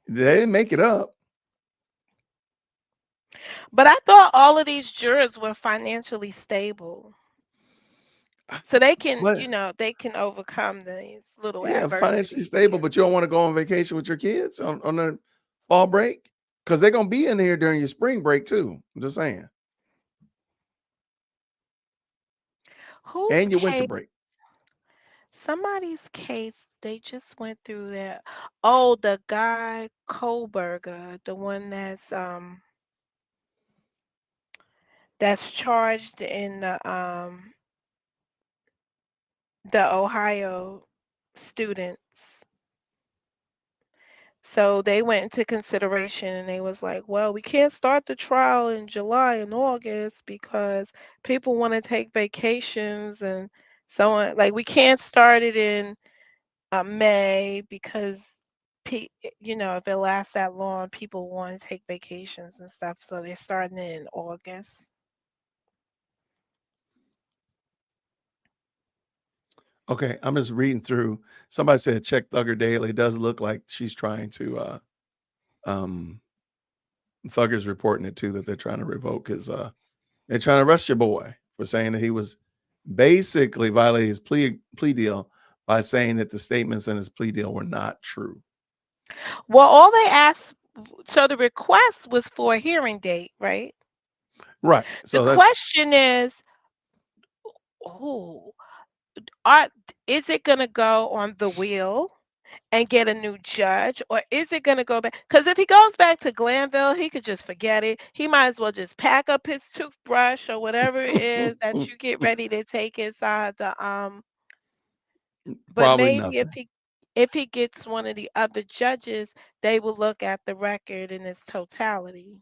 they didn't make it up. but I thought all of these jurors were financially stable. So they can, But they can overcome these little yeah, financially adversities stable, here. but you don't want to go on vacation with your kids on their fall break? Because they're gonna be in here during your spring break too. I'm just saying. Whose And your winter case? break. Somebody's case, they just went through that. Oh, the guy Kohlberger, the one that's charged in the Ohio students. So they went into consideration and they was like, well, we can't start the trial in July and August because people want to take vacations and so on. Like we can't start it in May because if it lasts that long, people want to take vacations and stuff. So they're starting it in August. Okay, I'm just reading through. Somebody said check Thugger Daily. It does look like she's trying to um Thugger's reporting it too, that they're trying to revoke his they're trying to arrest your boy for saying that he was basically violating his plea deal by saying that the statements in his plea deal were not true. Well, all they asked, so the request was for a hearing date, right? Right. The So that's question is, who are is it going to go on the wheel and get a new judge, or is it going to go back? Because if he goes back to Glanville, he could just forget it. He might as well just pack up his toothbrush or whatever it is that you get ready to take inside the. But probably maybe nothing. if he gets one of the other judges, they will look at the record in its totality.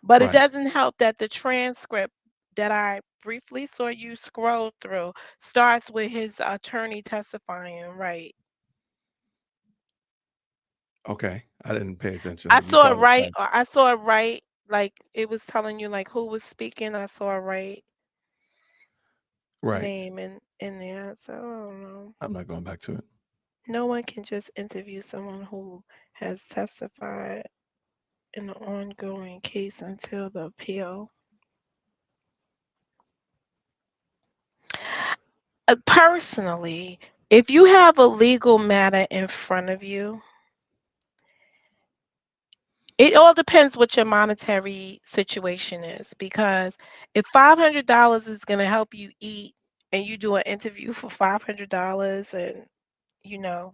But it Right. doesn't help that the transcript that I briefly saw you scroll through starts with his attorney testifying, right? Okay. I didn't pay I attention. You saw it called it right. fast. I saw it right. Like it was telling you like who was speaking. I saw a right Right. name in there. So I don't know. I'm not going back to it. No one can just interview someone who has testified in an ongoing case until the appeal. Personally, if you have a legal matter in front of you, it all depends what your monetary situation is. Because if $500 is going to help you eat and you do an interview for $500 and, you know,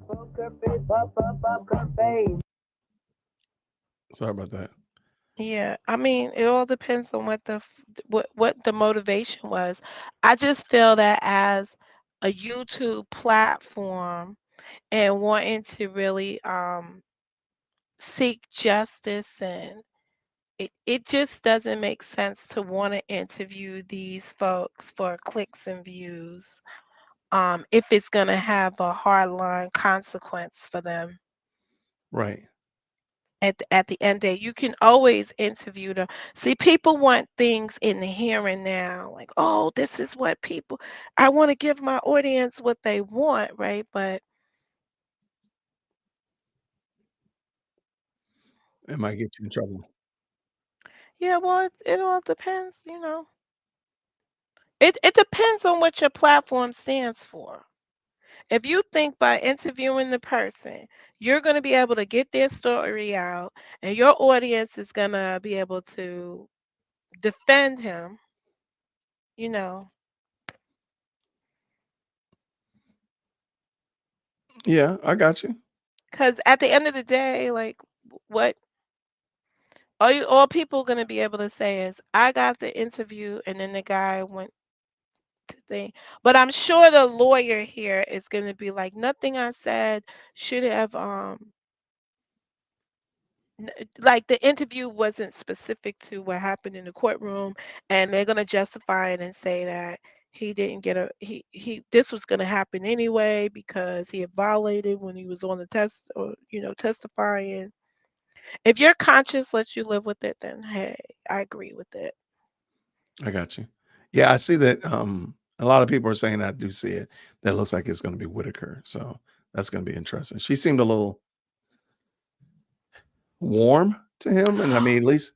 Sorry about that. yeah, I mean, it all depends on what the motivation was. I just feel that as a YouTube platform and wanting to really seek justice, and it just doesn't make sense to want to interview these folks for clicks and views. if it's going to have a hardline consequence for them. Right. At the end day, you can always interview them. See, people want things in the here and now, like, oh, this is what people, I want to give my audience what they want, right? But It might get you in trouble. yeah, well, it all depends, It depends on what your platform stands for. If you think by interviewing the person, you're going to be able to get their story out and your audience is going to be able to defend him, you know, Yeah, I got you. because at the end of the day, like, what all people going to be able to say is, I got the interview and then the guy went to thing. But I'm sure the lawyer here is going to be like, nothing I said should have like the interview wasn't specific to what happened in the courtroom, and they're going to justify it and say that he didn't get a he this was going to happen anyway because he had violated when he was on the test, or testifying. If your conscience lets you live with it, then hey, I agree with it. I got you. Yeah, I see that. A lot of people are saying, I do see it. That looks like it's going to be Whitaker. So that's going to be interesting. She seemed a little warm to him, and I mean, at least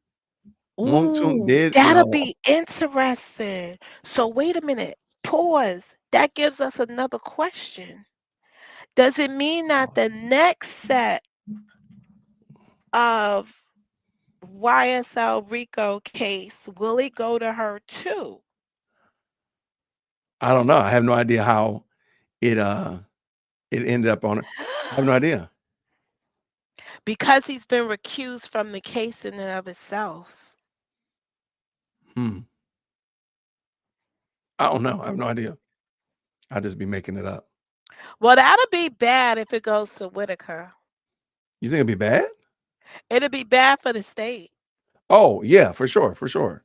Wong Tung Ooh, did, that'll be interesting. So wait a minute, pause. That gives us another question. Does it mean that the next set of YSL Rico case, will it go to her too? I don't know. I have no idea how it it ended up on it. I have no idea. Because he's been recused from the case in and of itself. Hmm. I don't know. I have no idea. I'll just be making it up. Well, that'll be bad if it goes to Whitaker. You think it'd be bad? It'll be bad for the state. Oh, yeah, for sure, for sure.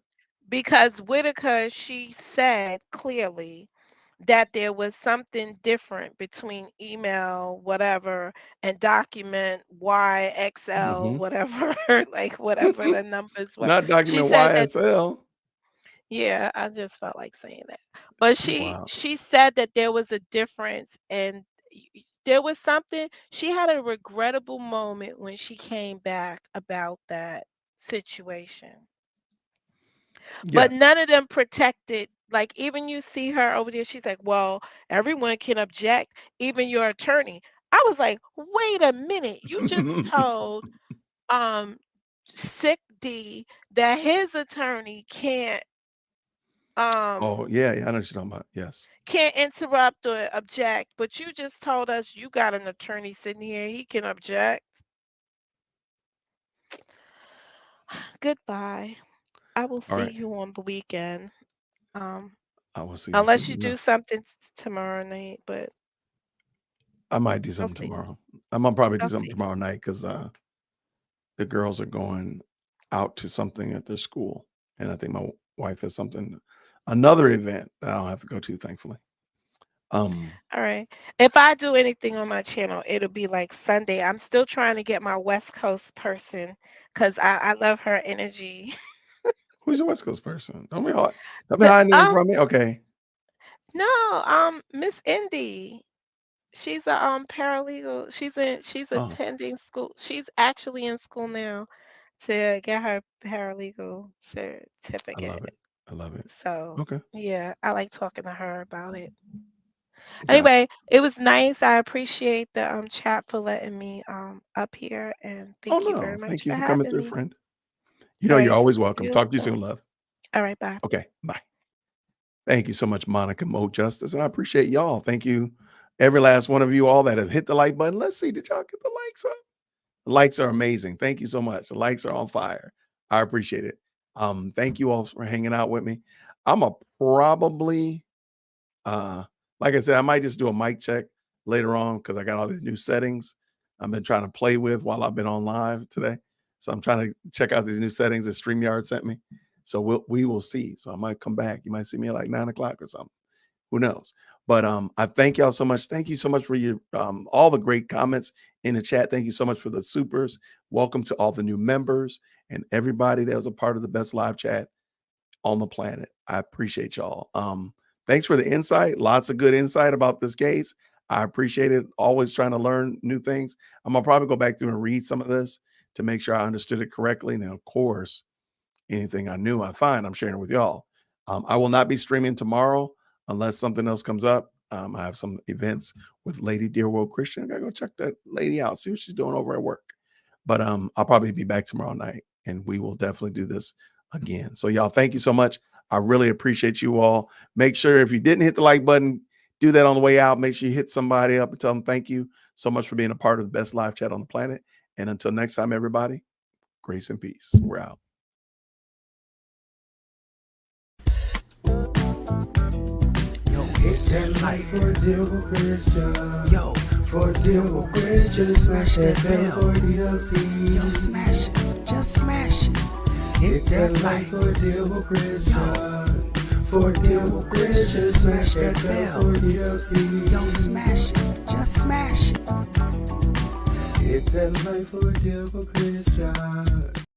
Because Whitaker, she said clearly that there was something different between email, whatever, and document YXL, Hmm. whatever, like whatever the numbers were. Not She document said that, YSL. yeah, I just felt like saying that. But she Wow. she said that there was a difference, and there was something, she had a regrettable moment when she came back about that situation. But Yes. none of them protected, like, even you see her over there, she's like, well, everyone can object, even your attorney. I was like, wait a minute, you just told Sick D that his attorney um Oh, yeah, yeah, I know what you're talking about. Yes. can't interrupt or object, but you just told us you got an attorney sitting here, he can object. Goodbye. I will All see right. you on the weekend. Um, I will see you unless soon you do enough. something tomorrow night, but I might do I'll something see. tomorrow. I'm gonna probably do I'll something see. tomorrow night because the girls are going out to something at their school, and I think my wife has something, another event that I don't have to go to, thankfully. All right. If I do anything on my channel, it'll be like Sunday. I'm still trying to get my West Coast person because I love her energy. Who's a West Coast person? Don't be The hiding anything from me. Okay. no, Miss Indy. She's a paralegal. She's Oh, attending school. She's actually in school now to get her paralegal I love certificate. it. I love it. So Okay. yeah, I like talking to her about it. Gotcha. Anyway, it was nice. I appreciate the chat for letting me up here, and Oh thank you very no, much thank you for for coming having through, me. friend. You All know right, you're see always welcome. you. Talk to you soon, love. All right, bye. Okay. Bye. Thank you so much, Monica Mo Justice. And I appreciate y'all. Thank you, every last one of you all that have hit the like button. Let's see, did y'all get the likes up? The likes are amazing. Thank you so much. The likes are on fire. I appreciate it. Thank you all for hanging out with me. I'm a probably like I said, I might just do a mic check later on because I got all these new settings I've been trying to play with while I've been on live today. So I'm trying to check out these new settings that StreamYard sent me. So we will see. So I might come back. You might see me at like 9 o'clock or something. Who knows? But I thank y'all so much. Thank you so much for your all the great comments in the chat. Thank you so much for the supers. Welcome to all the new members and everybody that was a part of the best live chat on the planet. I appreciate y'all. Thanks for the insight. Lots of good insight about this case. I appreciate it. Always trying to learn new things. I'm gonna probably go back through and read some of this to make sure I understood it correctly. Now, of course, anything I knew I find, I'm sharing it with y'all. I will not be streaming tomorrow unless something else comes up. I have some events with Lady Dear World Christian. I gotta go check that lady out, see what she's doing over at work. But I'll probably be back tomorrow night, and we will definitely do this again. So y'all, thank you so much. I really appreciate you all. Make sure if you didn't hit the like button, do that on the way out. Make sure you hit somebody up and tell them thank you so much for being a part of the best live chat on the planet. And until next time, everybody, grace and peace. We're out. Hit that like for Deal Christian. Yo, for Deal Christian, smash that bell for DWC. Yo, smash it, just smash it. Hit that like for Deal Christian. For Deal Christian, smash that bell for DWC. Yo, smash it, just smash it. Hit that like for Deal Christian.